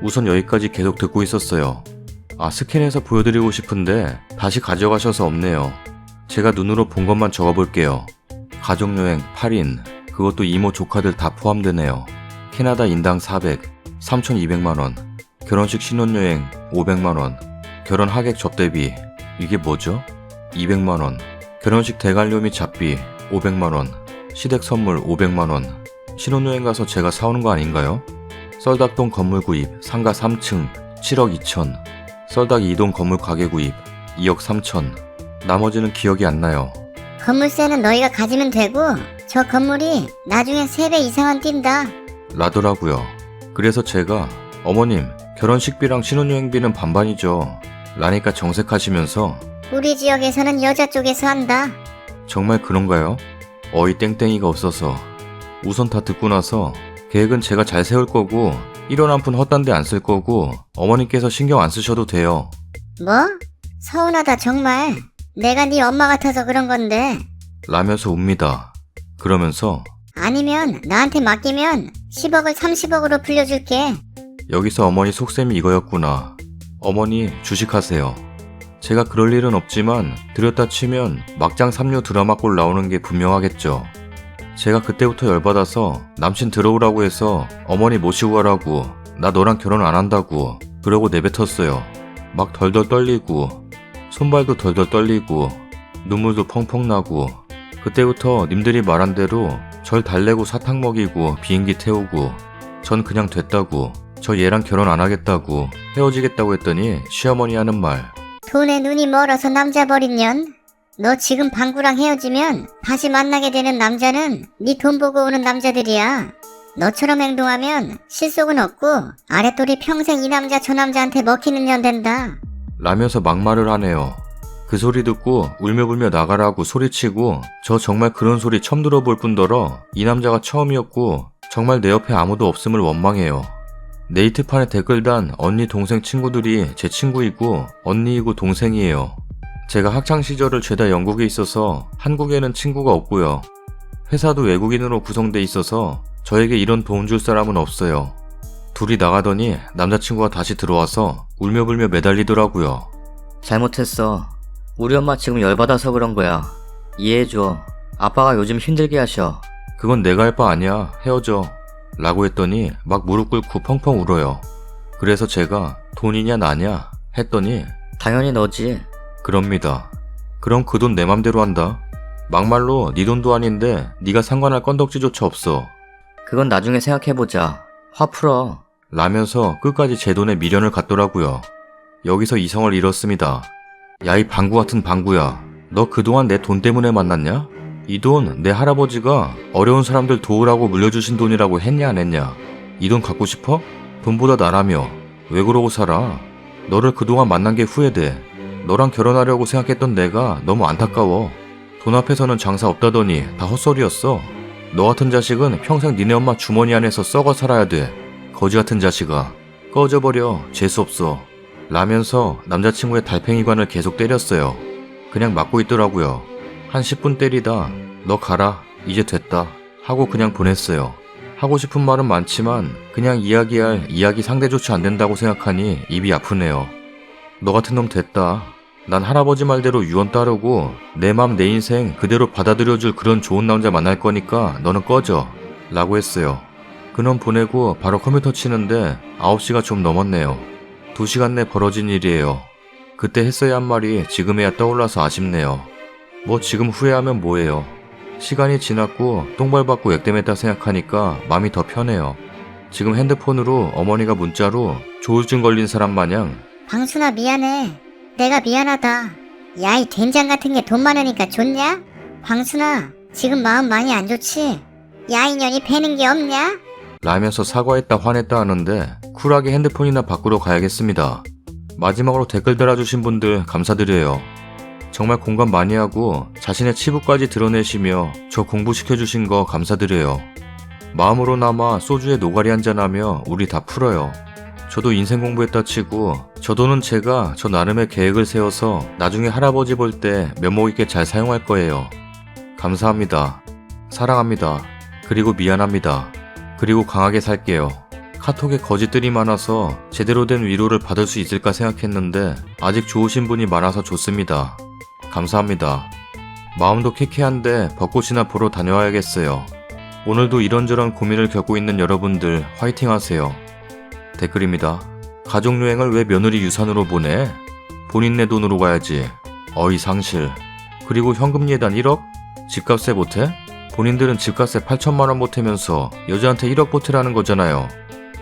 우선 여기까지 계속 듣고 있었어요. 아, 스캔해서 보여드리고 싶은데 다시 가져가셔서 없네요. 제가 눈으로 본 것만 적어볼게요. 가족여행 8인, 그것도 이모 조카들 다 포함되네요. 캐나다 인당 400, 3,200만원. 결혼식 신혼여행 500만원. 결혼 하객 접대비, 이게 뭐죠? 200만원. 결혼식 대관료 및 잡비 500만원. 시댁 선물 500만원. 신혼여행 가서 제가 사오는 거 아닌가요? 썰닭동 건물 구입 상가 3층 7억 2천. 썰닭 2동 건물 가게 구입 2억 3천. 나머지는 기억이 안 나요. 건물세는 너희가 가지면 되고 저 건물이 나중에 3배 이상은 뛴다. 라더라고요. 그래서 제가 어머님 결혼식비랑 신혼여행비는 반반이죠. 라니까 정색하시면서 우리 지역에서는 여자 쪽에서 한다. 정말 그런가요? 어이 땡땡이가 없어서. 우선 다 듣고 나서 계획은 제가 잘 세울 거고 1원 한 푼 헛단데 안 쓸 거고 어머님께서 신경 안 쓰셔도 돼요. 뭐? 서운하다 정말. 내가 네 엄마 같아서 그런 건데. 라면서 웁니다. 그러면서 아니면 나한테 맡기면 10억을 30억으로 불려줄게. 여기서 어머니 속셈이 이거였구나. 어머니 주식하세요. 제가 그럴 일은 없지만 들였다 치면 막장 3류 드라마꼴 나오는 게 분명하겠죠. 제가 그때부터 열받아서 남친 들어오라고 해서 어머니 모시고 가라고 나 너랑 결혼 안 한다고 그러고 내뱉었어요. 막 덜덜 떨리고 손발도 덜덜 떨리고 눈물도 펑펑 나고 그때부터 님들이 말한 대로 절 달래고 사탕 먹이고 비행기 태우고 전 그냥 됐다고 저 얘랑 결혼 안 하겠다고 헤어지겠다고 했더니 시어머니 하는 말 돈에 눈이 멀어서 남자 버린 년. 너 지금 방구랑 헤어지면 다시 만나게 되는 남자는 네 돈 보고 오는 남자들이야. 너처럼 행동하면 실속은 없고 아랫돌이 평생 이 남자 저 남자한테 먹히는 년 된다. 라면서 막말을 하네요. 그 소리 듣고 울며불며 나가라고 소리치고 저 정말 그런 소리 처음 들어볼 뿐더러 이 남자가 처음이었고 정말 내 옆에 아무도 없음을 원망해요. 네이트판에 댓글단 언니 동생 친구들이 제 친구이고 언니이고 동생이에요. 제가 학창시절을 죄다 영국에 있어서 한국에는 친구가 없고요. 회사도 외국인으로 구성돼 있어서 저에게 이런 도움 줄 사람은 없어요. 둘이 나가더니 남자친구가 다시 들어와서 울며불며 매달리더라고요. 잘못했어. 우리 엄마 지금 열받아서 그런 거야. 이해해줘. 아빠가 요즘 힘들게 하셔. 그건 내가 할 바 아니야. 헤어져. 라고 했더니 막 무릎 꿇고 펑펑 울어요. 그래서 제가 돈이냐 나냐 했더니 당연히 너지. 그럽니다. 그럼 그 돈 내 맘대로 한다. 막말로 네 돈도 아닌데 네가 상관할 건덕지조차 없어. 그건 나중에 생각해보자. 화 풀어. 라면서 끝까지 제 돈에 미련을 갖더라고요. 여기서 이성을 잃었습니다. 야 이 방구 같은 방구야. 너 그동안 내 돈 때문에 만났냐? 이 돈 내 할아버지가 어려운 사람들 도우라고 물려주신 돈이라고 했냐 안 했냐? 이 돈 갖고 싶어? 돈보다 나라며. 왜 그러고 살아? 너를 그동안 만난 게 후회돼. 너랑 결혼하려고 생각했던 내가 너무 안타까워. 돈 앞에서는 장사 없다더니 다 헛소리였어. 너 같은 자식은 평생 니네 엄마 주머니 안에서 썩어 살아야 돼. 거지 같은 자식아. 꺼져버려. 재수없어. 라면서 남자친구의 달팽이관을 계속 때렸어요. 그냥 맞고 있더라고요. 한 10분 때리다 너 가라 이제 됐다 하고 그냥 보냈어요. 하고 싶은 말은 많지만 그냥 이야기할 이야기 상대조차 안 된다고 생각하니 입이 아프네요. 너 같은 놈 됐다. 난 할아버지 말대로 유언 따르고 내 맘 내 인생 그대로 받아들여줄 그런 좋은 남자 만날 거니까 너는 꺼져 라고 했어요. 그놈 보내고 바로 컴퓨터 치는데 9시가 좀 넘었네요. 2시간 내 벌어진 일이에요. 그때 했어야 한 말이 지금에야 떠올라서 아쉽네요. 뭐 지금 후회하면 뭐해요. 시간이 지났고 똥발받고 액땜했다 생각하니까 마음이 더 편해요. 지금 핸드폰으로 어머니가 문자로 조울증 걸린 사람 마냥 방순아 미안해. 내가 미안하다. 야, 이 된장 같은 게 돈 많으니까 좋냐? 방순아, 지금 마음 많이 안 좋지? 야, 이년이 배는 게 없냐? 라면서 사과했다 화냈다 하는데 쿨하게 핸드폰이나 바꾸러 가야겠습니다. 마지막으로 댓글 달아주신 분들 감사드려요. 정말 공감 많이 하고 자신의 치부까지 드러내시며 저 공부시켜주신 거 감사드려요. 마음으로나마 소주에 노가리 한잔하며 우리 다 풀어요. 저도 인생 공부했다 치고 저 돈은 제가 저 나름의 계획을 세워서 나중에 할아버지 볼 때 면목 있게 잘 사용할 거예요. 감사합니다. 사랑합니다. 그리고 미안합니다. 그리고 강하게 살게요. 카톡에 거짓들이 많아서 제대로 된 위로를 받을 수 있을까 생각했는데 아직 좋으신 분이 많아서 좋습니다. 감사합니다. 마음도 쾌쾌한데 벚꽃이나 보러 다녀와야겠어요. 오늘도 이런저런 고민을 겪고 있는 여러분들 화이팅 하세요. 댓글입니다. 가족여행을 왜 며느리 유산으로 보내? 본인네 돈으로 가야지. 어이 상실. 그리고 현금 예단 1억? 집값에 보태? 본인들은 집값에 8천만원 보태면서 여자한테 1억 보태라는 거잖아요.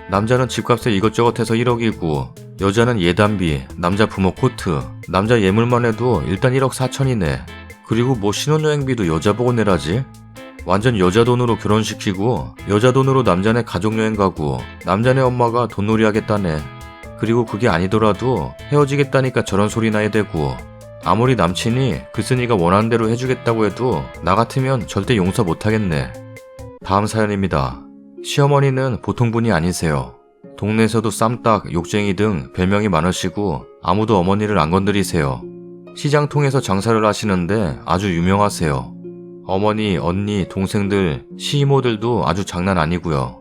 남자는 집값에 이것저것 해서 1억이고 여자는 예단비, 남자 부모 코트, 남자 예물만 해도 일단 1억 4천이네. 그리고 뭐 신혼여행비도 여자 보고 내라지? 완전 여자 돈으로 결혼시키고 여자 돈으로 남자네 가족여행 가고 남자네 엄마가 돈놀이 하겠다네. 그리고 그게 아니더라도 헤어지겠다니까 저런 소리나 해대고 아무리 남친이 글쓴이가 원하는 대로 해주겠다고 해도 나 같으면 절대 용서 못하겠네. 다음 사연입니다. 시어머니는 보통 분이 아니세요. 동네에서도 쌈딱, 욕쟁이 등 별명이 많으시고 아무도 어머니를 안 건드리세요. 시장 통해서 장사를 하시는데 아주 유명하세요. 어머니, 언니, 동생들, 시이모들도 아주 장난 아니고요.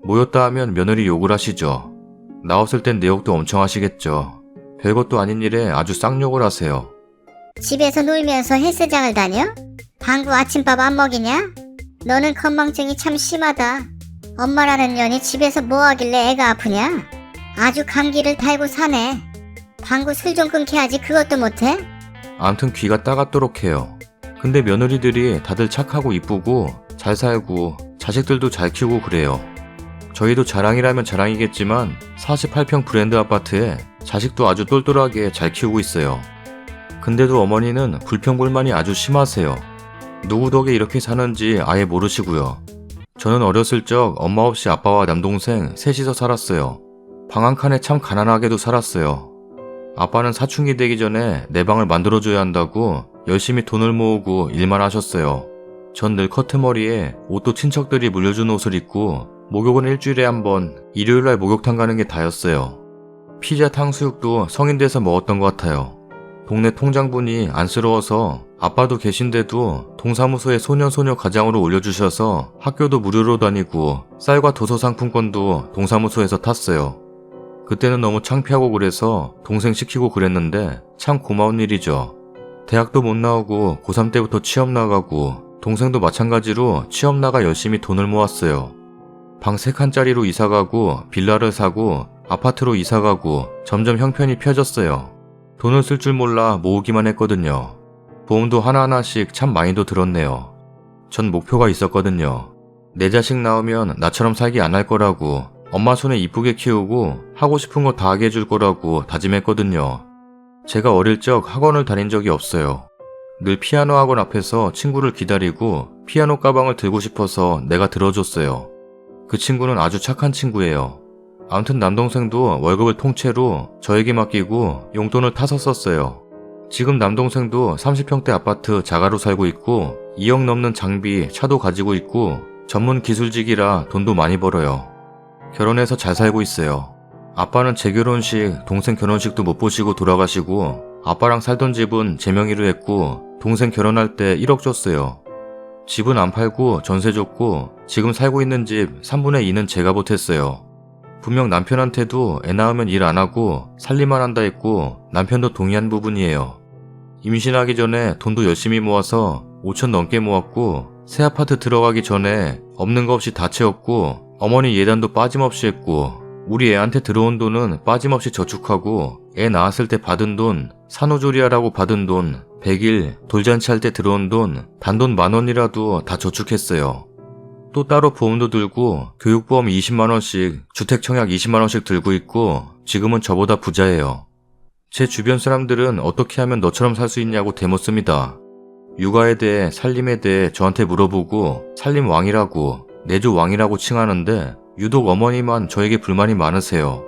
모였다 하면 며느리 욕을 하시죠. 나왔을 땐 내 욕도 엄청 하시겠죠. 별것도 아닌 일에 아주 쌍욕을 하세요. 집에서 놀면서 헬스장을 다녀? 방구 아침밥 안 먹이냐? 너는 건망증이 참 심하다. 엄마라는 년이 집에서 뭐 하길래 애가 아프냐? 아주 감기를 달고 사네. 방구 술 좀 끊게 하지 그것도 못해? 암튼 귀가 따갑도록 해요. 근데 며느리들이 다들 착하고 이쁘고 잘 살고 자식들도 잘 키우고 그래요. 저희도 자랑이라면 자랑이겠지만 48평 브랜드 아파트에 자식도 아주 똘똘하게 잘 키우고 있어요. 근데도 어머니는 불평불만이 아주 심하세요. 누구 덕에 이렇게 사는지 아예 모르시고요. 저는 어렸을 적 엄마 없이 아빠와 남동생 셋이서 살았어요. 방 한 칸에 참 가난하게도 살았어요. 아빠는 사춘기 되기 전에 내 방을 만들어줘야 한다고 열심히 돈을 모으고 일만 하셨어요. 전 늘 커트머리에 옷도 친척들이 물려준 옷을 입고 목욕은 일주일에 한 번, 일요일날 목욕탕 가는 게 다였어요. 피자, 탕수육도 성인 돼서 먹었던 것 같아요. 동네 통장분이 안쓰러워서 아빠도 계신데도 동사무소에 소년소녀 가장으로 올려주셔서 학교도 무료로 다니고 쌀과 도서 상품권도 동사무소에서 탔어요. 그때는 너무 창피하고 그래서 동생 시키고 그랬는데 참 고마운 일이죠. 대학도 못 나오고 고3 때부터 취업 나가고 동생도 마찬가지로 취업 나가 열심히 돈을 모았어요. 방 3칸짜리로 이사가고 빌라를 사고 아파트로 이사가고 점점 형편이 펴졌어요. 돈을 쓸 줄 몰라 모으기만 했거든요. 보험도 하나하나씩 참 많이도 들었네요. 전 목표가 있었거든요. 내 자식 낳으면 나처럼 살기 안 할 거라고, 엄마 손에 이쁘게 키우고 하고 싶은 거 다 하게 해줄 거라고 다짐했거든요. 제가 어릴 적 학원을 다닌 적이 없어요. 늘 피아노 학원 앞에서 친구를 기다리고 피아노 가방을 들고 싶어서 내가 들어줬어요. 그 친구는 아주 착한 친구예요. 아무튼 남동생도 월급을 통째로 저에게 맡기고 용돈을 타서 썼어요. 지금 남동생도 30평대 아파트 자가로 살고 있고 2억 넘는 장비, 차도 가지고 있고 전문 기술직이라 돈도 많이 벌어요. 결혼해서 잘 살고 있어요. 아빠는 제 결혼식, 동생 결혼식도 못 보시고 돌아가시고 아빠랑 살던 집은 제 명의로 했고 동생 결혼할 때 1억 줬어요. 집은 안 팔고 전세 줬고 지금 살고 있는 집 3분의 2는 제가 보탰어요. 분명 남편한테도 애 낳으면 일 안 하고 살림만 한다 했고 남편도 동의한 부분이에요. 임신하기 전에 돈도 열심히 모아서 5천 넘게 모았고 새 아파트 들어가기 전에 없는 거 없이 다 채웠고 어머니 예단도 빠짐없이 했고 우리 애한테 들어온 돈은 빠짐없이 저축하고 애 낳았을 때 받은 돈, 산후조리하라고 받은 돈, 100일 돌잔치 할 때 들어온 돈, 단돈 10,000원이라도 다 저축했어요. 또 따로 보험도 들고 교육보험 20만원씩, 주택청약 20만원씩 들고 있고 지금은 저보다 부자예요. 제 주변 사람들은 어떻게 하면 너처럼 살 수 있냐고 대묻습니다. 육아에 대해 살림에 대해 저한테 물어보고 살림 왕이라고 내조 왕이라고 칭하는데 유독 어머니만 저에게 불만이 많으세요.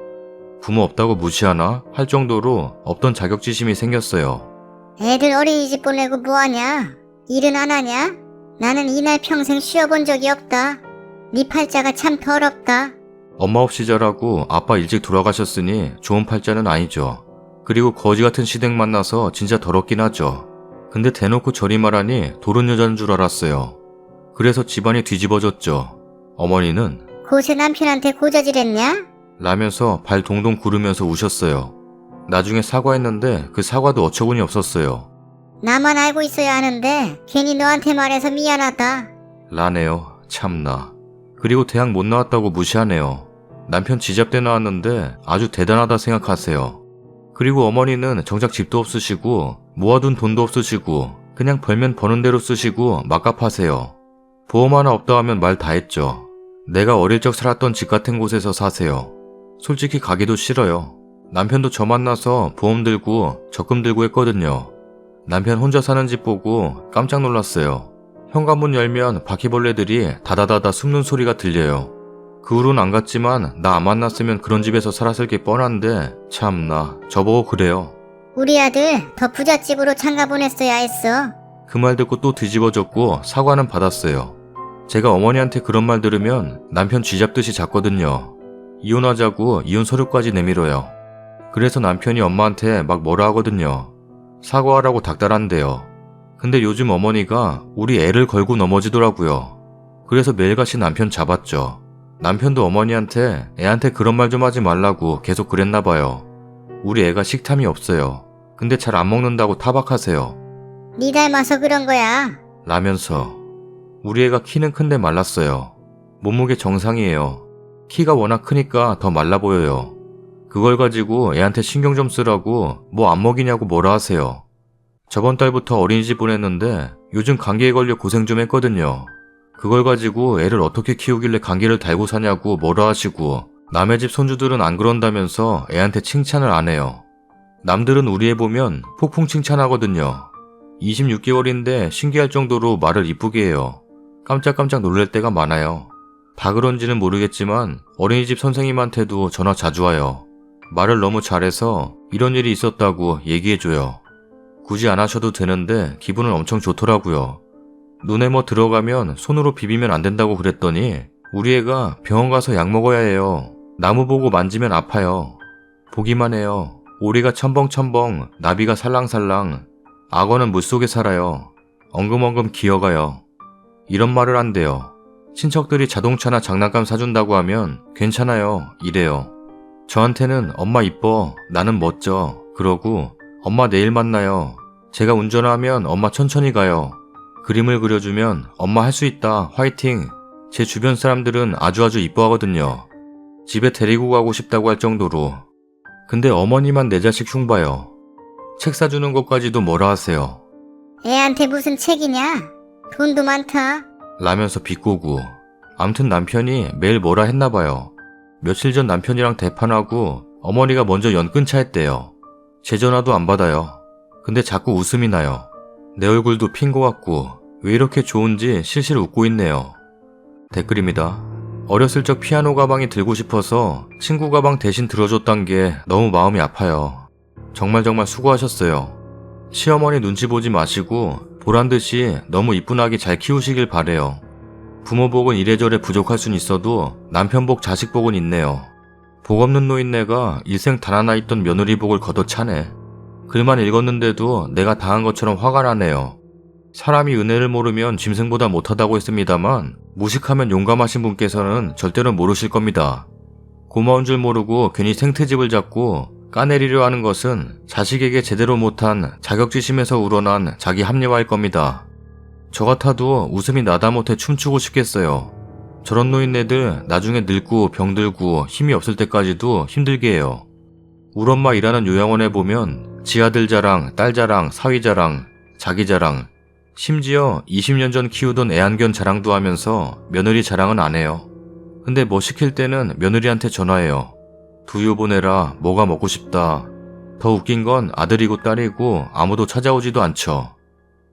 부모 없다고 무시하나 할 정도로 없던 자격지심이 생겼어요. 애들 어린이집 보내고 뭐하냐? 일은 안 하냐? 나는 이날 평생 쉬어본 적이 없다. 네 팔자가 참 더럽다. 엄마 없이 자라고 아빠 일찍 돌아가셨으니 좋은 팔자는 아니죠. 그리고 거지 같은 시댁 만나서 진짜 더럽긴 하죠. 근데 대놓고 저리 말하니 도른 여자인 줄 알았어요. 그래서 집안이 뒤집어졌죠. 어머니는 고세 남편한테 고자질했냐? 라면서 발 동동 구르면서 우셨어요. 나중에 사과했는데 그 사과도 어처구니 없었어요. 나만 알고 있어야 하는데 괜히 너한테 말해서 미안하다. 라네요. 참나. 그리고 대학 못 나왔다고 무시하네요. 남편 지잡대 나왔는데 아주 대단하다 생각하세요. 그리고 어머니는 정작 집도 없으시고 모아둔 돈도 없으시고 그냥 벌면 버는 대로 쓰시고 막갑하세요. 보험 하나 없다 하면 말 다 했죠. 내가 어릴 적 살았던 집 같은 곳에서 사세요. 솔직히 가기도 싫어요. 남편도 저 만나서 보험 들고 적금 들고 했거든요. 남편 혼자 사는 집 보고 깜짝 놀랐어요. 현관문 열면 바퀴벌레들이 다다다다 숨는 소리가 들려요. 그 후로는 안 갔지만 나 안 만났으면 그런 집에서 살았을 게 뻔한데 참나 저보고 그래요. 우리 아들 더 부잣집으로 장가 보냈어야 했어. 그 말 듣고 또 뒤집어졌고 사과는 받았어요. 제가 어머니한테 그런 말 들으면 남편 쥐잡듯이 잤거든요. 이혼하자고 이혼 서류까지 내밀어요. 그래서 남편이 엄마한테 막 뭐라 하거든요. 사과하라고 닥달한대요. 근데 요즘 어머니가 우리 애를 걸고 넘어지더라고요. 그래서 매일같이 남편 잡았죠. 남편도 어머니한테 애한테 그런 말 좀 하지 말라고 계속 그랬나 봐요. 우리 애가 식탐이 없어요. 근데 잘 안 먹는다고 타박하세요. 네 닮아서 그런 거야. 라면서 우리 애가 키는 큰데 말랐어요. 몸무게 정상이에요. 키가 워낙 크니까 더 말라 보여요. 그걸 가지고 애한테 신경 좀 쓰라고 뭐 안 먹이냐고 뭐라 하세요. 저번 달부터 어린이집 보냈는데 요즘 감기에 걸려 고생 좀 했거든요. 그걸 가지고 애를 어떻게 키우길래 감기를 달고 사냐고 뭐라 하시고 남의 집 손주들은 안 그런다면서 애한테 칭찬을 안 해요. 남들은 우리 애 보면 폭풍 칭찬하거든요. 26개월인데 신기할 정도로 말을 이쁘게 해요. 깜짝깜짝 놀랄 때가 많아요. 다 그런지는 모르겠지만 어린이집 선생님한테도 전화 자주 와요. 말을 너무 잘해서 이런 일이 있었다고 얘기해줘요. 굳이 안 하셔도 되는데 기분은 엄청 좋더라고요. 눈에 뭐 들어가면 손으로 비비면 안 된다고 그랬더니 우리 애가 병원 가서 약 먹어야 해요. 나무 보고 만지면 아파요. 보기만 해요. 오리가 첨벙첨벙, 나비가 살랑살랑, 악어는 물속에 살아요. 엉금엉금 기어가요. 이런 말을 한대요. 친척들이 자동차나 장난감 사준다고 하면 괜찮아요 이래요. 저한테는 엄마 이뻐, 나는 멋져 그러고 엄마 내일 만나요. 제가 운전하면 엄마 천천히 가요. 그림을 그려주면 엄마 할 수 있다 화이팅. 제 주변 사람들은 아주 이뻐하거든요. 집에 데리고 가고 싶다고 할 정도로. 근데 어머니만 내 자식 흉봐요. 책 사주는 것까지도 뭐라 하세요. 애한테 무슨 책이냐? 돈도 많다. 라면서 비꼬고. 암튼 남편이 매일 뭐라 했나봐요. 며칠 전 남편이랑 대판하고 어머니가 먼저 연 끊자 했대요. 제 전화도 안 받아요. 근데 자꾸 웃음이 나요. 내 얼굴도 핀 것 같고 왜 이렇게 좋은지 실실 웃고 있네요. 댓글입니다. 어렸을 적 피아노 가방이 들고 싶어서 친구 가방 대신 들어줬단 게 너무 마음이 아파요. 정말 수고하셨어요. 시어머니 눈치 보지 마시고 보란듯이 너무 이쁜 아기 잘 키우시길 바래요. 부모 복은 이래저래 부족할 순 있어도 남편 복 자식 복은 있네요. 복 없는 노인네가 일생 단 하나 있던 며느리 복을 걷어차네. 글만 읽었는데도 내가 당한 것처럼 화가 나네요. 사람이 은혜를 모르면 짐승보다 못하다고 했습니다만 무식하면 용감하신 분께서는 절대로 모르실 겁니다. 고마운 줄 모르고 괜히 생트집을 잡고 까내리려 하는 것은 자식에게 제대로 못한 자격지심에서 우러난 자기 합리화일 겁니다. 저 같아도 웃음이 나다 못해 춤추고 싶겠어요. 저런 노인네들 나중에 늙고 병들고 힘이 없을 때까지도 힘들게 해요. 우리 엄마 일하는 요양원에 보면 지아들 자랑, 딸 자랑, 사위 자랑, 자기 자랑, 심지어 20년 전 키우던 애완견 자랑도 하면서 며느리 자랑은 안 해요. 근데 뭐 시킬 때는 며느리한테 전화해요. 두유 보내라, 뭐가 먹고 싶다. 더 웃긴 건 아들이고 딸이고 아무도 찾아오지도 않죠.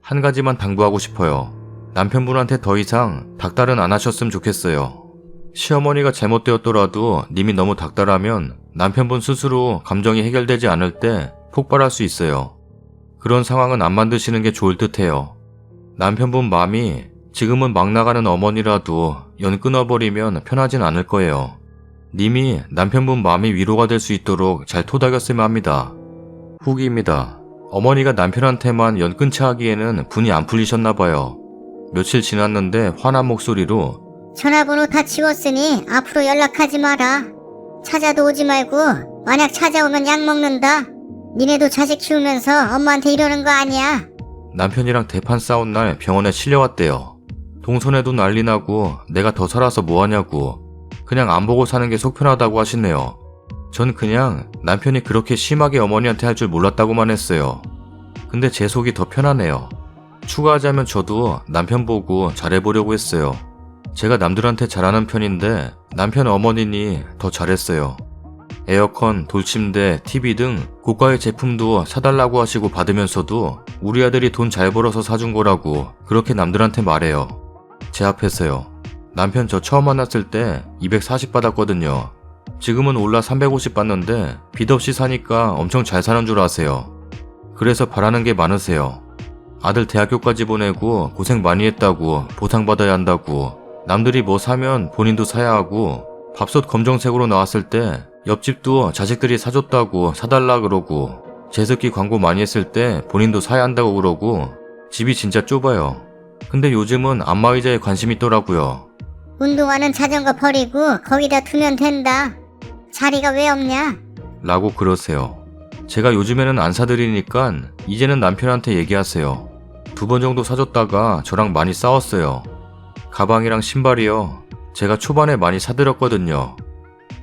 한 가지만 당부하고 싶어요. 남편분한테 더 이상 닥달은 안 하셨으면 좋겠어요. 시어머니가 잘못되었더라도 님이 너무 닥달하면 남편분 스스로 감정이 해결되지 않을 때 폭발할 수 있어요. 그런 상황은 안 만드시는 게 좋을 듯해요. 남편분 마음이 지금은 막 나가는 어머니라도 연 끊어버리면 편하진 않을 거예요. 님이 남편분 마음이 위로가 될 수 있도록 잘 토닥였으면 합니다. 후기입니다. 어머니가 남편한테만 연 끊자 하기에는 분이 안 풀리셨나봐요. 며칠 지났는데 화난 목소리로 전화번호 다 지웠으니 앞으로 연락하지 마라. 찾아도 오지 말고 만약 찾아오면 약 먹는다. 니네도 자식 키우면서 엄마한테 이러는 거 아니야. 남편이랑 대판 싸운 날 병원에 실려왔대요. 동선에도 난리 나고 내가 더 살아서 뭐하냐고 그냥 안 보고 사는 게 속편하다고 하시네요. 전 그냥 남편이 그렇게 심하게 어머니한테 할 줄 몰랐다고만 했어요. 근데 제 속이 더 편하네요. 추가하자면 저도 남편 보고 잘해보려고 했어요. 제가 남들한테 잘하는 편인데 남편 어머니니 더 잘했어요. 에어컨, 돌침대, TV 등 고가의 제품도 사달라고 하시고 받으면서도 우리 아들이 돈 잘 벌어서 사준 거라고 그렇게 남들한테 말해요. 제 앞에서요. 남편 저 처음 만났을 때 240 받았거든요. 지금은 올라 350 받는데 빚 없이 사니까 엄청 잘 사는 줄 아세요. 그래서 바라는 게 많으세요. 아들 대학교까지 보내고 고생 많이 했다고 보상받아야 한다고 남들이 뭐 사면 본인도 사야 하고 밥솥 검정색으로 나왔을 때 옆집도 자식들이 사줬다고 사달라 그러고 제습기 광고 많이 했을 때 본인도 사야 한다고 그러고 집이 진짜 좁아요. 근데 요즘은 안마의자에 관심 있더라고요. 운동화는 자전거 버리고 거기다 두면 된다. 자리가 왜 없냐? 라고 그러세요. 제가 요즘에는 안 사드리니까 이제는 남편한테 얘기하세요. 2번 정도 사줬다가 저랑 많이 싸웠어요. 가방이랑 신발이요. 제가 초반에 많이 사드렸거든요.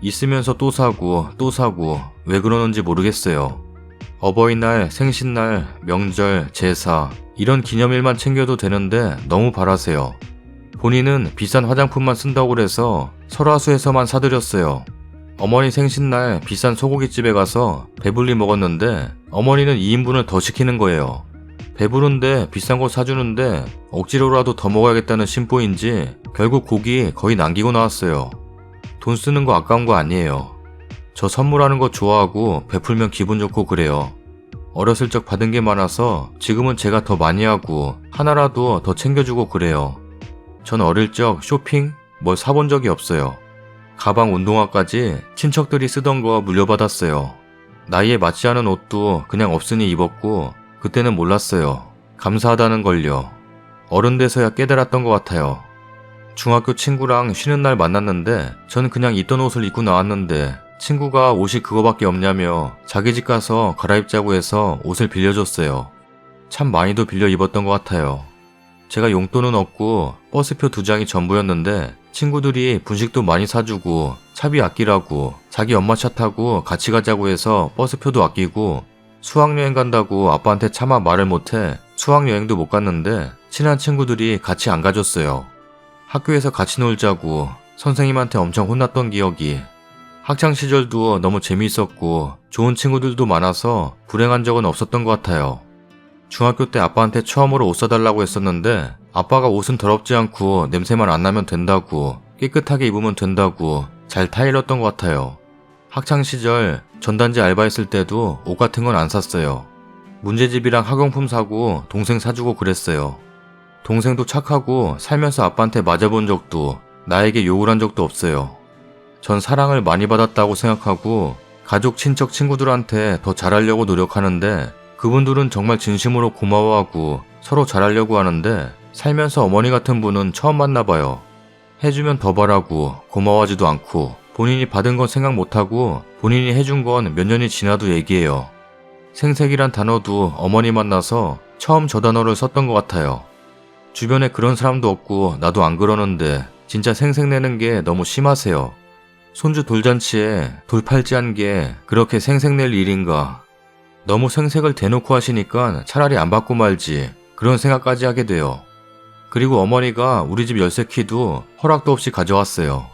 있으면서 또 사고 왜 그러는지 모르겠어요. 어버이날, 생신날, 명절, 제사 이런 기념일만 챙겨도 되는데 너무 바라세요. 본인은 비싼 화장품만 쓴다고 그래서 설화수에서만 사드렸어요. 어머니 생신날 비싼 소고기집에 가서 배불리 먹었는데 어머니는 2인분을 더 시키는 거예요. 배부른데 비싼 거 사주는데 억지로라도 더 먹어야겠다는 심보인지 결국 고기 거의 남기고 나왔어요. 돈 쓰는 거 아까운 거 아니에요. 저 선물하는 거 좋아하고 베풀면 기분 좋고 그래요. 어렸을 적 받은 게 많아서 지금은 제가 더 많이 하고 하나라도 더 챙겨주고 그래요. 전 어릴 적 쇼핑? 뭘 사본 적이 없어요. 가방, 운동화까지 친척들이 쓰던 거 물려받았어요. 나이에 맞지 않은 옷도 그냥 없으니 입었고 그때는 몰랐어요. 감사하다는 걸요. 어른 돼서야 깨달았던 것 같아요. 중학교 친구랑 쉬는 날 만났는데 전 그냥 입던 옷을 입고 나왔는데 친구가 옷이 그거밖에 없냐며 자기 집 가서 갈아입자고 해서 옷을 빌려줬어요. 참 많이도 빌려 입었던 것 같아요. 제가 용돈은 없고 버스표 2장이 전부였는데 친구들이 분식도 많이 사주고 차비 아끼라고 자기 엄마 차 타고 같이 가자고 해서 버스표도 아끼고 수학여행 간다고 아빠한테 차마 말을 못해 수학여행도 못 갔는데 친한 친구들이 같이 안 가줬어요. 학교에서 같이 놀자고 선생님한테 엄청 혼났던 기억이. 학창시절도 너무 재미있었고 좋은 친구들도 많아서 불행한 적은 없었던 것 같아요. 중학교 때 아빠한테 처음으로 옷 사달라고 했었는데 아빠가 옷은 더럽지 않고 냄새만 안 나면 된다고 깨끗하게 입으면 된다고 잘 타일렀던 것 같아요. 학창시절 전단지 알바했을 때도 옷 같은 건 안 샀어요. 문제집이랑 학용품 사고 동생 사주고 그랬어요. 동생도 착하고 살면서 아빠한테 맞아본 적도 나에게 욕을 한 적도 없어요. 전 사랑을 많이 받았다고 생각하고 가족, 친척, 친구들한테 더 잘하려고 노력하는데 그분들은 정말 진심으로 고마워하고 서로 잘하려고 하는데 살면서 어머니 같은 분은 처음 만나봐요. 해주면 더 바라고 고마워하지도 않고 본인이 받은 건 생각 못하고 본인이 해준 건 몇 년이 지나도 얘기해요. 생색이란 단어도 어머니 만나서 처음 저 단어를 썼던 것 같아요. 주변에 그런 사람도 없고 나도 안 그러는데 진짜 생색내는 게 너무 심하세요. 손주 돌잔치에 돌팔찌한 게 그렇게 생색낼 일인가. 너무 생색을 대놓고 하시니까 차라리 안 받고 말지 그런 생각까지 하게 돼요. 그리고 어머니가 우리 집 열쇠 키도 허락도 없이 가져왔어요.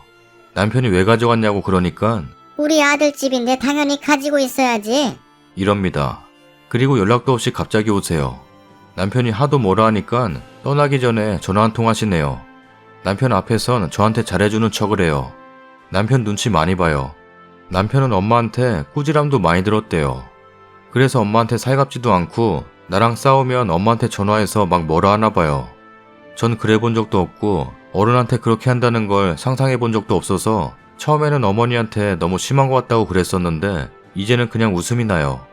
남편이 왜 가져왔냐고 그러니까 우리 아들 집인데 당연히 가지고 있어야지. 이럽니다. 그리고 연락도 없이 갑자기 오세요. 남편이 하도 뭐라 하니까 떠나기 전에 전화 한 통 하시네요. 남편 앞에선 저한테 잘해주는 척을 해요. 남편 눈치 많이 봐요. 남편은 엄마한테 꾸지람도 많이 들었대요. 그래서 엄마한테 살갑지도 않고 나랑 싸우면 엄마한테 전화해서 막 뭐라 하나 봐요. 전 그래 본 적도 없고 어른한테 그렇게 한다는 걸 상상해 본 적도 없어서 처음에는 어머니한테 너무 심한 것 같다고 그랬었는데 이제는 그냥 웃음이 나요.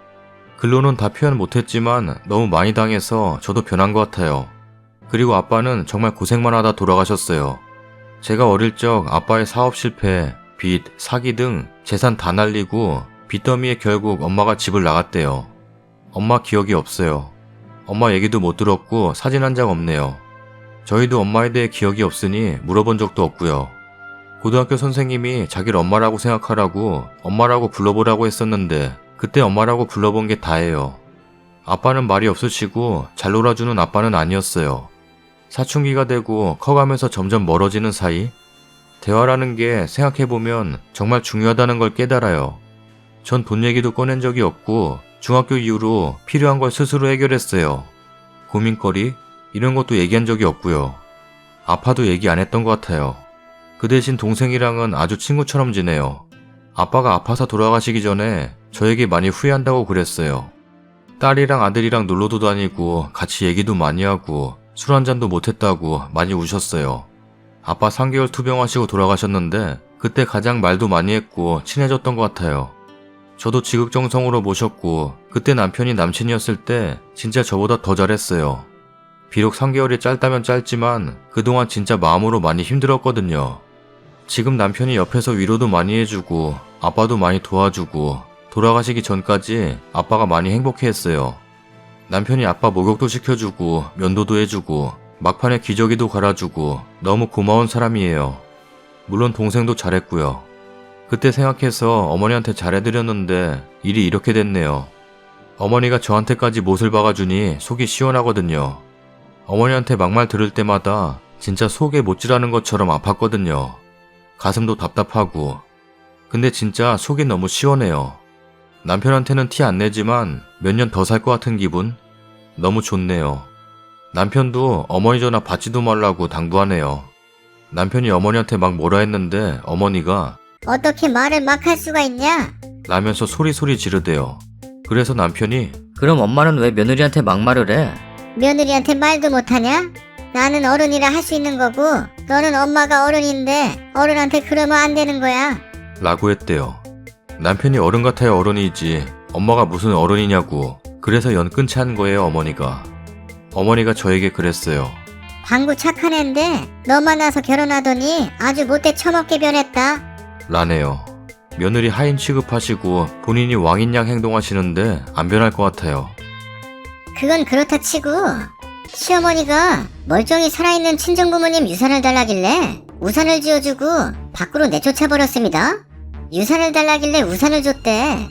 글로는 다 표현 못했지만 너무 많이 당해서 저도 변한 것 같아요. 그리고 아빠는 정말 고생만 하다 돌아가셨어요. 제가 어릴 적 아빠의 사업 실패, 빚, 사기 등 재산 다 날리고 빚더미에 결국 엄마가 집을 나갔대요. 엄마 기억이 없어요. 엄마 얘기도 못 들었고 사진 한 장 없네요. 저희도 엄마에 대해 기억이 없으니 물어본 적도 없고요. 고등학교 선생님이 자기를 엄마라고 생각하라고 엄마라고 불러보라고 했었는데 그때 엄마라고 불러본 게 다예요. 아빠는 말이 없으시고 잘 놀아주는 아빠는 아니었어요. 사춘기가 되고 커가면서 점점 멀어지는 사이? 대화라는 게 생각해보면 정말 중요하다는 걸 깨달아요. 전 돈 얘기도 꺼낸 적이 없고 중학교 이후로 필요한 걸 스스로 해결했어요. 고민거리? 이런 것도 얘기한 적이 없고요. 아파도 얘기 안 했던 것 같아요. 그 대신 동생이랑은 아주 친구처럼 지내요. 아빠가 아파서 돌아가시기 전에 저에게 많이 후회한다고 그랬어요. 딸이랑 아들이랑 놀러도 다니고 같이 얘기도 많이 하고 술 한잔도 못했다고 많이 우셨어요. 아빠 3개월 투병하시고 돌아가셨는데 그때 가장 말도 많이 했고 친해졌던 것 같아요. 저도 지극정성으로 모셨고 그때 남편이 남친이었을 때 진짜 저보다 더 잘했어요. 비록 3개월이 짧다면 짧지만 그동안 진짜 마음으로 많이 힘들었거든요. 지금 남편이 옆에서 위로도 많이 해주고 아빠도 많이 도와주고 돌아가시기 전까지 아빠가 많이 행복해했어요. 남편이 아빠 목욕도 시켜주고 면도도 해주고 막판에 기저귀도 갈아주고 너무 고마운 사람이에요. 물론 동생도 잘했고요. 그때 생각해서 어머니한테 잘해드렸는데 일이 이렇게 됐네요. 어머니가 저한테까지 못을 박아주니 속이 시원하거든요. 어머니한테 막말 들을 때마다 진짜 속에 못질하는 것처럼 아팠거든요. 가슴도 답답하고. 근데 진짜 속이 너무 시원해요. 남편한테는 티 안 내지만 몇 년 더 살 것 같은 기분? 너무 좋네요. 남편도 어머니 전화 받지도 말라고 당부하네요. 남편이 어머니한테 막 뭐라 했는데 어머니가 어떻게 말을 막 할 수가 있냐? 라면서 소리소리 지르대요. 그래서 남편이 그럼 엄마는 왜 며느리한테 막말을 해? 며느리한테 말도 못하냐? 나는 어른이라 할 수 있는 거고 너는 엄마가 어른인데 어른한테 그러면 안 되는 거야. 라고 했대요. 남편이 어른 같아야 어른이지 엄마가 무슨 어른이냐고. 그래서 연끈치 한 거예요 어머니가. 어머니가 저에게 그랬어요. 방구 착한 앤데 너 만나서 결혼하더니 아주 못돼 처먹게 변했다. 라네요. 며느리 하인 취급하시고 본인이 왕인 양 행동하시는데 안 변할 것 같아요. 그건 그렇다 치고 시어머니가 멀쩡히 살아있는 친정부모님 유산을 달라길래 우산을 쥐어주고 밖으로 내쫓아버렸습니다. 유산을 달라길래 우산을 줬대.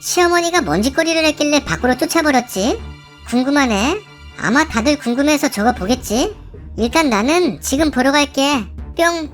시어머니가 뭔 짓거리를 했길래 밖으로 쫓아버렸지? 궁금하네. 아마 다들 궁금해서 저거 보겠지? 일단 나는 지금 보러 갈게. 뿅.